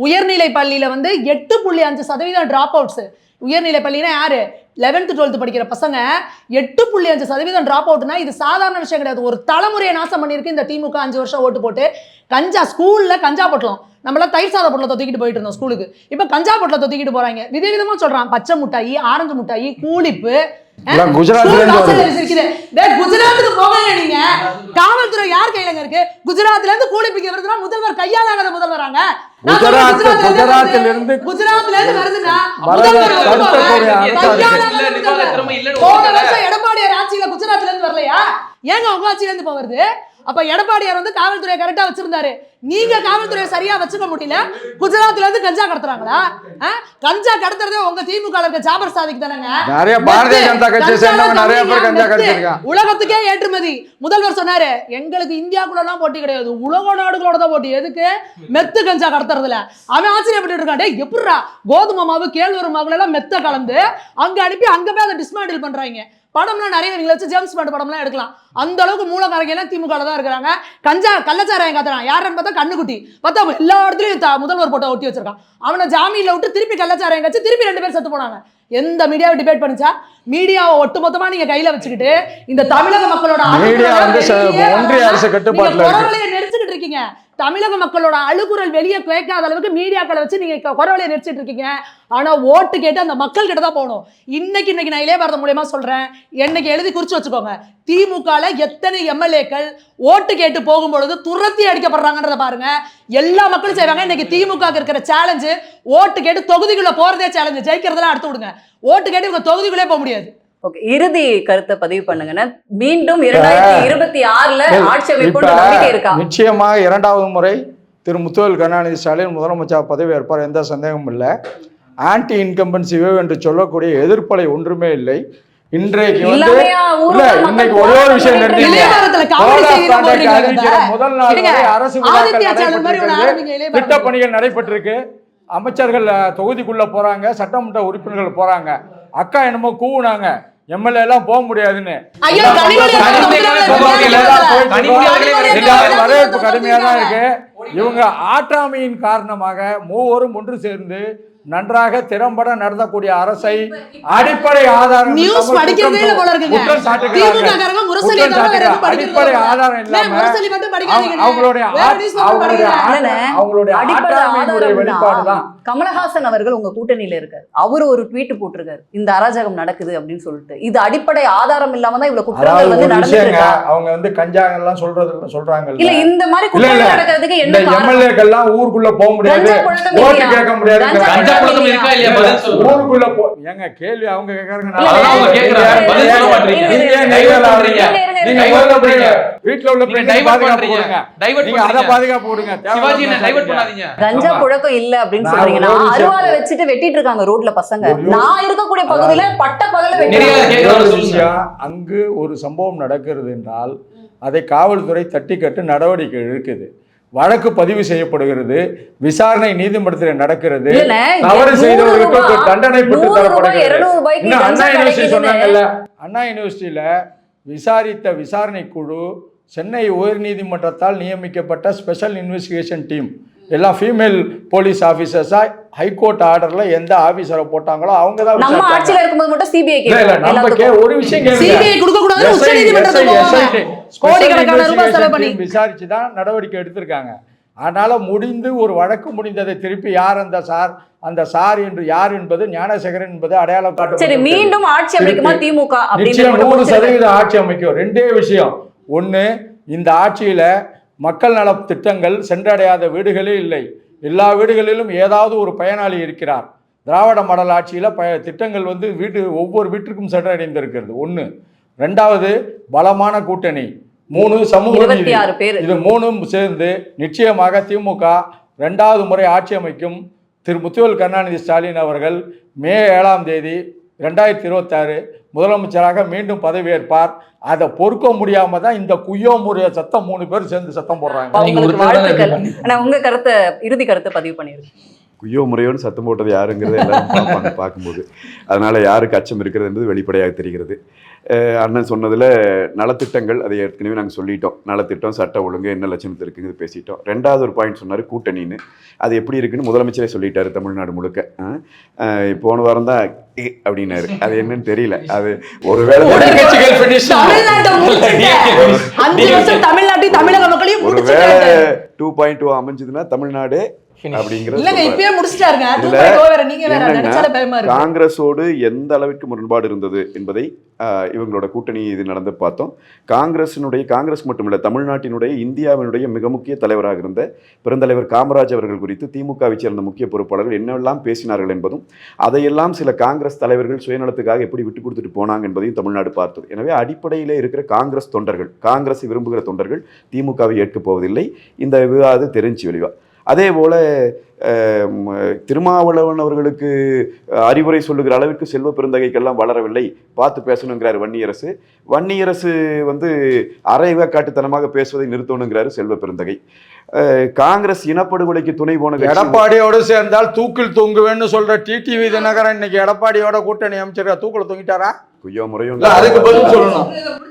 உயர்நிலை பள்ளியில 8.5% டிராப் அவுட்ஸ். உயர்நிலை பள்ளினா யாரு? 11th 12th படிக்கிற பசங்க 8.5% டிராப் அவுட்னா இது சாதாரண விஷயம் கிடையாது. ஒரு தலைமுறையை நாசம் பண்ணியிருக்கு இந்த திமுக 5 வருஷம் ஓட்டு போட்டு. கஞ்சா ஸ்கூல்ல கஞ்சா பொட்டலம், நம்மளாம் தயிர் சாத பொட்டலத்தை தூக்கிட்டு போயிட்டு இருந்தோம் ஸ்கூலுக்கு. இப்ப கஞ்சா பொட்டலத்தை தூக்கிட்டு போறாங்க. விதவிதமா சொல்றான். பச்சை மிட்டாயி, ஆரஞ்சு மிட்டாயி, கூலிப்பு. குஜராத்துக்கு போகல நீங்க. காவல்துறை யார் கையிலங்க இருக்கு? குஜராத்ல இருந்து கூலிப்பிக்க வருதுன்னா முதல்வர் கையாளாத முதல்வராங்க. குஜராத்ல இருந்து வருதுன்னா எடப்பாடியார் ஆட்சியில குஜராத்ல இருந்து வரலையா? ஏங்க உங்க ஆட்சியில இருந்து போவது? அப்ப எடப்பாடியார் வந்து காவல்துறையை கரெக்டா வச்சிருந்தாரு. நீங்க காவல்துறையை சரியா வச்சுக்க முடியல. குஜராத்ல இருந்து கஞ்சா கடத்துறாங்களா? கஞ்சா கடத்துறதே உங்க திமுக இருக்க ஜாபர் சாதிக்கு தானங்க. நிறைய பாரதிய ஜனதா கட்சி சேர்ந்தவங்க நிறைய பேர் கஞ்சா கடத்திருக்காங்க. உலகத்துக்கே ஏற்றுமதி. முதல்வர் சொன்னாரு, எங்களுக்கு இந்தியாக்குள்ள எல்லாம் போட்டி கிடையாது, உலக நாடுகளோட தான் போட்டி. எதுக்கு? மெத்து கஞ்சா கடத்துறதுல. அவன் ஆச்சரியப்பட்டு இருக்கான், டேய் எப்படிரா கோதுமை மாவு கேழ்வரகு மாவுல எல்லாம் மெத்த கலந்து அங்க அனுப்பி அங்க போய் அதை டிஸ்மேண்டில் பண்றாங்க. படம்லாம் நிறைய நீங்க வச்சு ஜேம்ஸ் பாண்ட் படம்லாம் எடுக்கலாம். அந்த அளவுக்கு மூலக்காரங்க எல்லாம் திமுக தான் இருக்கிறாங்க. கஞ்சா கள்ளச்சாராயம் காத்துறான். யாருன்னு பார்த்தா கண்ணுக்குட்டி. பார்த்தா எல்லா இடத்துலயும் முதல்வர் போட்டோ ஒட்டி வச்சிருக்கான். அவனை ஜாமீன்ல விட்டு திருப்பி கள்ளச்சாராயம் காய்ச்சி திருப்பி 2 பேர் செத்து போனாங்க. எந்த மீடியாவை டிபேட் பண்ணிச்சா? மீடியாவை ஒட்டுமொத்தமா நீங்க கையில வச்சுக்கிட்டு இந்த தமிழக மக்களோட ஒன்றிய அரசு கட்டுப்பாட்டுல நெரிச்சுக்கிட்டு இருக்கீங்க. தமிழக மக்களோட அழுகுரல் வெளியே கேட்காத அளவுக்கு மீடியாக்களை வச்சு நீங்க குரவலையை நெரிச்சிட்டு இருக்கீங்க. ஆனா ஓட்டு கேட்டு அந்த மக்கள் கிட்ட தான் போகணும். இன்னைக்கு நான் இளைய பாரதம் மூலமா சொல்றேன், என்னைக்கு எழுதி குறிச்சு வச்சுக்கோங்க. திமுகல எத்தனை எம்எல்ஏக்கள் ஓட்டு கேட்டு போகும்பொழுது துரத்தி அடிக்கப்படுறாங்கன்றத பாருங்க. எல்லா மக்களும் செய்வாங்க. இன்னைக்கு திமுக இருக்கிற சேலஞ்சு ஓட்டு கேட்டு தொகுதிக்குள்ள போறதே சேலஞ்சு. ஜெயிக்கிறதெல்லாம் அடுத்து விடுங்க. ஓட்டு கேட்டு இவங்க தொகுதிக்குள்ளே போக முடியாது. ஓகே, இறுதி கருத்தை பதிவு பண்ணுங்க. மீண்டும் 2026ல ஆட்சி அமைப்பு நம்பிக்கை இருக்கா? நிச்சயமாக 2வது முறை திரு முத்துவேல் கருணாநிதி ஸ்டாலின் முதலமைச்சர் பதவி ஏற்பார், எந்த சந்தேகமும் இல்லை. ஆன்டி இன்கம்பன்சி வேவ் என்று சொல்லக்கூடிய எதிர்ப்பலை ஒன்றுமே இல்லை. இன்றைக்கு வந்து இன்னைக்கு ஒரே ஒரு விஷயம் முதல் நாள் அரசு திட்ட பணிகள் நடைபெற்றிருக்கு. அமைச்சர்கள் தொகுதிக்குள்ள போறாங்க, சட்டமன்ற உறுப்பினர்கள் போறாங்க. அக்கா என்னமோ கூவுனாங்க, எம்எல்ஏ எல்லாம் போக முடியாதுன்னு. வரவேற்பு கடுமையா தான் இருக்கு. இவங்க ஆற்றாமையின் காரணமாக மூவரும் ஒன்று சேர்ந்து நன்றாக திறம்பட நடத்தக்கூடிய அரசை அடிப்படை ஆதாரம் அடிப்படை ஆதாரம் இல்லாம அவங்களுடைய வெளிப்பாடுதான். கமலஹாசன் அவர்கள் உங்க கூட்டணியில இருக்காரு, அவரு ஒரு ட்வீட் போட்டிருக்காரு, இந்த அராஜகம் நடக்குது அப்படின்னு சொல்லிட்டு. இது அடிப்படை ஆதாரம் இல்லாம தான் இவ்வளவு குற்றங்கள் வந்து நடந்துருக்கு. அவங்க வந்து கஞ்சாங்க எல்லாம் சொல்றாங்க. இல்ல இந்த மாதிரி குற்றங்கள் நடக்கிறதுக்கு என்ன எம்எல்ஏக்கள் எல்லாம் ஊருக்குள்ள போக முடியாது, ஓட்டு கேட்க முடியாது. ஊருக்குள்ள ஏங்க கேள்வி அவங்க கேக்குறாங்க. வீட்டுல உள்ள பாதுகாப்பு கொடுங்க. கஞ்சா புழக்கம் இல்ல அப்படின்னு சொல்றீங்கன்னா அருவாளை வச்சுட்டு வெட்டிட்டு இருக்காங்க ரோட்ல பசங்க. நான் இருக்கக்கூடிய பகுதியில பட்ட பகல அங்கு ஒரு சம்பவம் நடக்கிறது என்றால் அதை காவல்துறை தட்டி கட்டு நடவடிக்கை எடுக்குது, வழக்கு பதிவு செய்யப்படுகிறது, விசாரணை நீதிமன்றத்தில் நடக்கிறது, தவறு செய்தவர்களுக்கு தண்டனை பெற்று தரப்படுகிறது. அண்ணா யூனிவர்சிட்டி சொன்னாங்கல்ல, அண்ணா யூனிவர்சிட்டியில விசாரித்த விசாரணை குழு சென்னை உயர்நீதிமன்றத்தால் நியமிக்கப்பட்ட ஸ்பெஷல் இன்வெஸ்டிகேஷன் டீம், எல்லாம் ஃபீமேல் போலீஸ் ஆபீசர்ஸா ஹைகோர்ட் ஆர்டர்ல எந்த ஆபீசரை போட்டாங்களோ அவங்க தான். நம்ம ஆட்சியில இருக்கும்போது மட்டும் சிபிஐ நமக்கு ஒரு விஷயம் விசாரிச்சு தான் நடவடிக்கை எடுத்திருக்காங்க. அதனால முடிந்து ஒரு வழக்கு முடிந்ததை திருப்பி யார் அந்த சார் என்று யார் என்பது ஞானசேகரன் என்பது அடையாளம் காட்ட. மீண்டும் ஆட்சி அமைக்குமா திமுக? 100% ஆட்சி அமைக்கும். 2 விஷயம். ஒண்ணு, இந்த ஆட்சியில மக்கள் நல திட்டங்கள் சென்றடையாத வீடுகளே இல்லை. எல்லா வீடுகளிலும் ஏதாவது ஒரு பயனாளி இருக்கிறார். திராவிட மாடல் ஆட்சியில் திட்டங்கள் வந்து ஒவ்வொரு வீட்டிற்கும் சென்றடைந்திருக்கிறது. 1. 2வது பலமான கூட்டணி. 3 சமூக நீதி. இது 3ம் சேர்ந்து நிச்சயமாக திமுக 2வது முறை ஆட்சி அமைக்கும். திரு முத்துவேல் கருணாநிதி ஸ்டாலின் அவர்கள் மே 7ஆம் தேதி 2026 முதலமைச்சராக மீண்டும் பதவியேற்பார். அதை பொறுக்க முடியாம தான் இந்த குய்யோ முறைய சத்தம் 3 பேர் சேர்ந்து சத்தம் போடுறாங்க. உங்க கருத்தை இறுதி கருத்தை பதிவு பண்ணிருக்கேன். குய்யோ முறையோன்னு சத்தம் போட்டது யாருங்கிறது எல்லாரும் பார்ப்பாங்க பார்க்கும்போது. அதனால யாருக்கு அச்சம் இருக்கிறது என்பது வெளிப்படையாக தெரிகிறது. அண்ணன் சொன்னதில் நலத்திட்டங்கள், அதை ஏற்கனவே நாங்கள் சொல்லிட்டோம். நலத்திட்டம், சட்ட ஒழுங்கு என்ன லட்சணத்தில் இருக்குங்கிறது பேசிட்டோம். 2வது ஒரு பாயிண்ட் சொன்னார், கூட்டணின்னு. அது எப்படி இருக்குன்னு முதலமைச்சரே சொல்லிட்டாரு தமிழ்நாடு முழுக்க. போன வாரம் தான் அப்படின்னாரு. அது என்னன்னு தெரியல. அது ஒருவேளை ஒருவேளை 2.2 அமைஞ்சதுன்னா தமிழ்நாடு அப்படிங்கிறது இல்லங்க சொல்றாரு. இப்பயே முடிச்சிட்டாருங்க. இதுல 2.0 வேற நீங்க வேற என்னன்னா, நினைச்சாலே பயமா இருக்கு. காங்கிரஸோடு எந்த அளவிற்கு முரண்பாடு இருந்தது என்பதை இவங்களோட கூட்டணி இது நடந்து பார்த்தோம். காங்கிரஸ் மட்டுமில்ல, தமிழ்நாட்டினுடைய இந்தியாவினுடைய மிக முக்கிய தலைவராக இருந்த பெருந்தலைவர் காமராஜ் அவர்கள் குறித்து திமுகவை சேர்ந்த முக்கிய பொறுப்பாளர்கள் என்னெல்லாம் பேசினார்கள் என்பதும், அதையெல்லாம் சில காங்கிரஸ் தலைவர்கள் சுயநலத்துக்காக எப்படி விட்டு கொடுத்துட்டு போனாங்க என்பதையும் தமிழ்நாடு பார்த்தது. எனவே அடிப்படையில் இருக்கிற காங்கிரஸ் தொண்டர்கள், காங்கிரஸை விரும்புகிற தொண்டர்கள் திமுகவை ஏற்கப் போவதில்லை. இந்த விவாதம் தெரிஞ்சு வெளிவா. அதே போல திருமாவளவன் அவர்களுக்கு அறிவுரை சொல்லுகிற அளவுக்கு செல்வ பெருந்தகைக்கெல்லாம் வளரவில்லை, பார்த்து பேசணுங்கிறாரு வன்னியரசு. வன்னியரசு வந்து அரைவேக்காட்டுத்தனமாக பேசுவதை நிறுத்தணுங்கிறாரு செல்வ பெருந்தகை. காங்கிரஸ் இனப்படுகொலைக்கு துணை போன எடப்பாடியோடு சேர்ந்தால் தூக்கில் தொங்குவேன்னு சொல்ற டிடிவி தினகரன் இன்னைக்கு எடப்பாடியோட கூட்டணி அமைச்சர் தூக்கில் தொங்கிட்டாரா? குய்யோ முறையும் அதுக்கு பதில் சொல்லணும்.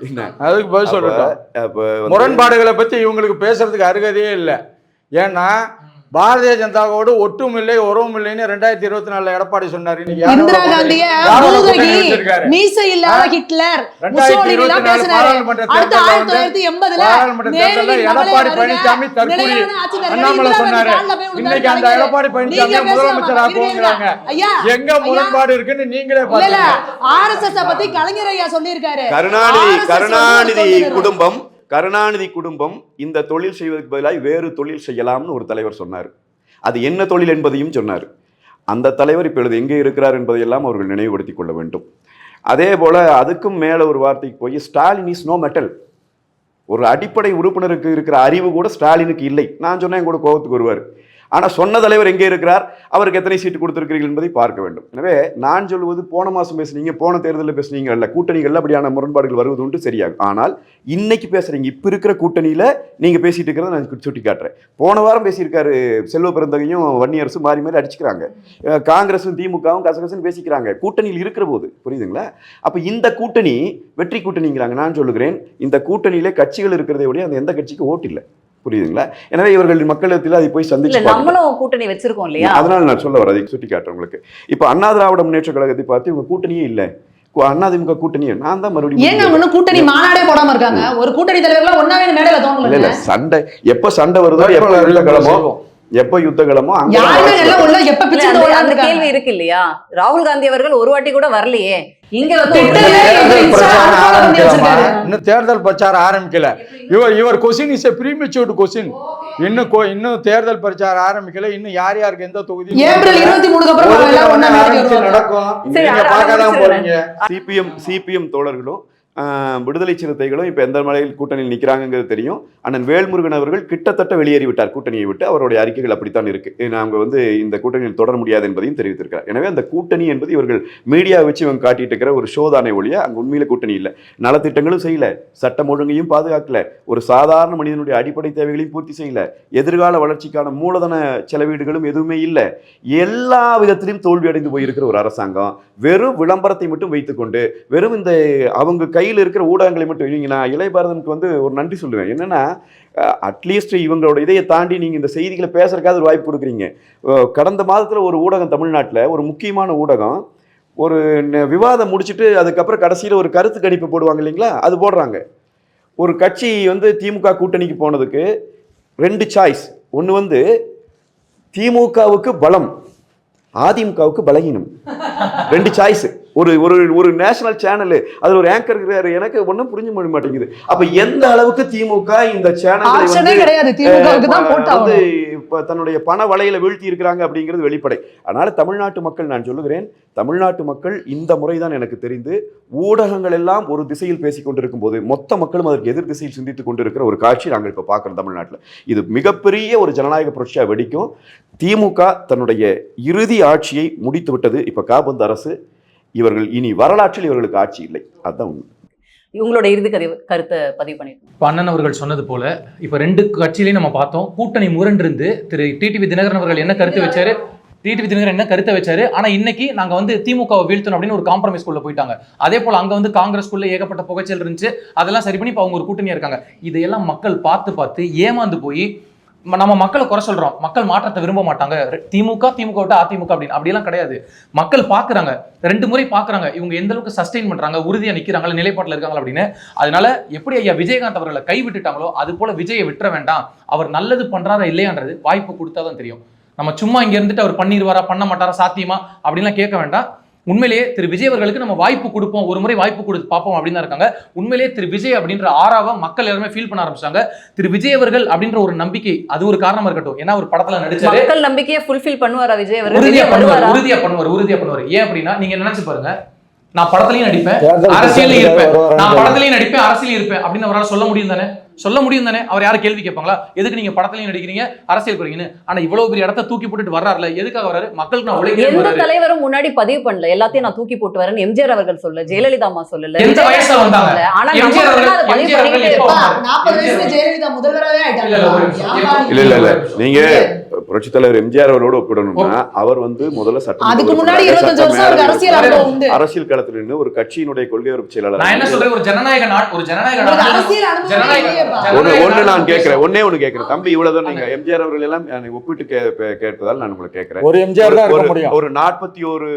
என்ன அதுக்கு பதில் சொல்லணும். முரண்பாடுகளை பத்தி இவங்களுக்கு பேசுறதுக்கு அருகதையே இல்லை. ஏன்னா பாரதிய ஜனதாவோடு ஒட்டும் இல்லை உறவும் இல்லைன்னு 2024 எடப்பாடி சொன்னார். இந்திரா காந்திய மீசை இல்லாத ஹிட்லர், முசோலினி எல்லாம் பேசினாரு. அடுத்து 1980 எடப்பாடி பழனிசாமி தற்கொலை அண்ணாமலை சொன்னாரு. இன்னைக்கு அந்த எடப்பாடி பழனிசாமி முதலமைச்சர் ஆக்குவாங்க. எங்க முரண்பாடு இருக்குன்னு நீங்களே பாருங்க. RSS பத்தி கலைஞர் ஐயா சொல்லியிருக்காரு. கருணாநிதி குடும்பம் இந்த தொழில் செய்வதற்கு பதிலாக வேறு தொழில் செய்யலாம்னு ஒரு தலைவர் சொன்னார். அது என்ன தொழில் என்பதையும் சொன்னார். அந்த தலைவர் இப்பொழுது எங்கே இருக்கிறார் என்பதையெல்லாம் அவர்கள் நினைவுபடுத்திக் கொள்ள வேண்டும். அதே போல அதுக்கும் மேல ஒரு வார்த்தைக்கு போய் ஸ்டாலின் இஸ் நோ மெட்டல். ஒரு அடிப்படை உறுப்பினருக்கு இருக்கிற அறிவு கூட ஸ்டாலினுக்கு இல்லை. நான் சொன்னேன் என் கூட கோபத்துக்கு வருவார். ஆனால் சொன்ன தலைவர் எங்கே இருக்கிறார், அவருக்கு எத்தனை சீட்டு கொடுத்திருக்கிறீர்கள் என்பதை பார்க்க வேண்டும். எனவே நான் சொல்வது, போன மாதம் பேசுனீங்க, போன தேர்தலில் பேசுனீங்க அல்ல, கூட்டணிகள் அப்படியான முரண்பாடுகள் வருவது உண்டு, சரியாகும். ஆனால் இன்னைக்கு பேசுறீங்க, இப்போ இருக்கிற கூட்டணியில் நீங்கள் பேசிட்டு இருக்கிறத நான் சுட்டி காட்டுறேன். போன வாரம் பேசியிருக்காரு செல்வ பெருந்தகையும் வன்னியரசும் மாறி மாறி அடிச்சுக்கிறாங்க. காங்கிரஸும் திமுகவும் கசகசன்னு பேசிக்கிறாங்க கூட்டணியில் இருக்கிற போது. புரியுதுங்களா? அப்போ இந்த கூட்டணி வெற்றி கூட்டணிங்கிறாங்க. நான் சொல்லுகிறேன், இந்த கூட்டணியிலே கட்சிகள் இருக்கிறதை விட அந்த எந்த கட்சிக்கு ஓட்டு இல்லை. புரியுதுங்களா? எனவே இவர்கள் மக்களிடத்தில் அதை போய் சந்திச்சு நம்மளும் கூட்டணி வச்சிருக்கோம் இல்லையா? அதனால நான் சொல்ல வர அதை சுட்டி காட்டுறேன் உங்களுக்கு. இப்ப அண்ணா திராவிட முன்னேற்ற கழகத்தை பார்த்து இவங்க கூட்டணியே இல்லை, அதிமுக கூட்டணியே, நான் தான் மறுபடியும் கூட்டணி மாநாடே போடாம இருக்காங்க. ஒரு கூட்டணி தலைவர்கள் ஒன்னாவே மேடையில தோணல. இல்ல சண்டை எப்ப சண்டை வருதோ, எப்ப யுத்தகலமோ அந்த கேள்வி இருக்கு இல்லையா? ராகுல் காந்தி அவர்கள் ஒரு வாட்டி கூட வரலையே. இங்க இன்னும் தேர்தல் பிரச்சாரம் ஆரம்பிக்கல. இவர் கொஸ்டின் இஸ் எ ப்ரீமெச்சூர்ட் கொஸ்டின். இன்னும் தேர்தல் பிரச்சாரம் ஆரம்பிக்கல. இன்னும் யார் யாருக்கு எந்த தொகுதி ஏப்ரல் 23 நடக்கும். சிபிஎம் தோழர்களும் விடுதலை சிறுத்தைகளும் இப்போ எந்த மலையில் கூட்டணியில் நிற்கிறாங்கிறது தெரியும். அண்ணன் வேல்முருகன் அவர்கள் கிட்டத்தட்ட வெளியேறிவிட்டார் கூட்டணியை விட்டு. அவருடைய அறிக்கைகள் அப்படித்தான் இருக்கு. நாங்கள் வந்து இந்த கூட்டணியில் தொடர முடியாது என்பதையும் தெரிவித்திருக்கிறார். எனவே அந்த கூட்டணி என்பது இவர்கள் மீடியா வச்சு இவங்க காட்டிட்டு இருக்கிற ஒரு ஷோதானே ஒழிய அங்கே உண்மையில கூட்டணி இல்லை. நலத்திட்டங்களும் செய்யல, சட்டம் ஒழுங்கையும் பாதுகாக்கல, ஒரு சாதாரண மனிதனுடைய அடிப்படை தேவைகளையும் பூர்த்தி செய்யல, எதிர்கால வளர்ச்சிக்கான மூலதன செலவீடுகளும் எதுவுமே இல்லை. எல்லா விதத்திலையும் தோல்வி அடைந்து போயிருக்கிற ஒரு அரசாங்கம் வெறும் விளம்பரத்தை மட்டும் வைத்துக்கொண்டு, வெறும் இந்த அவங்க கையில் இருக்கிற ஊடகங்களை மட்டும். நான் இளைய பாரதனுக்கு வந்து ஒரு நன்றி சொல்லுவேன். என்னன்னா, அட்லீஸ்ட் இவங்களோட இதையை தாண்டி நீங்கள் இந்த செய்திகளை பேசுறதுக்காக ஒரு வாய்ப்பு கொடுக்குறீங்க. கடந்த மாதத்தில் ஒரு ஊடகம், தமிழ்நாட்டில் ஒரு முக்கியமான ஊடகம், ஒரு விவாதம் முடிச்சுட்டு அதுக்கப்புறம் கடைசியில் ஒரு கருத்து கணிப்பு போடுவாங்க இல்லைங்களா, அது போடுறாங்க. ஒரு கட்சி வந்து திமுக கூட்டணிக்கு போனதுக்கு 2 சாய்ஸ். ஒன்று வந்து திமுகவுக்கு பலம், அதிமுகவுக்கு பலகீனம். 2 சாய்ஸ். ஒரு நேஷனல் சேனல், அதுல ஒரு ஆங்கர் இருக்கிறாரு. எனக்கு ஒன்றும் புரிஞ்சு முடிய மாட்டேங்குது. அப்ப எந்த அளவுக்கு திமுக இந்த சேனல் தன்னுடைய பண வலையில வீழ்த்தி இருக்கிறாங்க அப்படிங்கிறது வெளிப்படை. அதனால தமிழ்நாட்டு மக்கள், நான் சொல்லுகிறேன், தமிழ்நாட்டு மக்கள் இந்த முறைதான் எனக்கு தெரிந்து ஊடகங்கள் எல்லாம் ஒரு திசையில் பேசிக் கொண்டிருக்கும் போது மொத்த மக்களும் அதற்கு எதிர் திசையில் சிந்தித்துக் கொண்டிருக்கிற ஒரு காட்சி நாங்கள் இப்ப பார்க்கிறோம் தமிழ்நாட்டில். இது மிகப்பெரிய ஒரு ஜனநாயக புரட்சியா வெடிக்கும். திமுக தன்னுடைய இறுதி ஆட்சியை முடித்து விட்டது. இப்ப காபந்து அரசு, இவர்கள் இனி வரலாற்றில் இவர்களுக்கு ஆட்சி இல்லை. அதுதான் உண்மை. உங்களோட இறுதி கருத்தை பதிவு பண்ணிருக்கோம். அண்ணன் அவர்கள் சொன்னது போல இப்ப 2 கட்சியிலையும் நம்ம பார்த்தோம். கூட்டணி முரண்டிருந்து திரு டிடிவி தினகரன் அவர்கள் என்ன கருத்து வச்சாரு. ஆனா இன்னைக்கு நாங்க வந்து திமுகவை வீழ்த்தணும் அப்படின்னு ஒரு காம்ப்ரமைஸ் குள்ள போயிட்டாங்க. அதே போல அங்க வந்து காங்கிரஸ்குள்ள ஏகப்பட்ட புகைச்சல் இருந்துச்சு. அதெல்லாம் சரி பண்ணி இப்ப அவங்க ஒரு கூட்டணியா இருக்காங்க. இதையெல்லாம் மக்கள் பார்த்து ஏமாந்து போய் நம்ம மக்களை குறை சொல்றோம். மக்கள் மாற்றத்தை விரும்ப மாட்டாங்க. திமுக விட்டு அதிமுக அப்படின்னு அப்படியெல்லாம் கிடையாது. மக்கள் பாக்குறாங்க, 2 முறை பாக்குறாங்க இவங்க எந்த அளவுக்கு சஸ்டெயின் பண்றாங்க, உறுதியா நிக்கிறாங்களா, நிலைப்பாட்டில் இருக்காங்களா அப்படின்னு. அதனால எப்படி ஐயா விஜயகாந்த் அவர்களை கைவிட்டுட்டாங்களோ அது போல விஜயை விட்டுற வேண்டாம். அவர் நல்லது பண்றாரா இல்லையான்றது வாய்ப்பு கொடுத்தாதான் தெரியும். நம்ம சும்மா இங்க இருந்துட்டு அவர் பண்ணிடுவாரா பண்ண மாட்டாரா சாத்தியமா அப்படின்லாம் கேட்க வேண்டாம். உண்மையிலேயே திரு விஜய் அவர்களுக்கு நம்ம வாய்ப்பு கொடுப்போம், ஒரு முறை வாய்ப்பு கொடுத்து பார்ப்போம் அப்படின்னு தான் இருக்காங்க. உண்மையிலேயே திரு விஜய் அப்படின்ற ஆறாவை மக்கள் எல்லாருமே ஃபீல் பண்ண ஆரம்பிச்சாங்க. திரு விஜய் அவர்கள் அப்படின்ற ஒரு நம்பிக்கை அது ஒரு காரணமா இருக்கட்டும். ஏன்னா ஒரு படத்துல நடிச்சாரு, மக்கள் நம்பிக்கையை ஃபுல்ஃபில் பண்ணுவாரா விஜய் அவர்கள்? உறுதியா பண்ணுவார். ஏன் அப்படின்னா நீங்க நினைச்சு பாருங்க, நான் படத்துலயும் நடிப்பேன், அரசியலையும் இருப்பேன், நான் படத்துலயும் நடிப்பேன், அரசியலையும் இருப்பேன் அப்படின்னு அவரால் சொல்ல முடியும் தானே? அவர் யாரும் கேள்வி கேட்பாங்களா? எதுக்கு நீங்க படத்துலயும் நடிக்கிறீங்க, அரசியல் போறீங்கன்னு? ஆனா இவ்வளவு பெரிய இடத்த தூக்கி போட்டுட்டு வர்றாருல, எதுக்காக வர்றாரு? மக்களுக்கு நான் உழைக்கிறேன். எந்த தலைவரும் முன்னாடி பதிவு பண்ணல, எல்லாத்தையும் நான் தூக்கி போட்டு வரேன். எம்ஜிஆர் அவர்கள் சொல்லல, ஜெயலலிதா அம்மா சொல்லல. எந்த வயசுல வந்தாங்க? ஆனா எம்ஜிஆர் அவர்கள் 40 வயசுல ஜெயலலிதா முதல்வராவே ஆயிட்டாங்க. இல்ல நீங்க புரட்சி தலைவர் எம்ஜிஆர் அவரோட ஒப்பிடணும்னா அவர் முதல்ல அதுக்கு முன்னாடி 25 வருஷம் அவருக்கு அரசியல் அனுபவம் உண்டு. அரசியல் களத்துல நின்று ஒரு கட்சியினுடைய கொள்கை பொறுப்பு செயலாளர். நான் என்ன சொல்றேன், ஒரு ஜனநாயக நாடு, ஒரு ஜனநாயக ஒண்ணு கேட்கிறேன் தம்பி, இவ்வளவுதான். நீங்க எம்ஜிஆர் அவர்கள் எல்லாம் ஒப்பிட்டு கேட்டதால் நான் உங்களுக்கு கேட்கிறேன். ஒரு எம்ஜிஆர் தான் இருக்க முடியும். ஒரு 41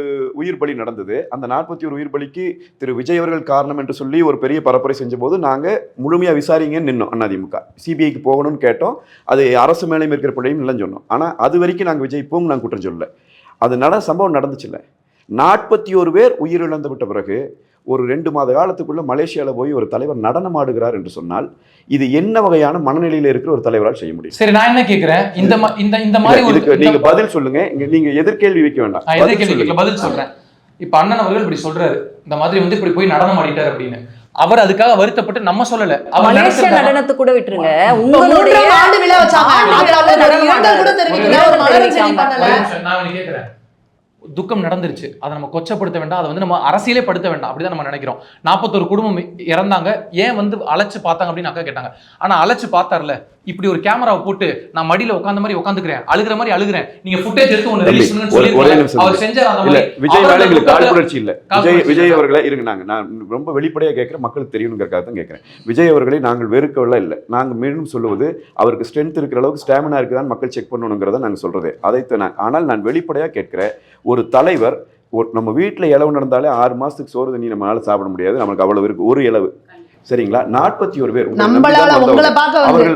உயிர் பலி நடந்தது. அந்த 41 உயிர் பலிக்கு திரு விஜய் அவர்கள் காரணம் என்று சொல்லி ஒரு பெரிய பரப்புரை செஞ்ச போது நாங்க முழுமையா விசாரிங்கன்னு நின்னோம். அதிமுக சிபிஐக்கு போகணும்னு கேட்டோம். அது அரசு மேலே இருக்கிற பிள்ளையும் இல்லைன்னு சொன்னோம். ஆனா அது வரைக்கும் நாங்க விஜய் இப்பவும் நாங்க குற்றம் சொல்லல. அது சம்பவம் நடந்துச்சுல்ல, 41 பேர் உயிரிழந்து விட்ட பிறகு ஒரு 2 மாத காலத்துக்குள்ள மலேசியால போய் ஒரு தலைவர் நடனம் ஆடுகிறார் என்று சொன்னால் இது என்ன வகையான மனநிலையில இருக்கிற ஒரு தலைவரால் செய்ய முடியும்? சரி, நான் என்ன கேக்குறேன், இந்த மாதிரி நீங்க பதில் சொல்லுங்க. நீங்க எதிர்கேள்வி வைக்க வேண்டாம், பதில் சொல்றேன். இப்ப அண்ணன் அவர்கள் இப்படி சொல்றாரு, இந்த மாதிரி இப்படி போய் நடனம் ஆடிட்டார் அப்படின்னு. அவர் அதுக்காக வருத்தப்பட்டு நம்ம சொல்லல. மலேசியா நடனத்தை கூட விட்டுருங்க, உங்களுடைய ஆண்டு விழா வச்சாங்க. துக்கம் நடந்துருச்சு, அதை நம்ம கொச்சப்படுத்த வேண்டாம், அதை நம்ம அரசியலே படுத்த வேண்டாம் அப்படிதான் நம்ம நினைக்கிறோம். 41 குடும்பம் இறந்தாங்க, ஏன் அழைச்சு பார்த்தாங்க அப்படின்னு அக்கா கேட்டாங்க. ஆனா அழைச்சு பார்த்தார்ல, இப்படி ஒரு கேமராவை போட்டு நான் மடியில உட்கார்ந்த மாதிரி உட்காந்துக்கிறேன், அழுகிற மாதிரி அழுகிறேன், நீங்க ஃபுட்டேஜ் எடுத்து ஒன்னு ரிலீஸ் பண்ணுன்னு சொல்லி அவர் செஞ்சார். அந்த மாதிரி விஜய் மேல எங்களுக்கு காழ்ப்புணர்ச்சி இல்ல. விஜய் அவர்களை இருங்க, நான் ரொம்ப வெளிப்படையா கேட்கிறேன், மக்களுக்கு தெரியணுங்கிறதுக்காக தான் கேட்கிறேன். விஜய் அவர்களை நாங்கள் வெறுக்கவில்லை இல்லை. நாங்க மீண்டும் சொல்லுவது அவருக்கு ஸ்ட்ரென்த் இருக்கிற அளவுக்கு ஸ்டாமினா இருக்குதான் மக்கள் செக் பண்ணணுங்கிறத நாங்க சொல்றதே அதைத்தான். ஆனால் நான் வெளிப்படையா கேட்கிறேன், ஒரு தலைவர் நம்ம வீட்டில் இளவு நடந்தாலே 6 மாசத்துக்கு சோறு தண்ணி நம்மளால சாப்பிட முடியாது. நமக்கு அவ்வளவு இருக்கு ஒரு இளவு, சரிங்களா? 41 பேர்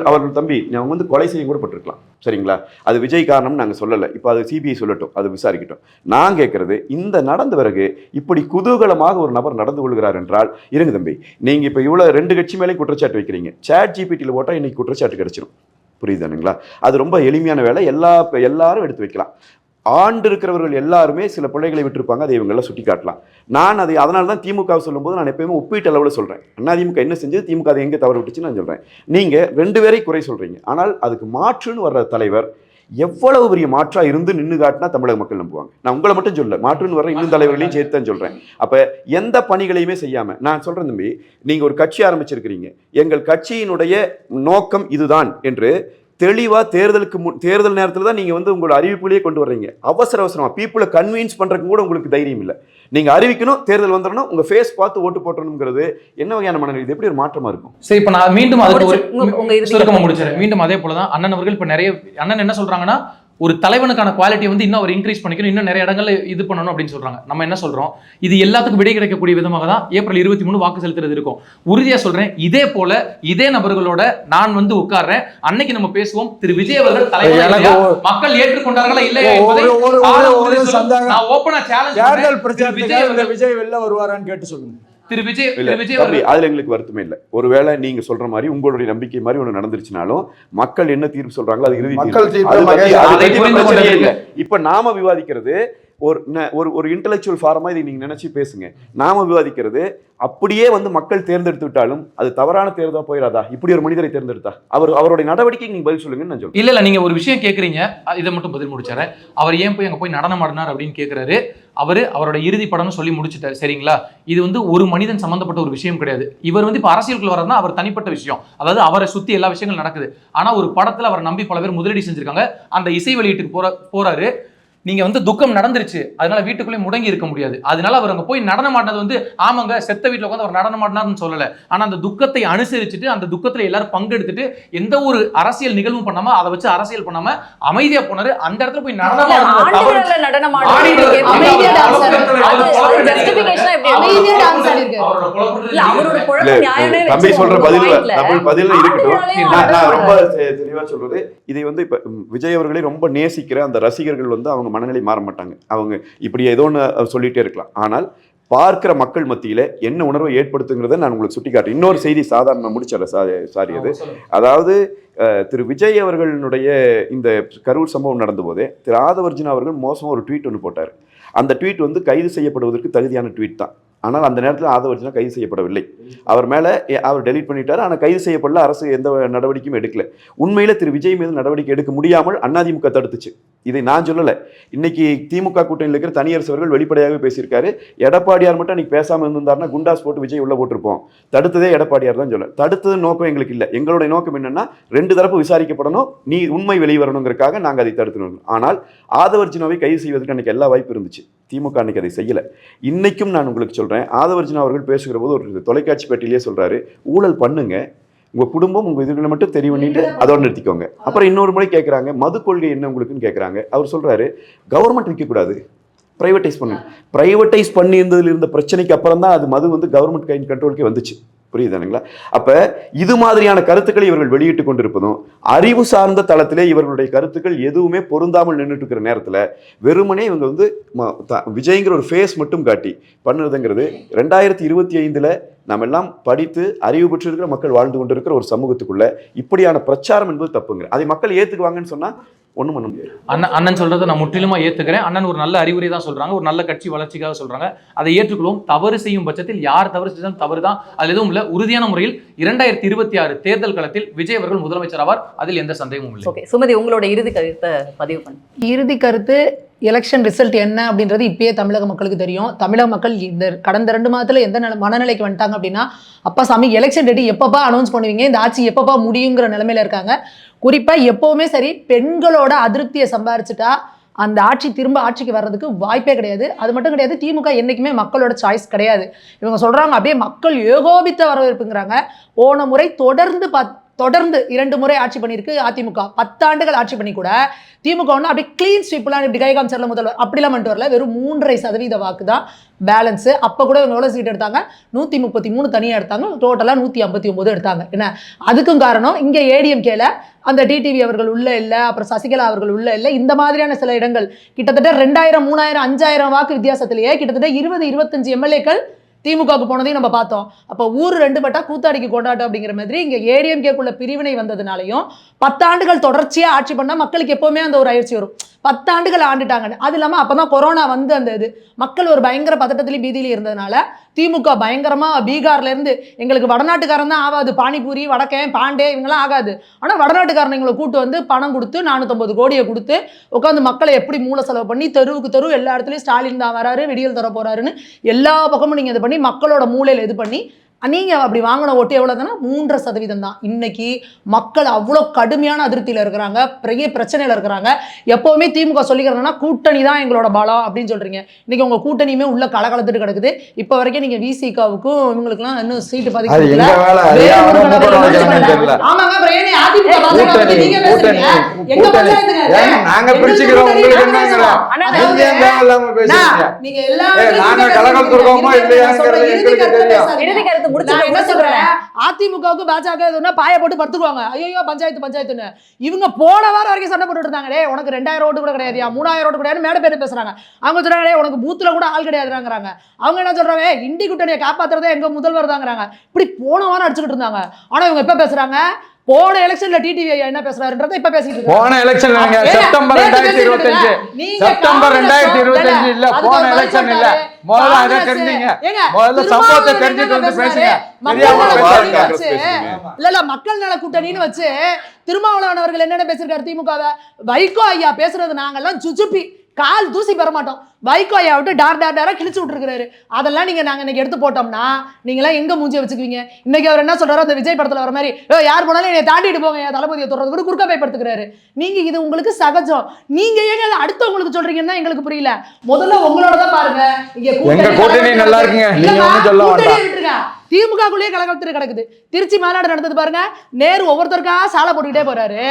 அவர்கள் தம்பி அவங்க கொலை செய்ய கூட பட்டிருக்கலாம், சரிங்களா? அது விஜய் காரணம் நாங்க சொல்லலை. இப்போ அது சிபிஐ சொல்லட்டும், அது விசாரிக்கட்டும். நான் கேட்கறது, இந்த நடந்த பிறகு இப்படி குதூகலமாக ஒரு நபர் நடந்து கொள்கிறார் என்றால், இருங்க தம்பி, நீங்க இப்போ இவ்வளவு 2 கட்சி மேலே குற்றச்சாட்டு வைக்கிறீங்க. சாட் ஜிபிடியில் போட்டால் இன்னைக்கு குற்றச்சாட்டு கிடைச்சிடும், புரியுதுங்களா? அது ரொம்ப எளிமையான வேலை, எல்லாரும் எடுத்து வைக்கலாம். ஆண்டு இருக்கிறவர்கள் எல்லாருமே சில பிள்ளைகளை விட்டுருப்பாங்க, அதை இவங்கெல்லாம் சுட்டி காட்டலாம். நான் அதை அதனால தான் திமுக சொல்லும்போது நான் எப்பயுமே ஒப்பீட்டு அளவில் சொல்கிறேன். அதிமுக என்ன செஞ்சது, திமுக அதை எங்கே தவறு விட்டுச்சு நான் சொல்கிறேன். நீங்கள் 2 பேரை குறை சொல்கிறீங்க, ஆனால் அதுக்கு மாற்றுன்னு வர்ற தலைவர் எவ்வளவு பெரிய மாற்றா இருந்து நின்று காட்டினா தமிழக மக்கள் நம்புவாங்க. நான் உங்களை மட்டும் சொல்ல, மாற்றுன்னு வர இன்னும் தலைவர்களையும் சேர்த்து தான் சொல்கிறேன். அப்போ எந்த பணிகளையுமே செய்யாமல் நான் சொல்கிறேன் தம்பி, நீங்கள் ஒரு கட்சி ஆரம்பிச்சிருக்கிறீங்க, எங்கள் கட்சியினுடைய நோக்கம் இதுதான் என்று தெளிவாக தேர்தல் நேரத்தில் தான் நீங்கள் உங்களோட அறிவிப்புலேயே கொண்டு வர்றீங்க. அவசரமாக பீப்புளை கன்வின்ஸ் பண்ணுறதுக்கு கூட உங்களுக்கு தைரியம் இல்லை. நீங்கள் அறிவிக்கணும், தேர்தல் வந்துடணும், உங்கள் ஃபேஸ் பார்த்து ஓட்டு போட்டணுங்கிறது என்ன வகையான மனநிலை? இது எப்படி ஒரு மாற்றமாக இருக்கும்? சரி, இப்போ நான் மீண்டும் அதுக்கு சுருக்கமாக முடிச்சிடறேன். மீண்டும் அதே போல தான் அண்ணன் அவர்கள் இப்போ நிறைய அண்ணன் என்ன சொல்கிறாங்கன்னா, ஒரு தலைவனுக்கான குவாலிட்டியை இன்னும் அவர் இன்க்ரீஸ் பண்ணிக்கணும், இன்னும் நிறைய இடங்கள்ல இது பண்ணணும் அப்படின்னு சொல்றாங்க. நம்ம என்ன சொல்றோம், இது எல்லாத்துக்கும் விடை கிடைக்கக்கூடிய விதமாக தான் ஏப்ரல் 23 வாக்கு செலுத்துறது இருக்கும். உறுதியா சொல்றேன், இதே போல இதே நபர்களோட நான் உட்கார்றேன், அன்னைக்கு நம்ம பேசுவோம். திரு விஜய் அவர்கள் தலைவர் மக்கள் ஏற்றுக்கொண்டார்களா இல்லையா என்பதை நான் ஓபனா சேலஞ்ச். விஜய் வெளில வருவாரான்னு கேட்டு சொல்லுங்க. திரு விஜய் அதுல எங்களுக்கு வருத்தமே இல்லை. ஒருவேளை நீங்க சொல்ற மாதிரி உங்களுடைய நம்பிக்கை மாதிரி ஒண்ணு நடந்துருச்சுனாலும் மக்கள் என்ன தீர்ப்பு சொல்றாங்களோ அது இறுதி தீர்ப்பு. இப்ப நாம விவாதிக்கிறது ஒரு இன்டெலெக்சுவல் ஃபாரமா இதை நீங்க நினைச்சு பேசுங்க. நாம விவாதிக்கிறது அப்படியே மக்கள் தேர்ந்தெடுத்து விட்டாலும் அது தவறான தேர்தலா போயிடாதா? இப்படி ஒரு மனிதரை தேர்ந்தெடுத்தா அவருடைய நடவடிக்கைக்கு நீங்க பதில் சொல்லுங்கன்னு நான் சொல்றேன். இல்ல நீங்க ஒரு விஷயம் கேக்குறீங்க, இதை மட்டும் பதில் முடிச்சாரு. அவர் ஏன் அங்க போய் நடனம் ஆடினார் அப்படின்னு கேட்கிறாரு. அவரோட இறுதி படம்னு சொல்லி முடிச்சுட்டாரு, சரிங்களா? இது ஒரு மனிதன் சம்பந்தப்பட்ட ஒரு விஷயம் கிடையாது. இவர் இப்ப அரசியலுக்குள்ள வரதுனா அவர் தனிப்பட்ட விஷயம், அதாவது அவரை சுத்தி எல்லா விஷயங்களும் நடக்குது. ஆனா ஒரு படத்துல அவர் நம்பி பல பேர் முதலீடு செஞ்சிருக்காங்க. அந்த இசை வெளியீட்டுக்கு போறாரு. நீங்க வந்து துக்கம் நடந்துருச்சு, அதனால வீட்டுக்குள்ளே முடங்கி இருக்க முடியாது. அதனால அவர் அங்க போய் நடனம் ஆடினது வந்து ஆமாங்க செத்த வீட்டுல உட்காந்து அவர் நடனம் ஆடினார்னு சொல்லல. ஆனா அந்த துக்கத்தை அனுசரிச்சுட்டு அந்த துக்கத்துல எல்லாரும் பங்கெடுத்துட்டு எந்த ஒரு அரசியல் நிகழ்வும் பண்ணாம அதை வச்சு அரசியல் பண்ணாம அமைதியா போனாரு. அந்த இடத்துல போய் நடனம் ஆடுறது தவறு. ஆண்டுகள்ல நடனம் ஆடிட்டு ஆடுறது அமைதியா dance ஆடுறது. அது justification எப்படி அமைதியா டான்ஸ் ஆடிருக்காரு. அவரோட குழப்பத்துல இல்ல அவரோட இல்ல, குழப்பம் நியாயமே தம்பி சொல்ற பதில் வச்சுக்கோங்க. பதில் இருக்கட்டும். ஆண்டுகளாலே நான் ரொம்ப தெளிவா சொல்றது, இதை வந்து இப்ப விஜய் அவர்களை ரொம்ப நேசிக்கிற அந்த ரசிகர்கள் வந்து அவங்க மனநிலை மாற மாட்டாங்க. அவங்க இப்படி ஏதோ ஒன்று சொல்லிட்டே இருக்கலாம். ஆனால் பார்க்கிற மக்கள் மத்தியில என்ன உணர்வை ஏற்படுத்துங்கிறத நான் உங்களுக்கு சுட்டிக்காட்டுறேன். இன்னொரு செய்தி சாதாரண முடிச்சிடறேன். சாரி அது. அதாவது திரு விஜய் அவர்களுடைய இந்த கரூர் சம்பவம் நடந்த போதே திரு ஆதவர்ஜுனா அவர்கள் மோசமாக ஒரு ட்வீட் ஒன்று போட்டார். அந்த ட்வீட் வந்து கைது செய்யப்படுவதற்கு தகுதியான ட்வீட் தான். ஆனால் அந்த நேரத்தில் ஆதவர்ஜுனா கைது செய்யப்படவில்லை. அவர் மேலே அவர் டெலீட் பண்ணிட்டார். ஆனால் கைது செய்யப்படல. அரசு எந்த நடவடிக்கையும் எடுக்கல. உண்மையில் திரு விஜய் மீது நடவடிக்கை எடுக்க முடியாமல் அதிமுக தடுத்துச்சு. இதை நான் சொல்லலை. இன்னைக்கு திமுக கூட்டணியில் இருக்கிற தனியரசு அவர்கள் வெளிப்படையாகவே பேசியிருக்காரு. எடப்பாடியார் மட்டும் அன்னைக்கு பேசாமல் இருந்திருந்தாருன்னா குண்டாஸ் போட்டு விஜய் உள்ள போட்டிருப்போம். தடுத்ததே எடப்பாடியார் தான் சொல்ல. தடுத்தது நோக்கம் எங்களுக்கு இல்லை. எங்களுடைய நோக்கம் என்னன்னா 2 தரப்பு விசாரிக்கப்படணும், நீ உண்மை வெளிவரணுங்கிறதுக்காக நாங்கள் அதை தடுத்துனோம். ஆனால் ஆதவர்ஜுனாவை கைது செய்வதற்கு அன்னைக்கு எல்லா வாய்ப்பு இருந்துச்சு. திமுக அன்னைக்கு அதை செய்யலை. இன்னைக்கும் நான் உங்களுக்கு சொல்றேன், ஆதவர்ஜுனா அவர்கள் பேசுகிற போது ஒரு தொலைக்காட்சி பேட்டியிலேயே சொல்றாரு, ஊழல் பண்ணுங்க, உங்க குடும்பம் உங்க இதுகளை மட்டும் தெரிவு பண்ணிட்டு அதோட நிறுத்திக்கோங்க. அப்புறம் இன்னொரு முறை கேட்குறாங்க, மது கொள்கை என்ன உங்களுக்குன்னு கேட்குறாங்க. அவர் சொல்றாரு, கவர்மெண்ட் விற்கக்கூடாது, பிரைவேட்டைஸ் பண்ணுங்க. பிரைவேட்டைஸ் பண்ணி இருந்த பிரச்சனைக்கு அப்புறம் தான் அது மது வந்து கவர்மெண்ட் கண்ட்ரோலுக்கே வந்துச்சு. புரியுதுங்களா? அப்ப இது மாதிரியான கருத்துக்களை இவர்கள் வெளியிட்டு கொண்டிருப்பதும், அறிவு சார்ந்த தளத்திலே இவர்களுடைய கருத்துக்கள் எதுவுமே பொருந்தாமல் நின்றுட்டு இருக்கிற நேரத்தில் வெறுமனே இவங்க வந்து விஜய்ங்கிற ஒரு ஃபேஸ் மட்டும் காட்டி பண்ணுறதுங்கிறது 2025 நாம் எல்லாம் படித்து அறிவு பெற்றிருக்கிற மக்கள் வாழ்ந்து கொண்டிருக்கிற ஒரு சமூகத்துக்குள்ள இப்படியான பிரச்சாரம் என்பது தப்புங்க. அதை மக்கள் ஏற்றுக்குவாங்கன்னு சொன்னா ஒன்றும் பண்ண முடியாது. அண்ணன் சொல்றதை நான் முற்றிலுமா ஏத்துக்கிறேன். அண்ணன் ஒரு நல்ல அறிவுரை தான் சொல்றாங்க, ஒரு நல்ல கட்சி வளர்ச்சிக்காக சொல்றாங்க, அதை ஏற்றுக்கொள்வோம். தவறு செய்யும் பட்சத்தில் யார் தவறு செய்தாலும் தவறு தான், அதில் எதுவும் இல்லை. உறுதியான முறையில் 2026 தேர்தல் களத்தில் விஜய் அவர்கள் முதலமைச்சர் ஆவார், அதில் எந்த சந்தேகமும் இல்லை. ஓகே, சுமதி உங்களோட இறுதி கருத்தை பதிவு பண்ணுங்க. இறுதி கருத்து, எலெக்ஷன் ரிசல்ட் என்ன அப்படின்றது இப்பயே தமிழக மக்களுக்கு தெரியும். தமிழக மக்கள் இந்த கடந்த 2 மாதத்துல எந்த மனநிலைக்கு வந்துட்டாங்க அப்படின்னா, அப்பா சாமி எலெக்ஷன் டேட் எப்பப்பா அனௌன்ஸ் பண்ணுவீங்க, இந்த ஆட்சி எப்பப்பா முடியுங்கிற நிலைமையில இருக்காங்க. குறிப்பா எப்பவுமே சரி, பெண்களோட அதிருப்தியை சம்பாரிச்சுட்டா அந்த ஆட்சி திரும்ப ஆட்சிக்கு வர்றதுக்கு வாய்ப்பே கிடையாது. அது மட்டும் கிடையாது, திமுக என்னைக்குமே மக்களோட சாய்ஸ் கிடையாது. இவங்க சொல்றாங்க அப்படியே மக்கள் ஏகோபித்த வரவேற்புங்கிறாங்க. போன முறை தொடர்ந்து 2 முறை ஆட்சி பண்ணியிருக்கு அதிமுக. 10 ஆண்டுகள் ஆட்சி பண்ணி கூட திமுக ஒன்று அப்படியே கிளீன் ஸ்வீப்லாம் இப்படி கை காமிச்சர்ல முதல்வர் அப்படிலாம் பண்ணிட்டு வரல. வெறும் 3.5% வாக்கு தான் பேலன்ஸு. அப்போ கூட இவங்க எவ்வளோ சீட் எடுத்தாங்க? 133 தனியாக எடுத்தாங்க. டோட்டலாக 159 எடுத்தாங்க. என்ன அதுக்கும் காரணம், இங்கே ஏடிஎம்கேல அந்த டிடிவி அவர்கள் உள்ள இல்லை, அப்புறம் சசிகலா அவர்கள் உள்ள இல்லை. இந்த மாதிரியான சில இடங்கள் கிட்டத்தட்ட 2000, 3000, 5000 வாக்கு வித்தியாசத்திலேயே கிட்டத்தட்ட 20-25 எம்எல்ஏக்கள் திமுகவுக்கு போனதையும் நம்ம பார்த்தோம். அப்போ ஊர் 2 பட்டா கூத்தாடிக்கு கொண்டாட்டம் அப்படிங்கிற மாதிரி இங்கே ஏடிஎம்கேக்குள்ள பிரிவினை வந்ததுனாலையும் 10 ஆண்டுகள் தொடர்ச்சியாக ஆட்சி பண்ணால் மக்களுக்கு எப்போவுமே அந்த ஒரு அயற்சி வரும். 10 ஆண்டுகள் ஆண்டுட்டாங்க. அது இல்லாமல் அப்போ தான் கொரோனா வந்து அந்த இது மக்கள் ஒரு பயங்கர பதட்டத்திலையும் பீதியிலையும் இருந்ததுனால திமுக பயங்கரமாக பீகார்லேருந்து எங்களுக்கு வடநாட்டுக்காரன் தான் ஆகாது, பானிபூரி வடக்கேன் பாண்டே இவங்களாம் ஆகாது, ஆனால் வடநாட்டுக்காரன் எங்களை கூட்டு வந்து பணம் கொடுத்து 450 கோடியை கொடுத்து உட்காந்து மக்களை எப்படி மூல செலவு பண்ணி தெருவுக்கு தெரு எல்லா இடத்துலையும் ஸ்டாலின் தான் வராரு, விடியல் தர போறாருன்னு எல்லா பக்கமும் நீங்கள் இது பண்ணி மக்களோட மூலையில் இது பண்ணி நீங்கள் அப்படி வாங்கின ஓட்டு எவ்வளோ தானே? 3% தான். இன்னைக்கு மக்கள் அவ்வளோ கடுமையான அதிருப்தியில் இருக்கிறாங்க, பெரிய பிரச்சனையில் இருக்கிறாங்க. எப்போவுமே திமுக சொல்லிக்கிறதுனா கூட்டணி தான் எங்களோட பலம் அப்படின்னு சொல்கிறீங்க. இன்னைக்கு உங்கள் கூட்டணியுமே உள்ள கலகலத்துட்டு கிடக்குது. இப்போ வரைக்கும் நீங்கள் விசிகாவுக்கும் இவங்களுக்குலாம் இன்னும் சீட்டு பதிக்கல. ஆமாங்க, அதிமுகவுக்கு பாஜக பாய போட்டு படுத்துக்குவாங்க. ஐயோ பஞ்சாயத்துன்னு இவங்க போன வாரம் வரைக்கும் சண்டை போட்டு இருந்தாங்க. உனக்கு 2000 ஓட்டு கூட கிடையாது, 3000 ஓட்டு கிடையாது, மேடை பேர் பேசுறாங்க. அவங்க சொல்றாங்க உனக்கு பூத்துல கூட ஆள் கிடையாதுங்கிறாங்க. அவங்க என்ன சொல்றாங்க, இண்டி கூட்டணியை காப்பாத்துறதே எங்க முதல்வர் தாங்கிறாங்க. இப்படி போன வாரம் அடிச்சுக்கிட்டு இருந்தாங்க. ஆனா இவங்க எப்ப பேசுறாங்க, போன எலெக்ஷன்ல டிடிவி என்ன பேசுறாருன்றதை இப்ப பேசிட்டு இருக்காங்க. போன எலெக்ஷன் செப்டம்பர் 2025 செப்டம்பர் 2025 இல்ல, போன எலெக்ஷன் இல்ல. முதல்ல அதை தெரிஞ்சீங்க, முதல்ல சம்பவத்தை தெரிஞ்சுட்டு வந்து பேசுங்க. இல்ல மக்கள் நல கூட்டணின்னு வச்சு திருமாவளவன் அவர்கள் என்னென்ன பேசிருக்காரு திமுகவை, வைகோ ஐயா பேசுறது நாங்கெல்லாம் சுச்சுப்பி கால் தூசி பெற மாட்டோம். வைகோயை விட்டு டாரா கிழிச்சு விட்டுருக்காரு. அதெல்லாம் நாங்கள் இன்னைக்கு எடுத்து போட்டோம்னா நீங்களாம் எங்க மூஞ்சியை வச்சுக்குவீங்க? இன்னைக்கு அவர் என்ன சொல்றாரு, அந்த விஜய் படத்துல வர மாதிரி யார் போனாலும் என்னை தாண்டிட்டு போங்க, என் தளபதியை தொடர்றது கூட குறுக்க பயப்படுத்துக்கிறாரு. நீங்க இது உங்களுக்கு சகஜம். நீங்க ஏங்க அடுத்தவங்களுக்கு சொல்றீங்கன்னா எங்களுக்கு புரியல. முதல்ல உங்களோட தான் பாருங்க. எங்க கூட்டணி நல்லா இருக்குங்க, நீங்க ஒண்ணும் சொல்ல வேண்டாம். திமுகக்குள்ளேயே கலகலத்து கிடக்குது. திருச்சி மாநாடு நடந்தது பாருங்க. நேரு ஒவ்வொருத்தருக்கா சாலை போட்டுக்கிட்டே போறாரு.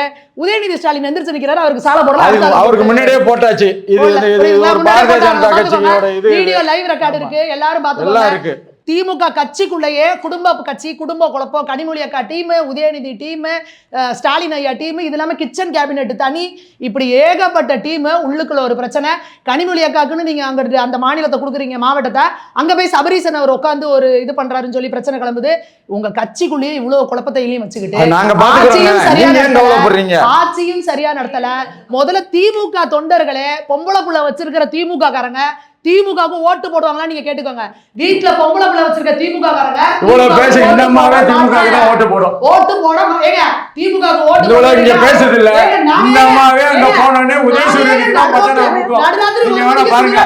உதயநிதி ஸ்டாலின் எந்திரிச்சு நிக்கிறாரு, அவருக்கு சாலை போடலாம். அவருக்கு முன்னாடியே போட்டாச்சு. வீடியோ லைவ் ரெக்கார்டு இருக்கு, எல்லாரும் பார்த்து. திமுக கட்சிக்குள்ளேயே குடும்ப கட்சி, குடும்ப குழப்பம், கனிமொழி அக்கா டீம், உதயநிதி டீம், ஸ்டாலின் ஐயா டீம், இது இல்லாமல் கிச்சன் கேபினெட் தனி, இப்படி ஏகப்பட்ட டீம். உள்ளுக்குள்ள ஒரு பிரச்சனை. கனிமொழி அக்காக்குன்னு நீங்க அங்க அந்த மாநிலத்தை கொடுக்குறீங்க, மாவட்டத்தை, அங்க போய் சபரீசன் அவர் உட்காந்து ஒரு இது பண்றாருன்னு சொல்லி பிரச்சனை கிளம்புது. உங்க கட்சிக்குள்ளேயே இவ்வளவு குழப்பத்தையும் வச்சுக்கிட்டு ஆட்சியும் சரியா நடத்தல. முதல்ல திமுக தொண்டர்களே, பொம்பளை புள்ள வச்சிருக்கிற திமுக காரங்க திமுகவுக்கு ஓட்டு போடுவாங்களா நீங்க கேட்டுக்கோங்க. வீட்டுல பொம்பளை பிள்ளை வச்சிருக்க திமுக காரங்க இவ்வளவு பேச இந்த அம்மாவே திமுகவுக்கு தான் ஓட்டு போடும். ஓட்டு போட ஏங்க திமுகவுக்கு ஓட்டு போட இங்க பேசுறது இல்ல. இந்த அம்மாவே அங்க போனனே உதயசூரியனுக்கு தான் பட்டனை கொடுக்கும். நீங்க வேணா பாருங்க,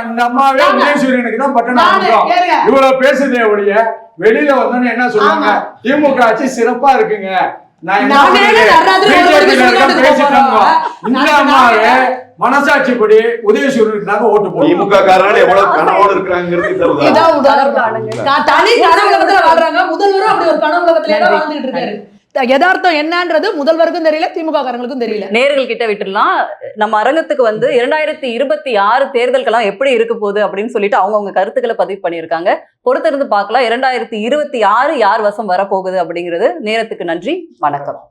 இந்த அம்மாவே உதயசூரியனுக்கு தான் பட்டனை கொடுக்கும். இவ்வளவு பேசுதே ஒழிய வெளியில வந்தோன்னு என்ன சொல்லுவாங்க, திமுக ஆட்சி சிறப்பா இருக்குங்க, மனசாட்சிப்படி உதயசூரியனுக்காக ஓட்டு போடுவோம். திமுக காரர்கள் எவ்வளவு கனவோடு இருக்கிறாங்கிறது தனி கனவு உலகத்துல வாழ்றாங்க. முதல்வரும் அப்படி ஒரு கனவு உலகத்திலே தான் வாழ்ந்துட்டு இருக்காரு. யதார்த்தம் என்னன்றது முதல்வருக்கும் தெரியல, திமுக காரங்களுக்கும் தெரியல. நேர்கள் கிட்ட விட்டுலாம். நம்ம அரங்கத்துக்கு வந்து 2026 தேர்தல்கெல்லாம் எப்படி இருக்க போகுது அப்படின்னு சொல்லிட்டு அவங்க கருத்துக்களை பதிவு பண்ணியிருக்காங்க. பொறுத்திருந்து பார்க்கலாம் 2026 யார் வசம் வரப்போகுது அப்படிங்கிறது. நேரத்துக்கு நன்றி, வணக்கம்.